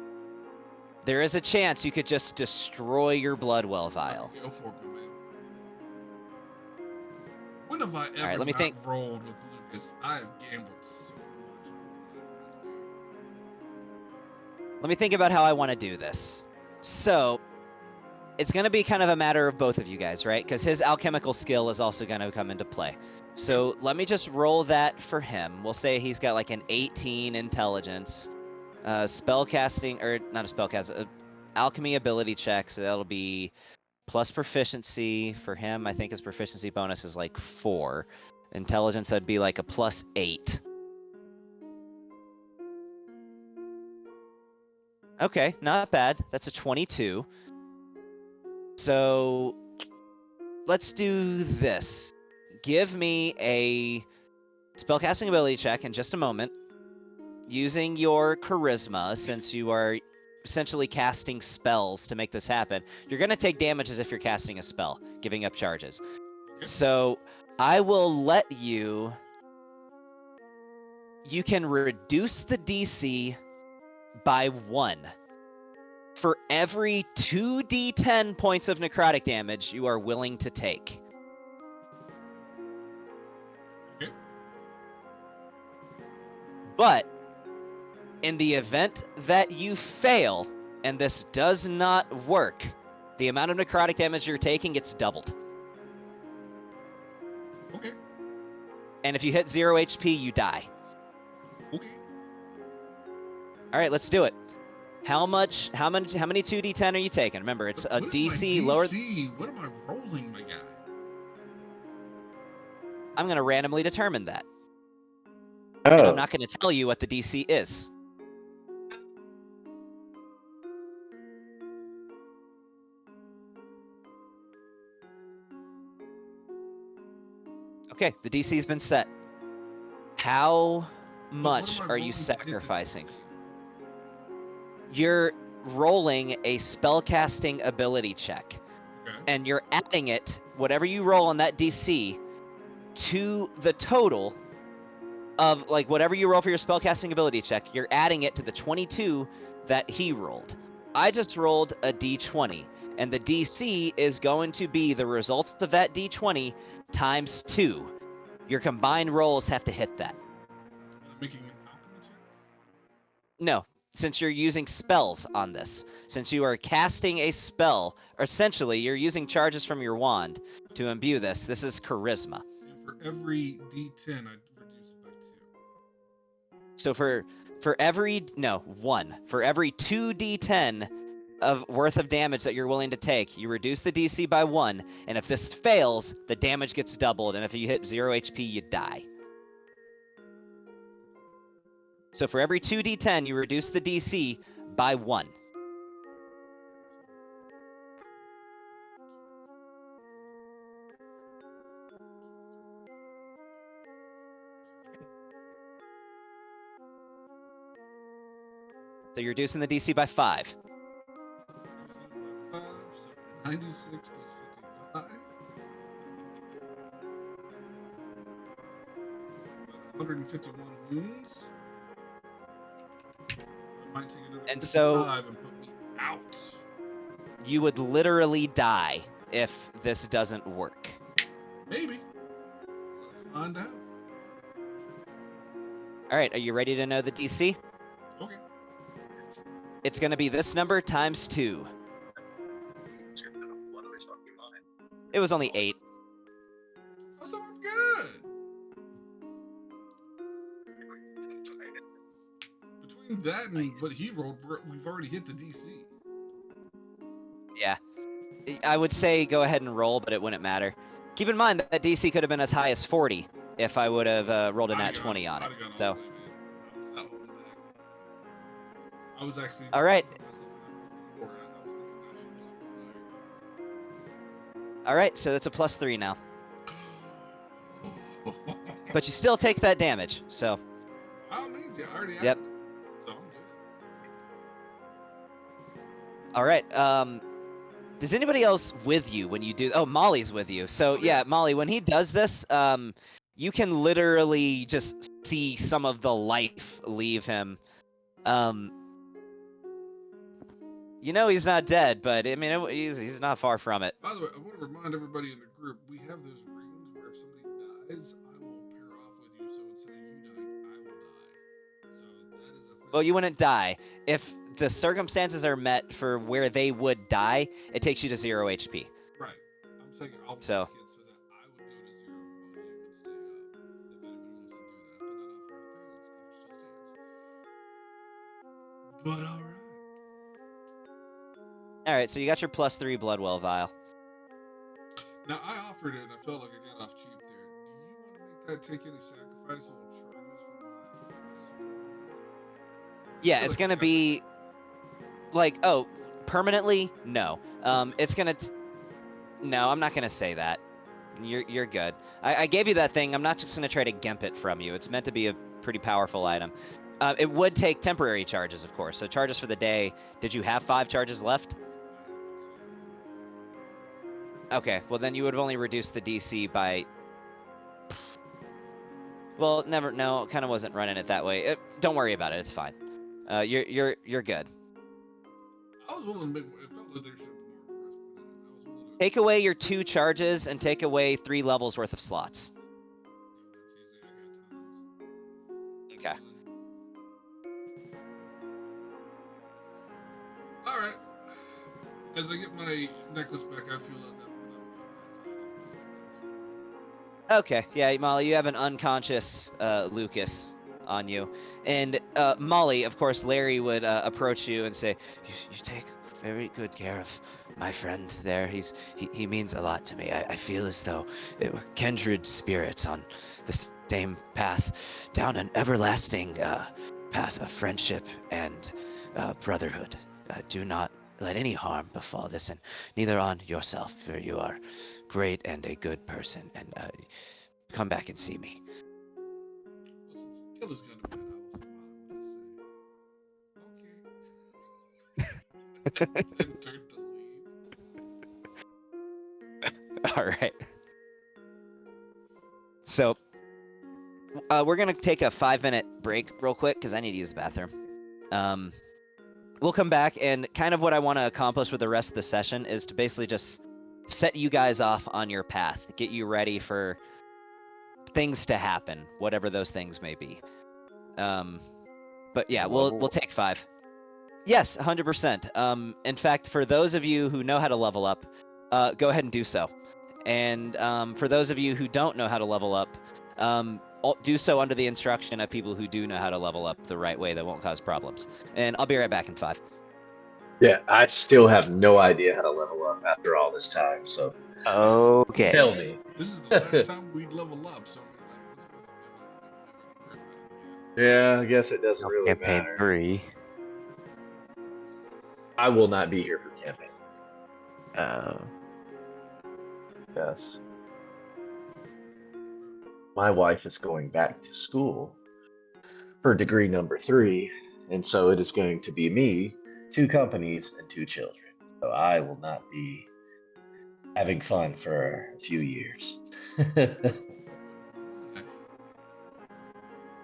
there is a chance you could just destroy your Bloodwell vial. Go for it, man. When have I ever right, let me think. rolled with Lucas? I have gambled so much on this dude. Let me think about how I want to do this. So, it's going to be kind of a matter of both of you guys, right? Because his alchemical skill is also going to come into play. So, let me just roll that for him. We'll say he's got like an 18 intelligence. Spellcasting, or not a spellcast, alchemy ability check, so that'll be plus proficiency for him. I think his proficiency bonus is like 4. Intelligence, that'd be like a plus 8. Okay, not bad. That's a 22. So let's do this. Give me a spellcasting ability check in just a moment. Using your charisma, since you are essentially casting spells to make this happen, you're going to take damage as if you're casting a spell, giving up charges. So I will let you... You can reduce the DC by 1. For every 2d10 points of necrotic damage you are willing to take. Okay. But in the event that you fail and this does not work, the amount of necrotic damage you're taking gets doubled. Okay. And if you hit 0 HP, you die. Okay. All right, let's do it. How many 2d10 are you taking? Remember, it's a What is DC my lower. DC? What am I rolling, my guy? I'm going to randomly determine that. And Oh, I'm not going to tell you what the DC is. Okay, the DC's been set. How much What am I are you rolling to hit the sacrificing? DC? You're rolling a spellcasting ability check, Okay. and you're adding it, whatever you roll on that DC, to the total of, like, whatever you roll for your spellcasting ability check, you're adding it to the 22 that he rolled. I just rolled a d20, and the DC is going to be the results of that d20 times 2. Your combined rolls have to hit that. I'm making an alchemy check. No, since you're using spells on this. Since you are casting a spell, or essentially you're using charges from your wand to imbue this. This is charisma. And for every D10, I reduce it by 2. So for every 1. For every 2d10 of worth of damage that you're willing to take, you reduce the DC by 1, and if this fails, the damage gets doubled, and if you hit 0 HP, you die. So for every 2d10, you reduce the DC by 1. So you're reducing the DC by 5. Reducing it by 5, so 96 plus 55. 151 wounds. That might take another And so- 55 and put me out. You would literally die if this doesn't work. Maybe. find out. All right, are you ready to know the DC? Okay. It's going to be this number times 2. It was only 8. Oh, so I'm good. Between that and what he rolled, we've already hit the DC. Yeah. I would say go ahead and roll, but it wouldn't matter. Keep in mind that DC could have been as high as 40 if I would have rolled a nat 20 on it. So, I was actually. all right. All right, so it's a +3 now. But you still take that damage, so. I mean, I already Yep. it, so I'm good. All right. Does anybody else with you when you do? Oh, Molly's with you. So yeah, Molly, when he does this, you can literally just see some of the life leave him. You know he's not dead, but I mean he's not far from it. By the way, I want to remind everybody in the group we have those rings where if somebody dies, I will pair off with you. So instead of you dying, I will die. So that is a thing. Well, you wouldn't die if the circumstances are met for where they would die. It takes you to 0 HP. Right. I'm saying I'll So. risk it so that I would go to 0 while you would stay up. If anybody wants to do that, but then I'll still stance. But all right. All right, so you got your +3 Bloodwell vial. Now I offered it, and I felt like I got off cheap there. Do you want to make that take any sacrifice on charges for my? Yeah, it's gonna be like, oh, permanently? No. It's gonna. No, I'm not gonna say that. You're good. I gave you that thing. I'm not just gonna try to gimp it from you. It's meant to be a pretty powerful item. It would take temporary charges, of course. So charges for the day. Did you have 5 charges left? Okay, well then you would have only reduced the DC by. Well, never. No, kind of wasn't running it that way. Don't worry about it. It's fine. You're good. I was willing to make. It felt like there should have been more risk for that. I was willing to. Take away your 2 charges and take away 3 levels worth of slots. Okay. All right. As I get my necklace back, I feel like that. Okay, yeah, Molly, you have an unconscious Lucas on you. And Molly, of course, Larry would approach you and say, you take very good care of my friend there. He means a lot to me. I feel as though it were kindred spirits on the same path, down an everlasting path of friendship and brotherhood. Do not let any harm befall this, and neither on yourself, for you are great and a good person, and come back and see me. Well, since Killer's gonna bet, I will say, okay. And turn to leave. All right. So, we're gonna take a 5-minute break real quick because I need to use the bathroom. We'll come back, and kind of what I want to accomplish with the rest of the session is to basically just set you guys off on your path, get you ready for things to happen, whatever those things may be. But yeah, we'll take 5. Yes, 100%. In fact, for those of you who know how to level up, go ahead and do so. And for those of you who don't know how to level up, do so under the instruction of people who do know how to level up the right way that won't cause problems. And I'll be right back in 5. Yeah, I still have no idea how to level up after all this time, so Okay. tell me. This is the last time we'd level up, so Yeah, I guess it doesn't really Campaign matter. 3. I will not be here for campaign. Yes. My wife is going back to school for degree number 3, and so it is going to be me, 2 companies, and 2 children. So I will not be having fun for a few years.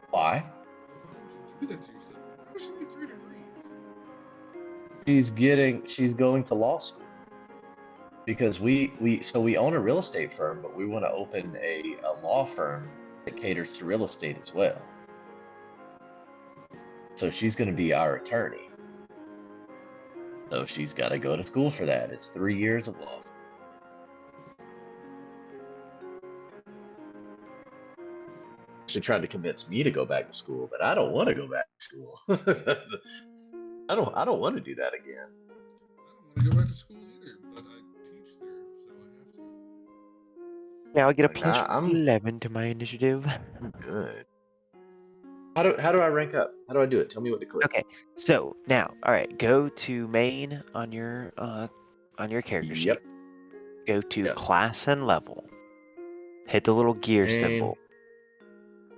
Why? do that to yourself. How does she need 3 degrees? She's going to law school. because we own a real estate firm, but we want to open a law firm that caters to real estate as well. So she's going to be our attorney. So she's got to go to school for that. It's 3 years of law. She tried to convince me to go back to school, but I don't want to go back to school. I don't want to do that again. I don't want to go back to school either, but I teach there, so I have to. Now I get a Like, plus I'm 11 to my initiative. good. How do I rank up? How do I do it? Tell me what to click. Okay, so now, all right, go to main on your character sheet. Yep. Go to Yes. class and level. Hit the little gear Main, symbol.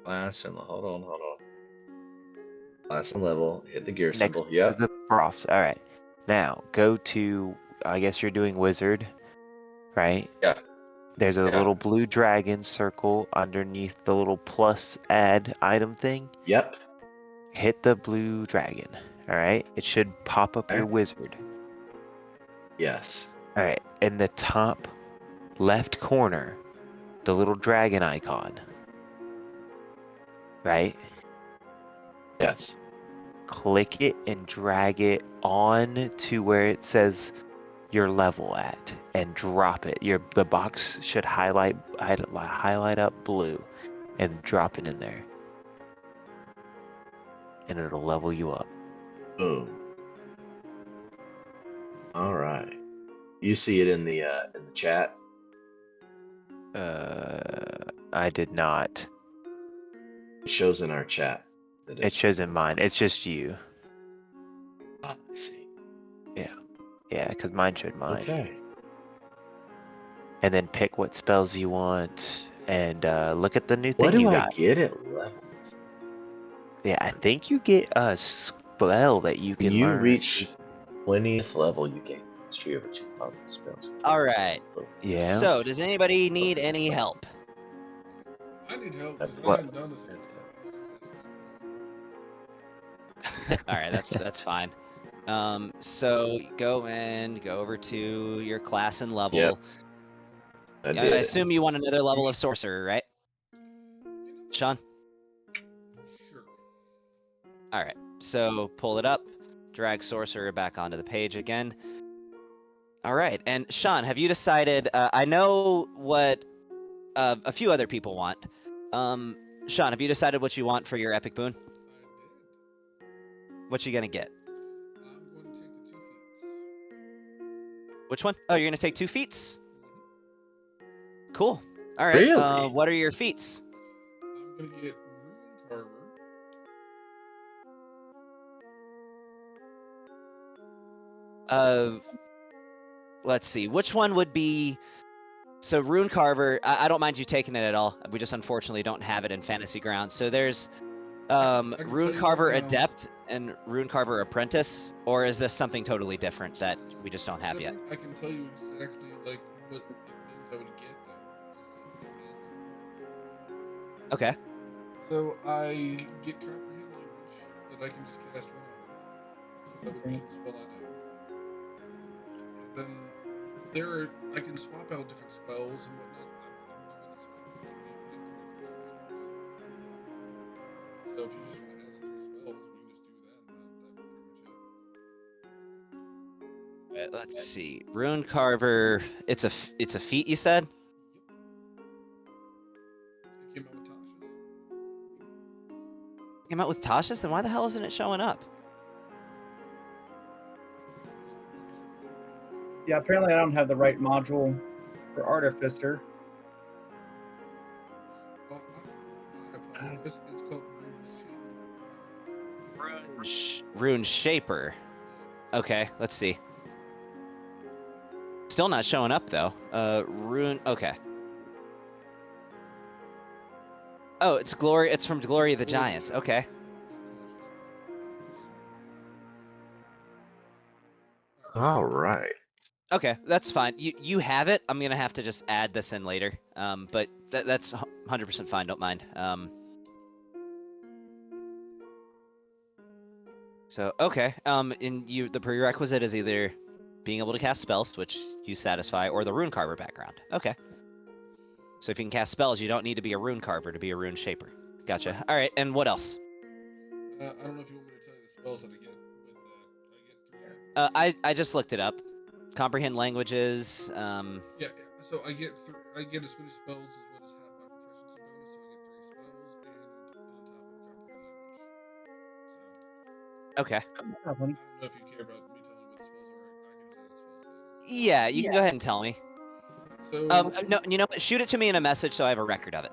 Class and hold on. Class and level. Hit the gear Next symbol. to Yep. the profs. All right. Now go to. I guess you're doing wizard, right? Yeah. There's a Yeah. little blue dragon circle underneath the little plus add item thing. Yep. Hit the blue dragon. All right. It should pop up your Okay. wizard. Yes. All right. In the top left corner, the little dragon icon. Right. Yes. Click it and drag it on to where it says your level at, and drop it. The box should highlight up blue, and drop it in there, and it'll level you up. Boom. All right. You see it in the chat. I did not. It shows in our chat. That It shows in mine. It's just you. I see. Yeah, because mine showed mine. Okay. And then pick what spells you want, and look at the new What thing do you I got. get at level? Yeah, I think you get a spell that you When can you learn. reach 20th level, you gain mastery over 2 powerful spells. All right. Yeah. So, does anybody need any help? I need help because I What? haven't done this in All right, that's fine. So go over to your class and level. Yep. I did. I assume you want another level of sorcerer, right, Sean? Sure. All right. So pull it up, drag sorcerer back onto the page again. All right. And Sean, have you decided? I know what a few other people want. Sean, have you decided what you want for your epic boon? I did. What you gonna get? I'm going to take the 2 feats. Which one? Oh, you're gonna take 2 feats. Cool. All right. Really? What are your feats? I'm going to get Rune Carver. Let's see. Which one would be? So Rune Carver. I don't mind you taking it at all. We just unfortunately don't have it in Fantasy Grounds. So there's can tell Rune you Carver right now. Adept and Rune Carver Apprentice, or is this something totally different that we just don't have yet? I can tell you exactly like what it means I would get though. Just to Okay. So I get comprehend language that I can just cast one on. That would be a spell I know. And then I can swap out different spells and whatnot. I'm doing this so if you just want to add the 3 spells, we can just do that. And that'd be pretty much it. Right, let's see. Rune Carver. It's a feat, you said? Yep. It came out with Tasha's. Came out with Tasha's? Then why the hell isn't it showing up? Yeah, apparently I don't have the right module for Artificer. Oh, I apologize. It's called Rune Shape. Rune Shaper. Okay, let's see. Still not showing up though. Rune. Okay. Oh, it's Glory. It's from Glory of the Giants. Okay. All right. Okay, that's fine. You have it. I'm gonna have to just add this in later. But that's 100% fine. Don't mind. So okay. The prerequisite is either being able to cast spells, which you satisfy, or the rune carver background. Okay. So if you can cast spells, you don't need to be a rune carver to be a rune shaper. Gotcha. All right, and what else? I don't know if you want me to tell you the spells that I get with that. I get 3. I just looked it up. Comprehend languages. Yeah. So I get as many spells as what is half my proficiency bonus. So I get 3 spells, and on top of comprehend language. So Okay. I don't know if you care about me telling you what the spells are. I can say the spells later. Yeah, you can go ahead and tell me. So No, you know what? Shoot it to me in a message so I have a record of it.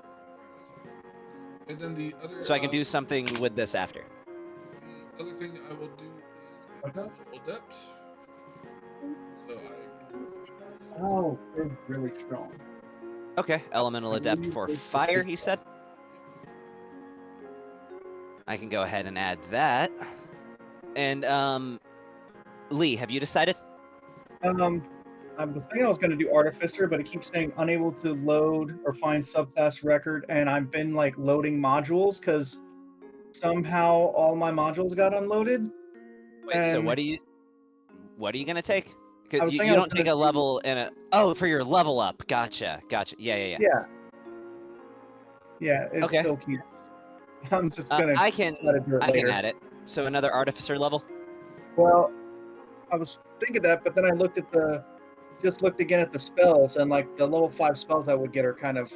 And then the other. So I can do something with this after. The other thing I will do is get a little adept. So I. Oh, they're really strong. Okay, elemental adept for fire, he said. I can go ahead and add that. And Lee, have you decided? I was thinking I was going to do Artificer, but it keeps saying unable to load or find subclass record, and I've been like loading modules because somehow all my modules got unloaded. Wait, so And what are you gonna take? I was You thinking I was don't take a gonna do- level in a. Oh, for your level up. Gotcha. Yeah. Yeah, it's Okay. still cute. I'm just gonna. I can try to do it later. add it. So another artificer level. Well, I was thinking that, but then I looked again at the spells, and like the level 5 spells I would get are kind of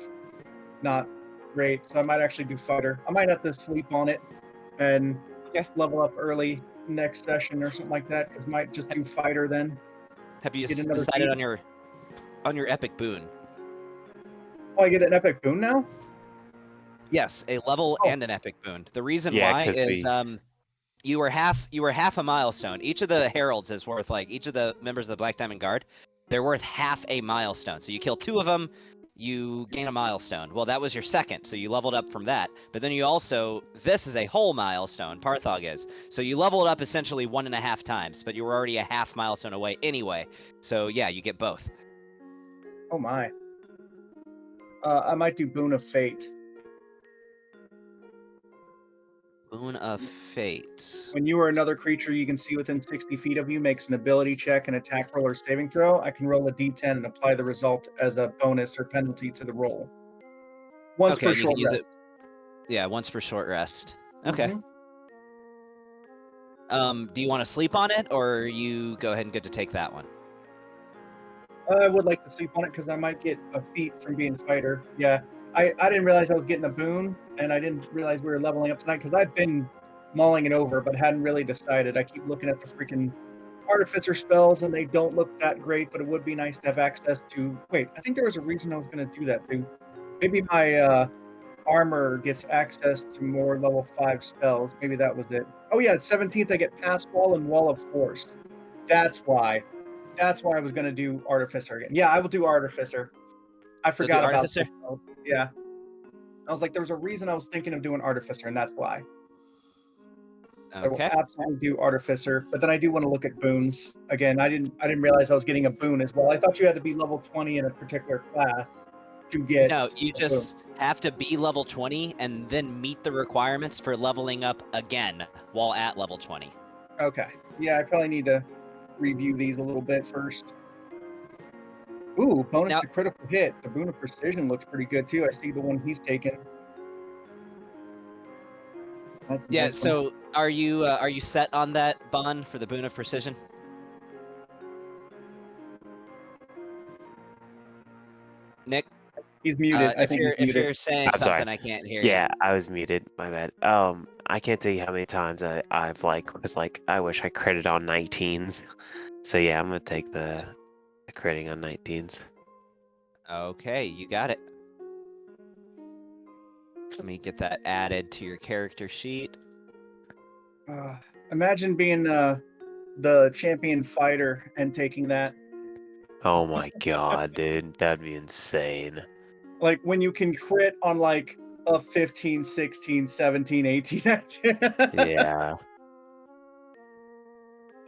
not great. So I might actually do fighter. I might have to sleep on it and level up early next session or something like that. Because might just do fighter then. Have you Get another decided feat. on your epic boon? Oh, I get an epic boon now. Yes, a level Oh. and an epic boon. The reason Yeah, why 'cause is you were half a milestone. Each of the heralds is worth each of the members of the Black Diamond Guard, they're worth half a milestone. So you kill 2 of them, you gain a milestone. Well, that was your second, so you leveled up from that. But then you also, this is a whole milestone, Parthog is. So you leveled up essentially 1.5 times, but you were already a half milestone away anyway. So yeah, you get both. Oh my. I might do Boon of Fate. Boon of Fate. When you or another creature you can see within 60 feet of you makes an ability check, an attack roll, or saving throw, I can roll a d10 and apply the result as a bonus or penalty to the roll. Once Okay, per and you short can use rest. it. Yeah, once per short rest. Okay. Mhm. Do you want to sleep on it, or you go ahead and get to take that one? I would like to sleep on it because I might get a feat from being fighter. Yeah, I didn't realize I was getting a boon, and I didn't realize we were leveling up tonight because I've been mulling it over, but hadn't really decided. I keep looking at the freaking artificer spells, and they don't look that great, but it would be nice to have access to. Wait, I think there was a reason I was going to do that too. Maybe my armor gets access to more level 5 spells. Maybe that was it. Oh yeah, at 17th I get Pass Wall and Wall of Force. That's why. That's why I was going to do Artificer again. Yeah, I will do Artificer. I forgot about Artificer? this spell. Yeah. I was like, there was a reason I was thinking of doing Artificer, and that's why. I will Okay. absolutely do Artificer, but then I do want to look at boons. Again, I didn't realize I was getting a boon as well. I thought you had to be level 20 in a particular class to get No, you a just have to be level 20 and then meet the requirements for leveling up again while at level 20. boon. Okay. Yeah, I probably need to review these a little bit first. Ooh, bonus Now- to critical hit. The Boon of Precision looks pretty good too. I see the one he's taken. That's Yeah, nice one. so are you set on that, Bon, for the Boon of Precision? Nick, He's muted. I if think you're he's muted. you're saying I'm sorry. something, I can't hear Yeah, I was muted. My bad. I can't tell you how many times I've was like, I wish I critted on 19s. So yeah, I'm gonna take the critting on 19s. you. Okay, you got it. Let me get that added to your character sheet. Imagine being the champion fighter and taking that. Oh my god, dude, that'd be insane. Like when you can crit on like a 15, 16, 17, 18. Yeah.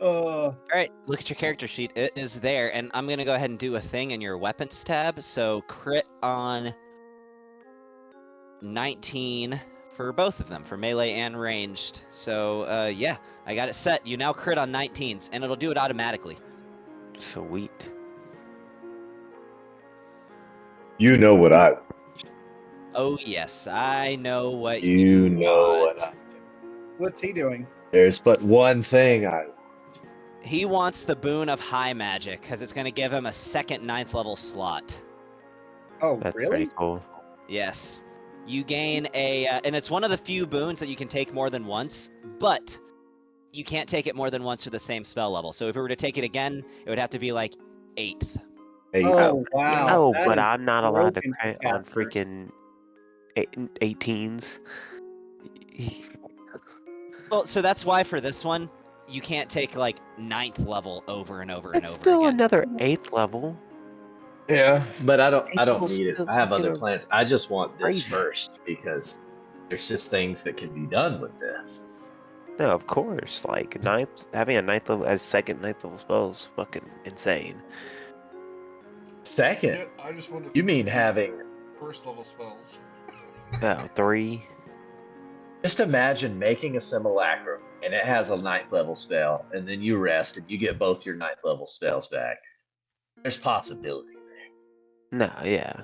All right, look at your character sheet. It is there, and I'm gonna go ahead and do a thing in your weapons tab. So crit on 19 for both of them, for melee and ranged. So yeah, I got it set. You now crit on 19s, and it'll do it automatically. Sweet. You know what I. Oh yes, I know what You know want. what I. What's he doing? There's but one thing I. He wants the boon of high magic because it's going to give him a second 9th level slot. Oh, That's really? pretty cool. Yes. You gain a, and it's one of the few boons that you can take more than once, but you can't take it more than once for the same spell level. So if we were to take it again, it would have to be like 8th. Hey, Oh, wow. Oh, that but is I'm not allowed to broken crit for on casters. freaking 18s. Well, so that's why for this one, you can't take like 9th level over and over and It's over still again. another 8th level. Yeah, but I don't April's need it. still I have other fucking plans. I just want this crazy. first because there's just things that can be done with this. No, of course. Like having a 9th level as second 9th level spell is fucking insane. Second, Yet, I just want to you think mean of the having first level spells. Oh, 3. just imagine making a simulacrum and it has a 9th level spell, and then you rest and you get both your 9th level spells back. There's possibility there. No, yeah.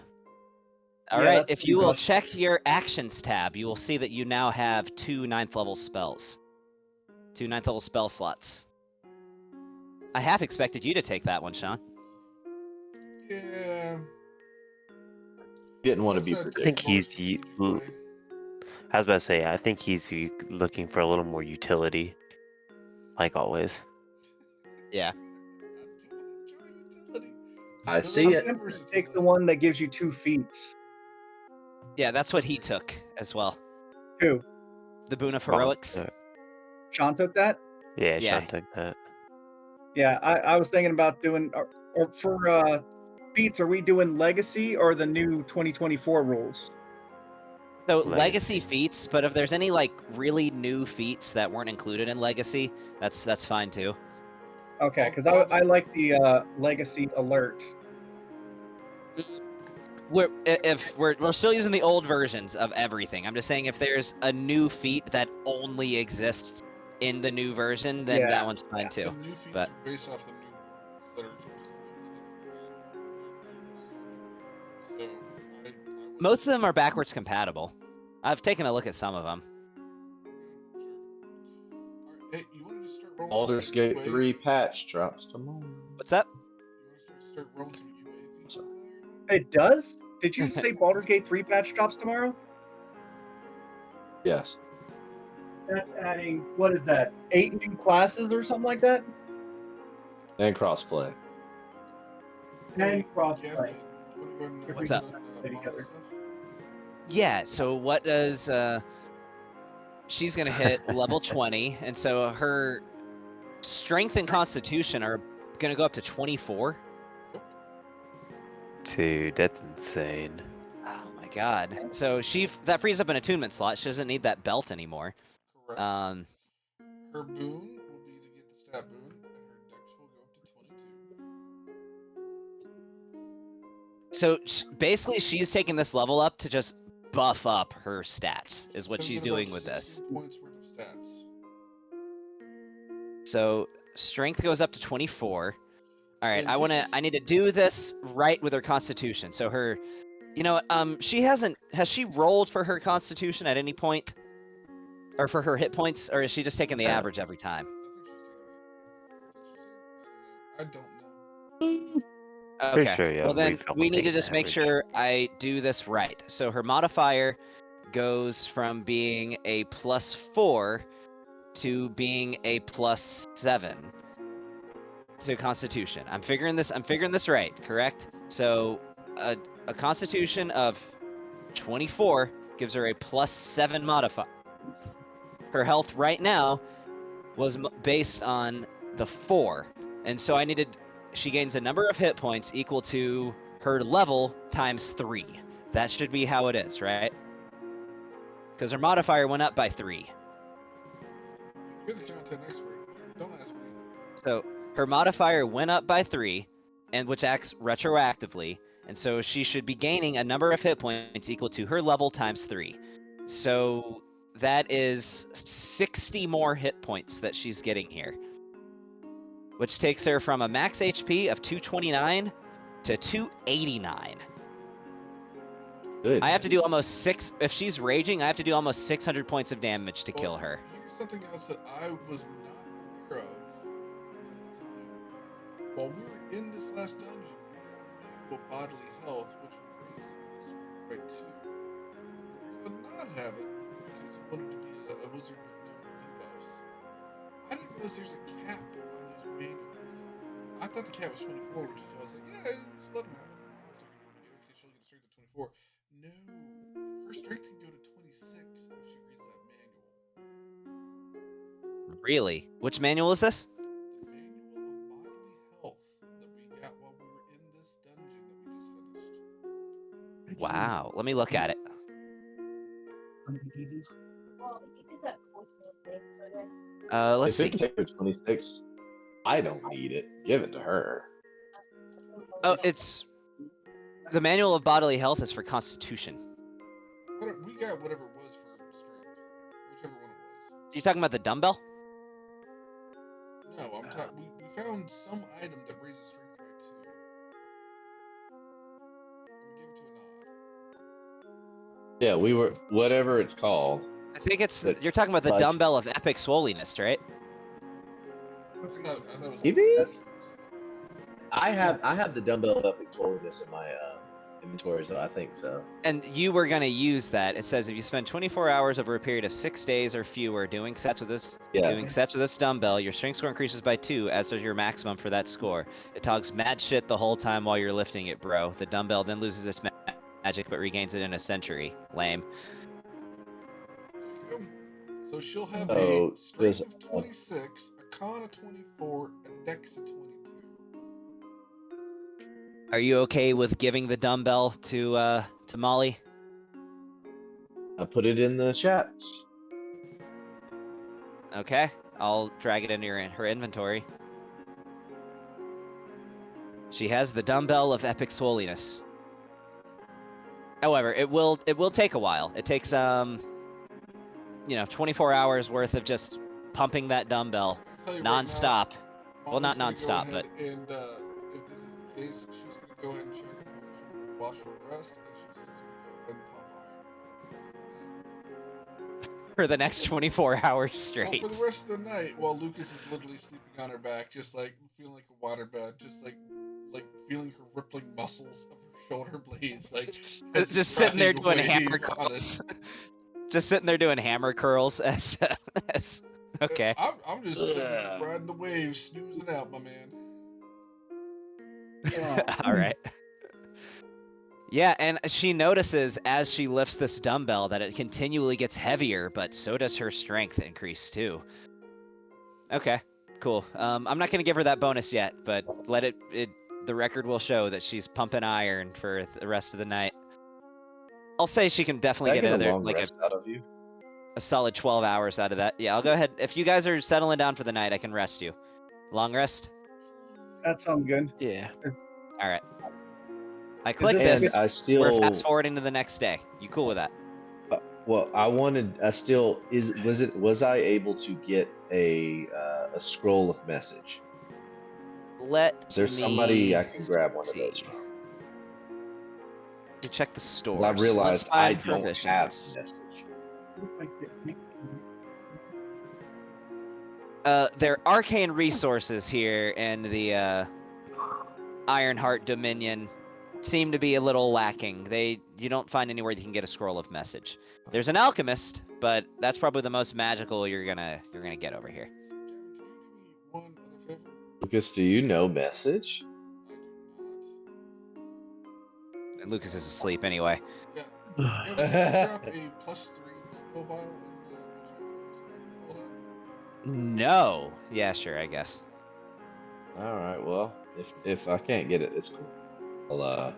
All Yeah, right, that's if pretty you will much- check your actions tab, you will see that you now have 2 9th level spells. 2 9th level spell slots. I half expected you to take that one, Sean. Yeah. Didn't want to be That's not I think predictable. more he's strategic way. I was about to say, I think he's looking for a little more utility, like always. Yeah. Utility. I Utility see and it. versatility. Take the one that gives you 2 feats. Yeah, that's what he took as well. Two. The boon of Oh, heroics. Sean took that? yeah, Yeah. Sean took that. Yeah, I was thinking about doing, or for feats, are we doing legacy or the new 2024 rules? So Legacy. legacy feats, but if there's any like really new feats that weren't included in legacy, that's fine too. Okay, because I like the legacy alert. We're still using the old versions of everything. I'm just saying if there's a new feat that only exists in the new version, then Yeah, that one's fine yeah. too. The new features But are based off the new rules that are completely different. So I most of them are backwards compatible. I've taken a look at some of them. Hey, you want to just start rolling? Baldur's some Gate UA? 3 patch drops tomorrow. What's up? You want to start rolling some UA features Sorry. there? It does? Did you say Baldur's Gate 3 patch drops tomorrow? Yes. That's adding, what is that, 8 new classes or something like that? And crossplay. And crossplay. Gavin, you want to go ahead and What's look up? at, Play model together. stuff? Yeah, so what does she's gonna hit level 20, and so her strength and constitution are gonna go up to 24. Dude, that's insane. Oh my god. So that frees up an attunement slot. She doesn't need that belt anymore. Correct. Her boon will be to get the stat boon, and her dex will go up to 22. So basically she's taking this level up to just buff up her stats is what Gonna she's get about doing with this. 16 points worth of stats. So strength goes up to 24. All right, And this is- I need to do this right with her constitution. So her, she has she rolled for her constitution at any point? Or for her hit points, or is she just taking the average every time? I don't know. Pretty Okay. sure, yeah, Well then, refill we will need to take the just make average. sure I do this right. So her modifier goes from being a +4 to being a +7 to Constitution. I'm figuring this right, correct? So a Constitution of 24 gives her a +7 modifier. Her health right now was based on the 4, and so she gains a number of hit points equal to her level times 3. That should be how it is, right? Because her modifier went up by 3. You're the content expert. Don't ask me. So her modifier went up by 3, and which acts retroactively, and so she should be gaining a number of hit points equal to her level times 3. So that is 60 more hit points that she's getting here. which takes her from a max HP of 229 to 289. Good. I have to do almost if she's raging, I have to do almost 600 points of damage to kill her. Here's something else that I was not aware of at the time. While we were in this last dungeon, we got a manual bodily health, which would raise somebody's strength by 2. We would not have it because you wanted to be a wizard with no debuffs. I didn't realize there's a cap on those manuals. I thought the cap was 24, which is why I was like, yeah, just let them have it. Okay, she'll get a strength of 24. No, her strength can go to 26 if she reads that manual. Really? Which manual is this? The manual of bodily health that we got while we were in this dungeon that we just finished. Wow. Let me look at it. Well, you did that voicemail thing, so Let's if see. it can take her 26, I don't need it. Give it to her. Oh, it's the manual of bodily health is for Constitution. We got whatever it was for strength, whichever one it was. You talking about the dumbbell? No, I'm talking. We found some item that raises strength by 2. And we gave it to a nod. Yeah, we were whatever it's called. I think it's But you're talking about the budge. dumbbell of epic swoliness, right? I thought it was Maybe? I have the dumbbell of epic holiness in my inventory, so I think so. And you were gonna use that. It says if you spend 24 hours over a period of 6 days or fewer doing sets with this dumbbell, your strength score increases by 2, as does your maximum for that score. It talks mad shit the whole time while you're lifting it, bro. The dumbbell then loses its magic but regains it in a century. Lame. There you go. So she'll have So a strength there's- of 26, a con of 24, a dex of 22. Are you okay with giving the dumbbell to Molly? I put it in the chat. Okay, I'll drag it into her inventory. She has the dumbbell of epic swoliness. However, it will take a while. It takes 24 hours worth of just pumping that dumbbell Tell you right non-stop. now, Well, not Molly's gonna non-stop, go ahead and if this is the case, she's gonna go ahead and check her potion, wash for rest, and she's just gonna go ahead and pump iron. For the next 24 hours Well, straight. for the rest of the night, while Lucas is literally sleeping on her back, just like feeling like a waterbed, just like feeling her rippling muscles of her shoulder blades, like as he Just sitting there grinds doing hammer waves on curls. it. Just sitting there doing hammer curls as okay. I'm just sitting there just riding the waves, snoozing out, my man. All right. Yeah, and she notices as she lifts this dumbbell that it continually gets heavier, but so does her strength increase too. Okay, cool. I'm not gonna give her that bonus yet, but the record will show that she's pumping iron for the rest of the night. I'll say she can definitely Can I get get a another long rest out of you? a solid 12 hours out of that. Yeah, I'll go ahead. If you guys are settling down for the night, I can rest you. Long rest? That sounds good. Yeah. All right. I click this- this. And I still We're fast forwarding to the next day. You cool with that? was I able to get a scroll of message? Is there somebody I can grab one of those from? You check the store. 'Cause I realized I don't have message. There are arcane resources here in the Ironheart Dominion seem to be a little lacking. You don't find anywhere you can get a scroll of message. There's an alchemist, but that's probably the most magical you're gonna get over here. One other favor. Lucas, do you know message? And Lucas is asleep anyway. Yeah. Yeah, we can drop a +3 profile in the chat. Hold on. No. Yeah, sure, I guess. All right. Well, if I can't get it, it's cool. I'll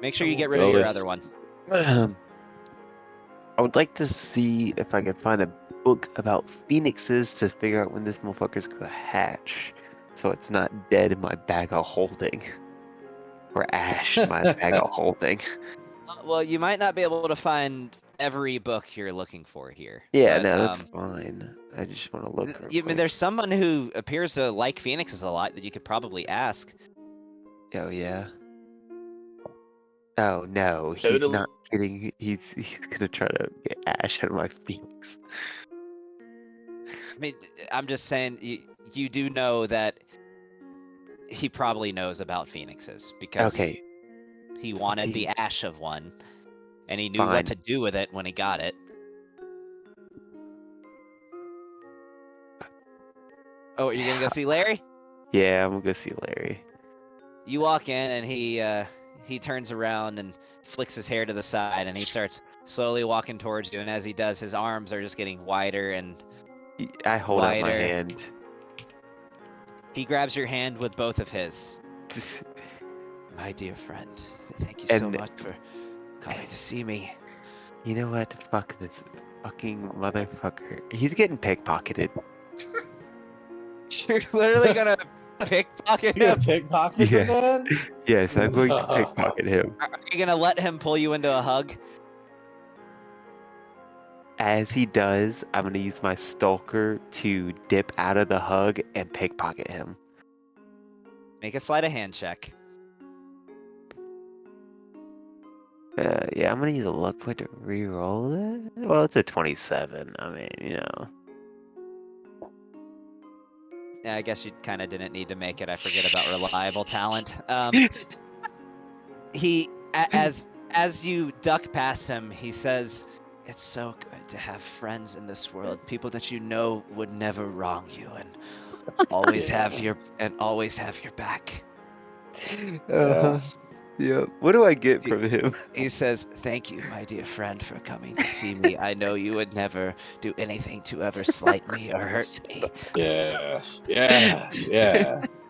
Make sure you get rid of Go your with- other one. I would like to see if I could find a book about phoenixes to figure out when this motherfucker's gonna hatch, so it's not dead in my bag of holding, or ash in my bag of holding. Well, you might not be able to find every book you're looking for here. Yeah, but, no, that's fine. I just want to look. real I mean, quick. there's someone who appears to like phoenixes a lot that you could probably ask. Oh yeah. Oh no, he's Totally. not kidding. He's gonna try to get Ash out of my Phoenix. I mean, I'm just saying, you do know that he probably knows about phoenixes because Okay, he wanted the fucking ash of one, and he knew fine. what to do with it when he got it. Oh, you're gonna go see Larry? Yeah, I'm gonna go see Larry. You walk in, and he turns around and flicks his hair to the side, and he starts slowly walking towards you. And as he does, his arms are just getting wider and I hold out my wider. hand. He grabs your hand with both of his. Just My dear friend, thank you so And- much for coming to see me. You know what? Fuck this fucking motherfucker. He's getting pickpocketed. You're literally gonna pickpocket You him? gonna pickpocket Yes. the man? Yes, I'm going to pickpocket him. Are you gonna let him pull you into a hug? As he does, I'm gonna use my stalker to dip out of the hug and pickpocket him. Make a sleight of hand check. Yeah, I'm gonna use a luck point to re-roll it. Well, it's a 27. I mean, you know. Yeah, I guess you kind of didn't need to make it. I forget about reliable talent. As you duck past him, he says, "It's so good to have friends in this world. People that you know would never wrong you and always have your back." Uh-huh. Yeah. What do I get from him? He says, "Thank you, my dear friend, for coming to see me. I know you would never do anything to ever slight me or hurt me." Yes, yes, yes.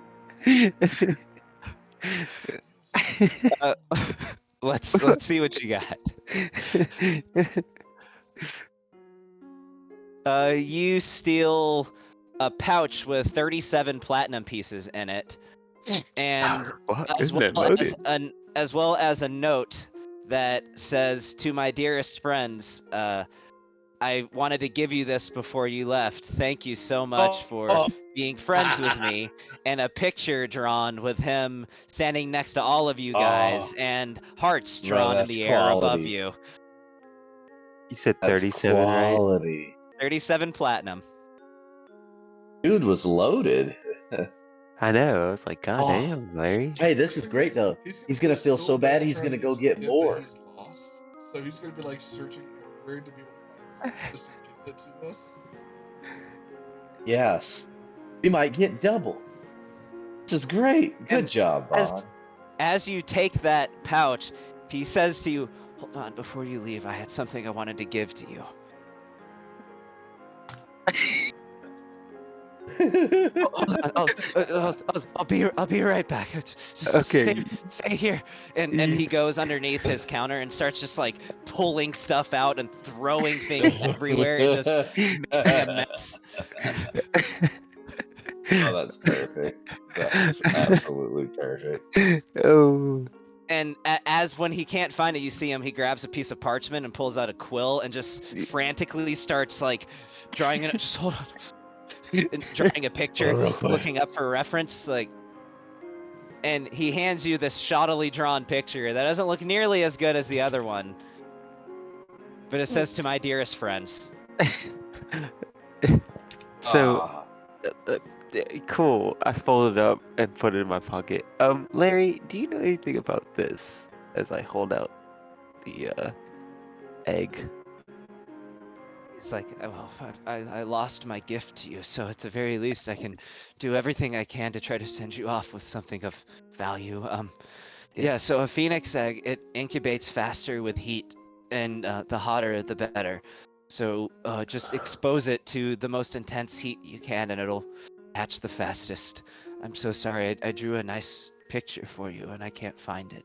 Uh, let's see what you got. You steal a pouch with 37 platinum pieces in it, and What? as Isn't that well as loaded? as well as a note that says, "To my dearest friends, I wanted to give you this before you left. Thank you so much for being friends with me." And a picture drawn with him standing next to all of you guys, and hearts drawn in that's the air above quality. you. You said That's 37, right? quality. 37 platinum. Dude was loaded. I know. I was like, God Oh. damn, Larry. Hey, this is great though. He's gonna feel so bad he's gonna go get more. He's lost, so he's gonna be like searching everywhere to be able to find this just to give it to us. Yes. We might get double. This is great. Good And job, as- Bob. As you take that pouch, he says to you, "Hold on, before you leave, I had something I wanted to give to you." I'll be right back. Just Okay. stay here. And he goes underneath his counter and starts just like pulling stuff out and throwing things everywhere and just making a mess. Oh, that's perfect. That's absolutely perfect. Oh. And as when he can't find it, you see him. He grabs a piece of parchment and pulls out a quill and just frantically starts like drawing it. Just hold on. And drawing a picture, Real quick. looking up for reference, like. And he hands you this shoddily drawn picture that doesn't look nearly as good as the other one. But it says, "To my dearest friends." So, cool. I folded it up and put it in my pocket. Larry, do you know anything about this? As I hold out the egg. He's like, "Well, I lost my gift to you, so at the very least I can do everything I can to try to send you off with something of value." Yeah, so a phoenix egg, it incubates faster with heat, and the hotter the better. So just expose it to the most intense heat you can, and it'll hatch the fastest. I'm so sorry, I drew a nice picture for you, and I can't find it.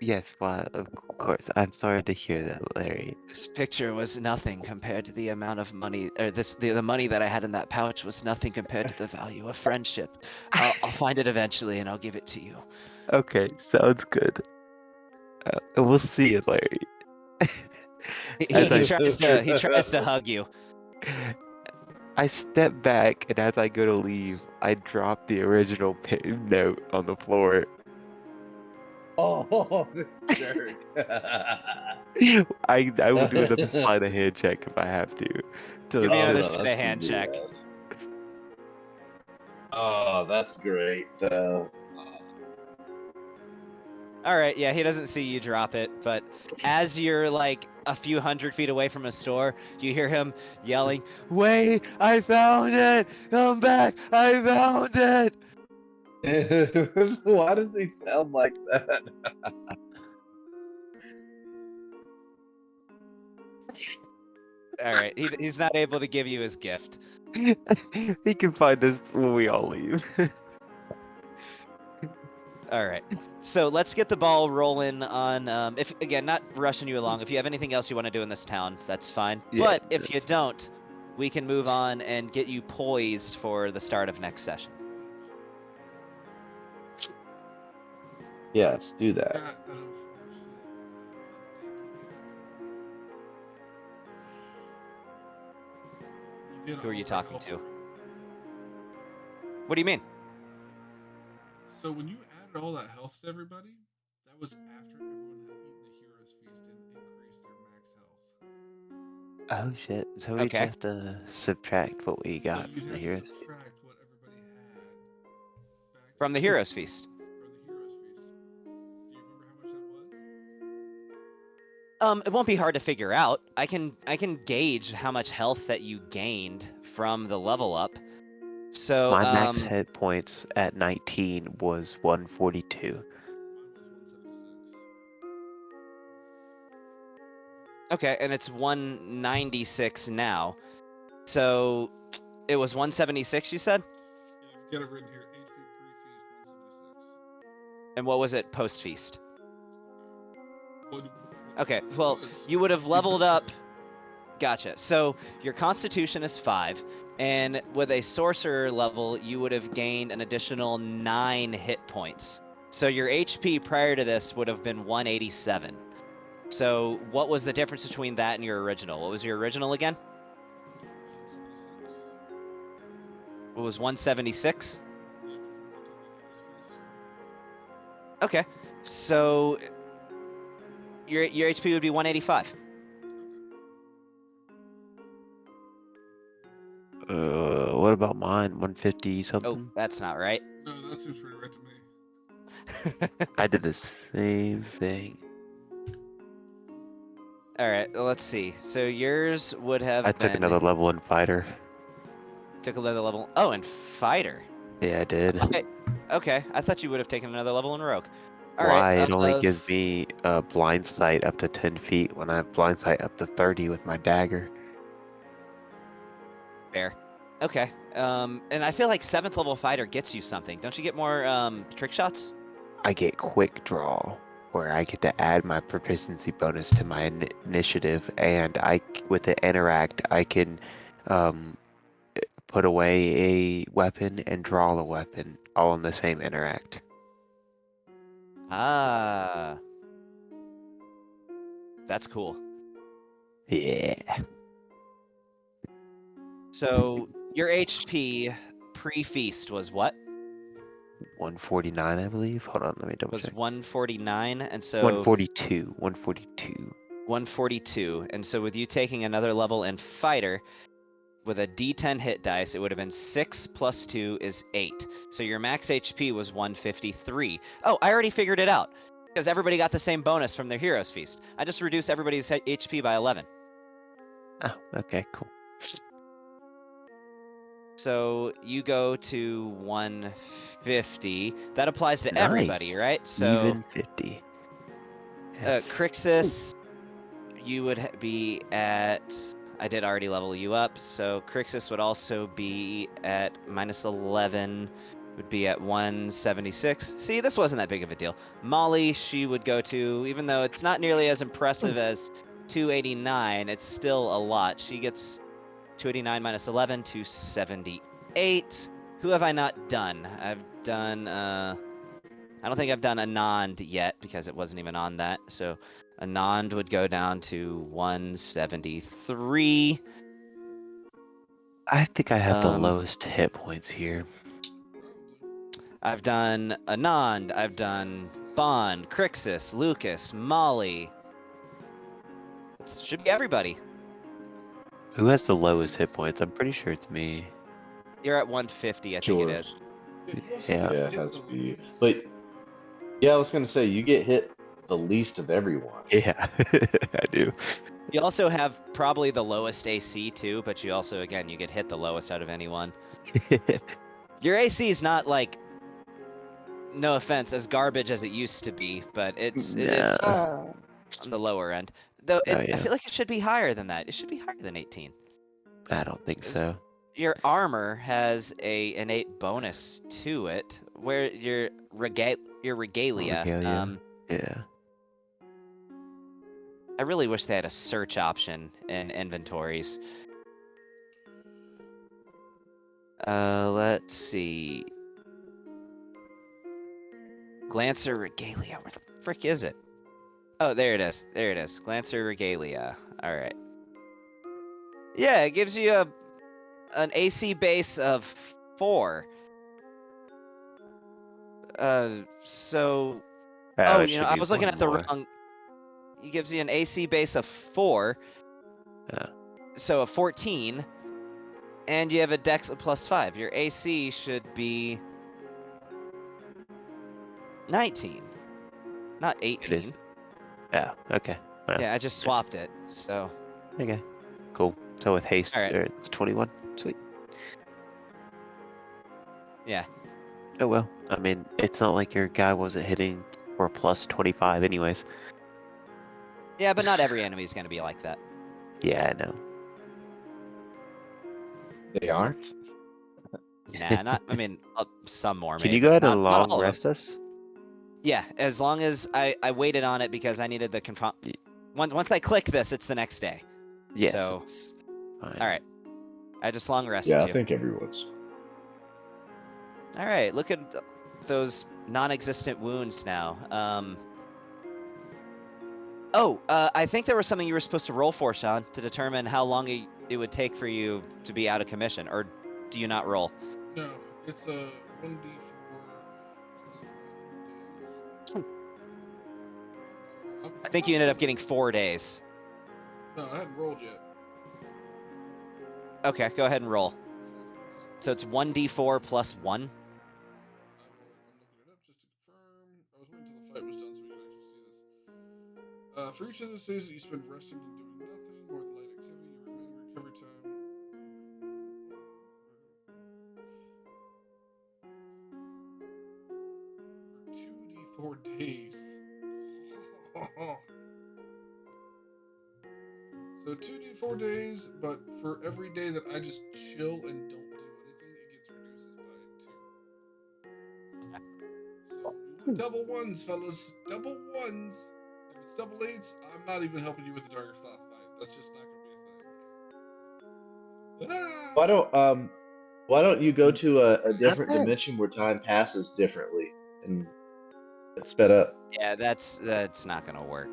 Yes, well, of course. I'm sorry to hear that, Larry. This picture was nothing compared to the amount of money, or the money that I had in that pouch was nothing compared to the value of friendship. I'll find it eventually and I'll give it to you. Okay, sounds good. We'll see you, Larry. He tries to hug you. I step back, and as I go to leave, I drop the original note on the floor. Oh, this jerk. I will do another sleight of hand check if I have to. Give me Oh, another no, sleight that's of hand gonna be check. bad. Oh, that's great, though. All right, yeah, he doesn't see you drop it, but as you're like a few hundred feet away from a store, you hear him yelling, "Wait, I found it! Come back, I found it!" Why does he sound like that? All right, he's not able to give you his gift. He can find us when we all leave. All right, so let's get the ball rolling on. If again, not rushing you along. If you have anything else you want to do in this town, that's fine. Yeah, But if you don't, we can move on and get you poised for the start of next session. Yes, do that. That unfortunate update. You did Who are you already talking also- to? What do you mean? So when you added all that health to everybody, that was after everyone had eaten the hero's feast and increased their max health. Oh shit! So we Okay. just have to subtract what we got So you'd from the have to heroes. subtract what everybody had back From the to- Heroes Feast. from the hero's feast. Do you remember how much that was? It won't be hard to figure out. I can gauge how much health that you gained from the level up. So My max hit points at 19 was 142. Mine was 176. okay, and it's 196 now. So it was 176, you said? Yeah, I've got it written here. HP pre-feast 176. And what was it post feast? What- Okay, well, was- you would have leveled up. Gotcha. So your Constitution is 5, and with a Sorcerer level, you would have gained an additional 9 hit points. So your HP prior to this would have been 187. So what was the difference between that and your original? What was your original again? 176. It was 176? Yeah, before we went to the hero's feast. Okay. So your HP would be 185. What about mine? 150 Oh, something? that's not right. No, that seems pretty right to me. I did the same thing. All right, let's see. So yours would have I took been- another level in fighter. Took another level. Oh, and fighter. Yeah, I did. Okay, I thought you would have taken another level in rogue. All right. Why? It only gives me blind sight up to 10 feet when I have blind sight up to 30 with my dagger. Fair. Okay. And I feel like 7th level fighter gets you something. Don't you get more trick shots? I get quick draw, where I get to add my proficiency bonus to my initiative, and with the interact, I can put away a weapon and draw a weapon all in the same interact. Ah. That's cool. Yeah. So your HP pre-feast was what? 149, I believe. Hold on, let me double Was check. 149, and so 142. 142. 142. And so with you taking another level in fighter, with a D10 hit dice, it would have been 6 plus 2 is 8. So your max HP was 153. Oh, I already figured it out. Because everybody got the same bonus from their Heroes Feast. I just reduced everybody's HP by 11. Oh, okay, cool. So you go to 150. That applies to everybody, Nice. right? So Even 50. Yes. Crixus, you would be at... I did already level you up, so Crixus would also be at minus 11. would be at 176. See, this wasn't that big of a deal. Molly, she would go to, even though it's not nearly as impressive as 289, it's still a lot. She gets 289 minus 11, 278. Who have I not done? I've done, I don't think I've done Anand yet because it wasn't even on that. So Anand would go down to 173. I think I have the Um, lowest hit points here. I've done Anand, I've done Bond, Crixus, Lucas, Molly. It should be everybody. Who has the lowest hit points? I'm pretty sure it's me. You're at 150, I think it is. You also Yeah. get Yeah, it hit has the to be. least. But yeah, I was gonna say you get hit the least of everyone. Yeah, I do. You also have probably the lowest AC too, but you also, again, you get hit the lowest out of anyone. Your AC is not like, no offense, as garbage as it used to be, but it is Nah. on the lower end. Though Oh, I yeah. feel like it should be higher than that. It should be higher than 18. I don't think so. Your armor has a innate bonus to it, where your regalia. Regalia. Yeah. I really wish they had a search option in inventories. Let's see. Glancer Regalia. Where the frick is it? Oh, there it is. There it is. Glancer Regalia. All right. Yeah, it gives you an AC base of 4. So. Ah, Oh, that you know, should I be was looking one at the more. wrong. It gives you an AC base of 4. Yeah. So a 14. And you have a dex of +5. Your AC should be 19, not 18. Yeah. Okay. Well, Yeah, I just swapped it. So okay. Cool. So with haste, All right. it's 21. Sweet. yeah, Oh well. I mean, it's not like your guy wasn't hitting for a plus 25 anyways. yeah, but not every enemy is going to be like that. Yeah, I know. They aren't. Nah, not. I mean, some more. Can maybe, you go ahead not, and not long all of rest them. us? Yeah, as long as I waited on it because I needed the confirm. Once I click this, it's the next day. Yes. So, it's fine. all right, I just long rested Yeah, you. I think everyone's. All right, look at those non-existent wounds now. I think there was something you were supposed to roll for, Sean, to determine how long it would take for you to be out of commission, or do you not roll? No, it's a 1d4. I think you ended up getting 4 days. No, I hadn't rolled yet. Okay, go ahead and roll. So it's 1d4 plus 1. I'm looking it up just to confirm. I was waiting until the fight was done so we could actually see this. For each of those days that you spend resting and doing nothing, or the light activity, your remaining recovery time. For 2d4 days. So 2d4 days, but for every day that I just chill and don't do anything, it gets reduces by 2. So double ones, fellas. Double ones. If it's double eights, I'm not even helping you with the Darker Sloth fight. That's just not gonna be a thing. Why don't you go to a different dimension where time passes differently and it's sped up? Yeah, that's not gonna work.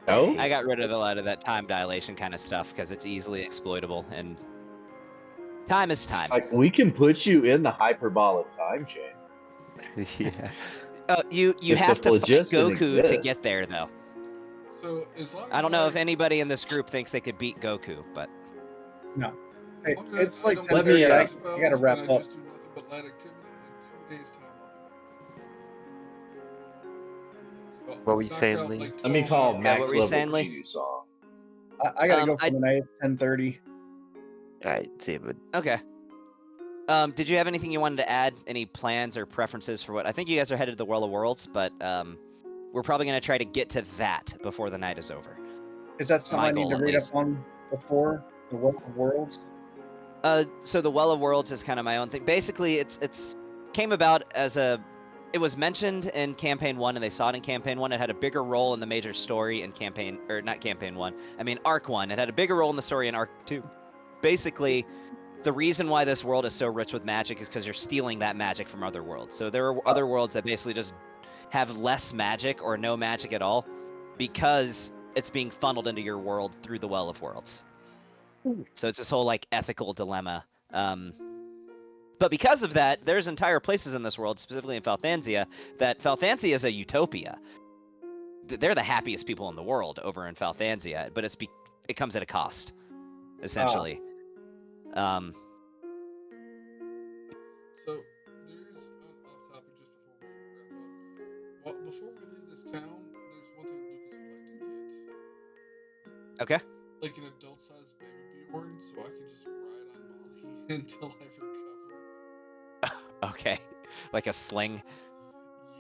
No? I got rid of a lot of that time dilation kind of stuff because it's easily exploitable, and time is time. It's like we can put you in the hyperbolic time chain. Yeah. You If have the to fight phlogiston Goku to exists. get there, though. So as long as I don't know if anybody in this group thinks they could beat Goku, but Hey, as long as it's I like don't 10:30. do I any spells gotta wrap and I up. just do nothing but light activity in 2 days' time. So What were you knocked saying, out, Lee? like, Let me 12 call hours. Yeah, Max what were you Level saying, Lee? Q song. I gotta go I- for the night. It's 10:30. Alright, see you, bud. okay. Did you have anything you wanted to add? Any plans or preferences for what? I think you guys are headed to the World of Worlds, but we're probably gonna try to get to that before the night is over. Is that something My I need goal, to at read least. up on before the World of Worlds? So the Well of Worlds is kind of my own thing. Basically, it's came about as it was mentioned in campaign 1 and they saw it in campaign 1. It had a bigger role in the major story in campaign, or not campaign 1, I mean arc 1. It had a bigger role in the story in arc 2. Basically, the reason why this world is so rich with magic is because you're stealing that magic from other worlds. So there are other worlds that basically just have less magic or no magic at all because it's being funneled into your world through the Well of Worlds. So it's this whole like ethical dilemma. But because of that, there's entire places in this world, specifically in Falthansia, that Falthansia is a utopia. They're the happiest people in the world over in Falthansia, but it comes at a cost, essentially. So there's off topic just before we wrap up. Well, before we leave this town, there's one thing Lucas would like to get. Okay. Like an adult-sized baby Bjorn, so I can just ride on Molly until I recover. Okay. Like a sling.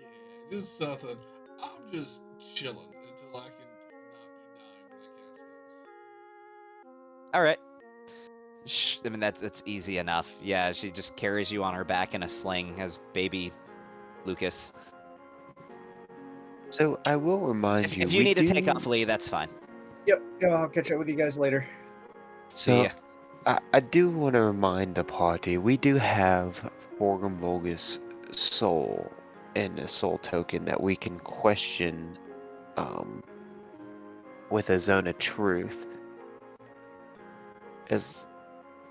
Yeah, just something. I'm just chilling until I can not be dying when I cast spells. All right. I mean, that's easy enough. Yeah, she just carries you on her back in a sling as baby Lucas. So I will remind you. If you need to take off Lee, that's fine. Yep. Yeah, I'll catch up with you guys later. See So ya. I do want to remind the party we do have Forgamolgus soul and a soul token that we can question with a zone of truth.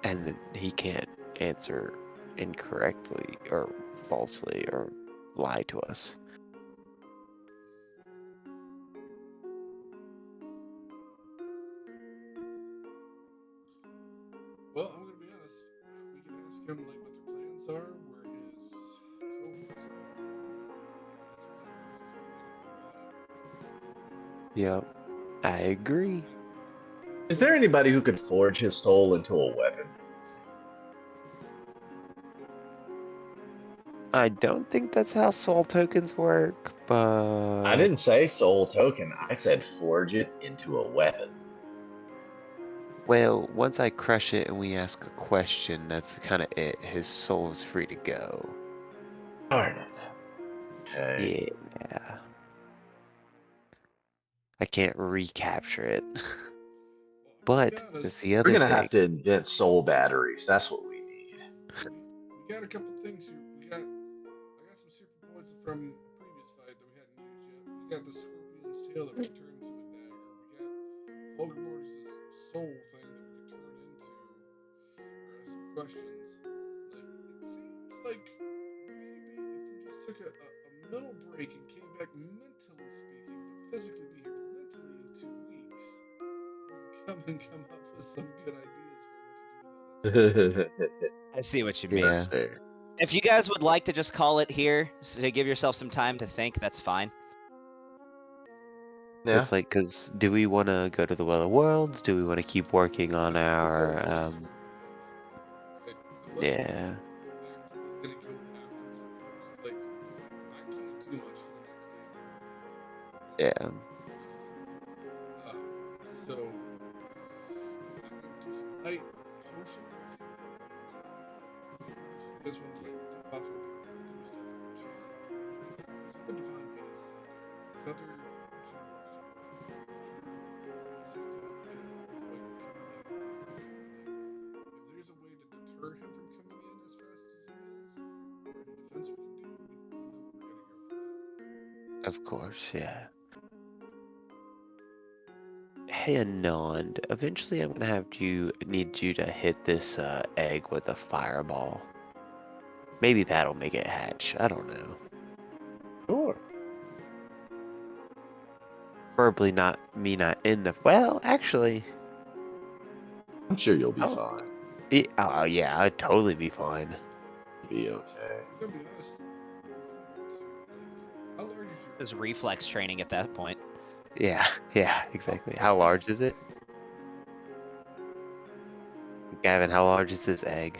And he can't answer incorrectly or falsely or lie to us. Well, I'm gonna be honest. We can ask him like what their plans are, where his cohorts are. Yep, I agree. Is there anybody who could forge his soul into a weapon? I don't think that's how soul tokens work, but I didn't say soul token. I said forge it into a weapon. well, once I crush it and we ask a question, that's kind of it. His soul is free to go. Darn it. Okay. Yeah. I can't recapture it. But that's the other We're gonna thing. have to invent soul batteries. That's what we need. We got a couple things here. I got some super points from a previous fight that we hadn't used yet. We got the scorpion's tail that we can turn into a dagger. We got Fulgo's soul thing that we can turn into. Or ask some questions. Like it seems like maybe if we just took a mental break and came back mentally speaking, but physically be here mentally in 2 weeks, we can come up with some good ideas for what to do with all that. I see what you mean. Yeah. fair. If you guys would like to just call it here to give yourself some time to think, that's fine. Yeah. It's like, cause do we want to go to the Well of Worlds? Do we want to keep working on our yeah. Yeah. So, light potion. You guys want to like dip off and do stuff and chase that. There's other divine beasts out there. There's other if there's a way to deter him from coming in as fast as he is, or any defense we can do, we know we're gonna go for that. Of course, yeah. Hey, Anand, eventually I'm gonna need you to hit this egg with a fireball. Maybe that'll make it hatch. I don't know. Sure. Preferably not in the. Well, actually. I'm sure you'll be Oh. fine. Oh yeah, I'd totally be fine. Be okay. I'm gonna be honest. How large is your There's reflex training at that point. Yeah, yeah, exactly. How large is it? Gavin, how large is this egg?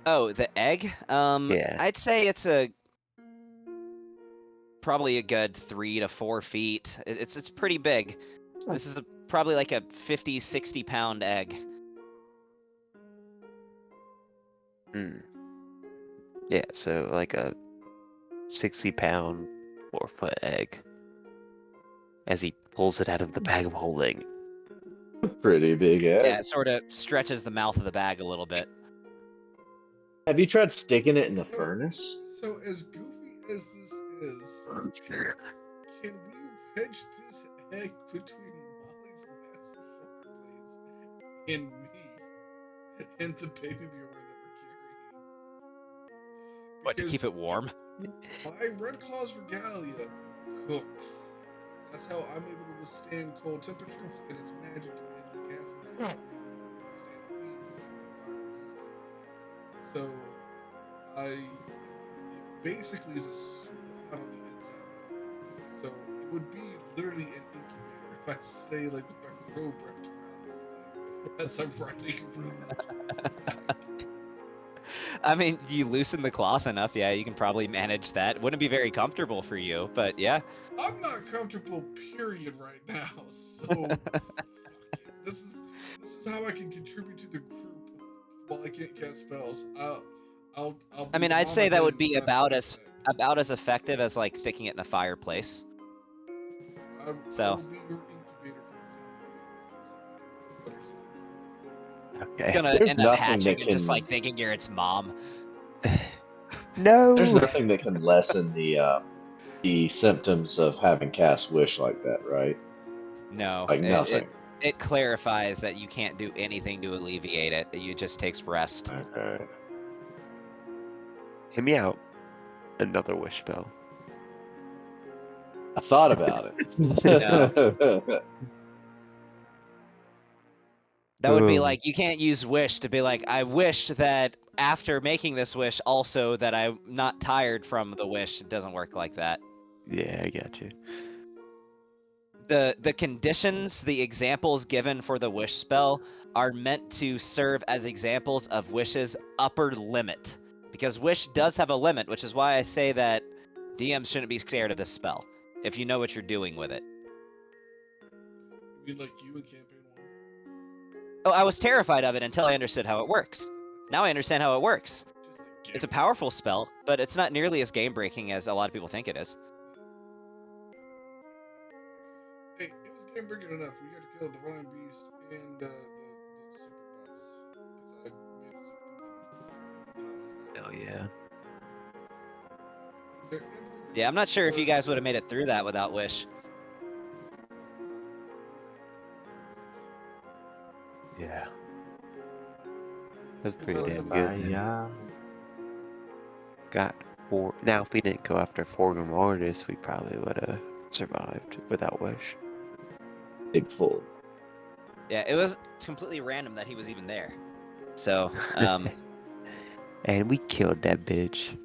Oh, the egg? Yeah. I'd say it's probably a good 3 to 4 feet. It's pretty big. This is probably like a 50, 60 pound egg. Hmm. Yeah, so like a 60-pound, 4-foot egg. As he pulls it out of the bag of holding. Pretty big egg. Yeah, it sort of stretches the mouth of the bag a little bit. Have you tried sticking it in the furnace? So as goofy as this is, can we wedge this egg between Molly's massive shoulder blades and me and the baby Bjorn that we're carrying? What, to keep it warm? My Red Claws Regalia cooks. That's how I'm able to withstand cold temperatures, and it's magic to make gas magic withstand heat. So it basically is a super hot on the inside. So it would be literally an incubator if I stay like with my robe wrapped around this thing as I'm riding from I mean, you loosen the cloth enough, yeah, you can probably manage that. Wouldn't be very comfortable for you, but yeah. I'm not comfortable, period, right now. So this is how I can contribute to the group while I can't cast spells. I mean, I'd say that would be about as effective as like sticking it in a fireplace. I So will be your incubator for the time. it's Okay. gonna There's end up nothing hatching that and just can- like thinking you're its mom. No! There's nothing that can lessen the symptoms of having cast wish like that, right? No, Like nothing. it clarifies that you can't do anything to alleviate it. It just takes rest. Okay. Hear me out. Another wish spell. I thought about it. That would be Ugh. like, you can't use wish to be like, I wish that after making this wish also that I'm not tired from the wish. It doesn't work like that. Yeah, I got you. The conditions, the examples given for the wish spell are meant to serve as examples of wish's upper limit. Because wish does have a limit, which is why I say that DMs shouldn't be scared of this spell, if you know what you're doing with it. You mean like you in campaign 1? Oh, I was terrified of it until I understood how it works. Now I understand how it works. Just like It's a powerful spell, but it's not nearly as game-breaking as a lot of people think it is. Hey, it was game breaking enough. We got to kill the Divine Beast and the super boss. 'Cause I made it super. Hell yeah. Is there anything Yeah, I'm not sure if you guys would have made it through that without Wish. Yeah. That's pretty Well, damn somebody- good. man. Yeah. Got 4. Now, if we didn't go after Fulgo Mortis, we probably would have survived without wish. Big full. Yeah, it was completely random that he was even there. So, And we killed that bitch.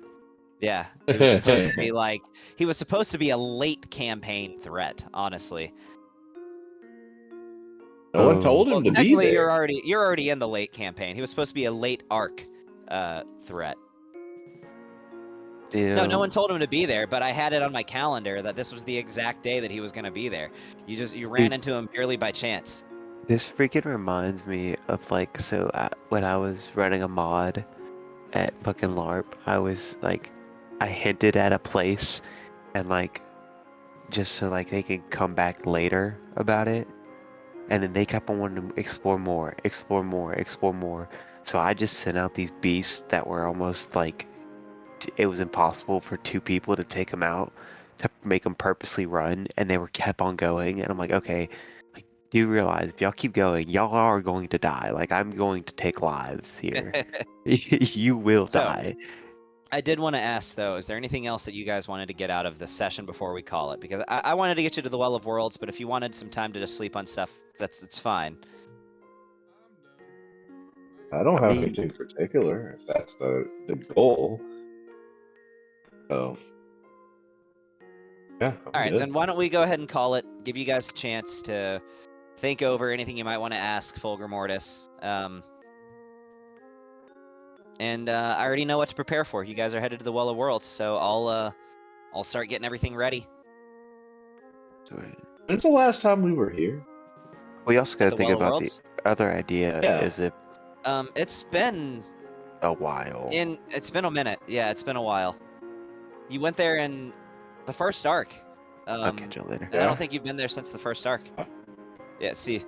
yeah, he was supposed to be like, he was supposed to be a late campaign threat, honestly. No one told him Well, to be technically, there. you're already in the late campaign. He was supposed to be a late arc threat. Yeah. No one told him to be there, but I had it on my calendar that this was the exact day that he was going to be there. You ran into him purely by chance. This freaking reminds me of like, so when I was running a mod at fucking LARP, I was like, I hinted at a place and like, just so like they could come back later about it. And then they kept on wanting to explore more. So I just sent out these beasts that were almost like, it was impossible for 2 people to take them out, to make them purposely run, and they were kept on going. And I'm like, okay, like, do you realize if y'all keep going, y'all are going to die. Like, I'm going to take lives here. You will So- die. I did want to ask, though, is there anything else that you guys wanted to get out of this session before we call it? Because I wanted to get you to the Well of Worlds, but if you wanted some time to just sleep on stuff, it's fine. I don't have mean- anything particular, if that's the goal. So, yeah. All right, then why don't we go ahead and call it? Give you guys a chance to think over anything you might want to ask Fulgur Mortis. And I already know what to prepare for. You guys are headed to the Well of Worlds, so I'll start getting everything ready. When's the last time we were here? We also got The to think Well of about Worlds? the other idea Yeah. is if It's been a while. It's been a minute. Yeah, it's been a while. You went there in the first arc. I'll catch you later. And I don't think you've been there since the first arc. Yeah, see.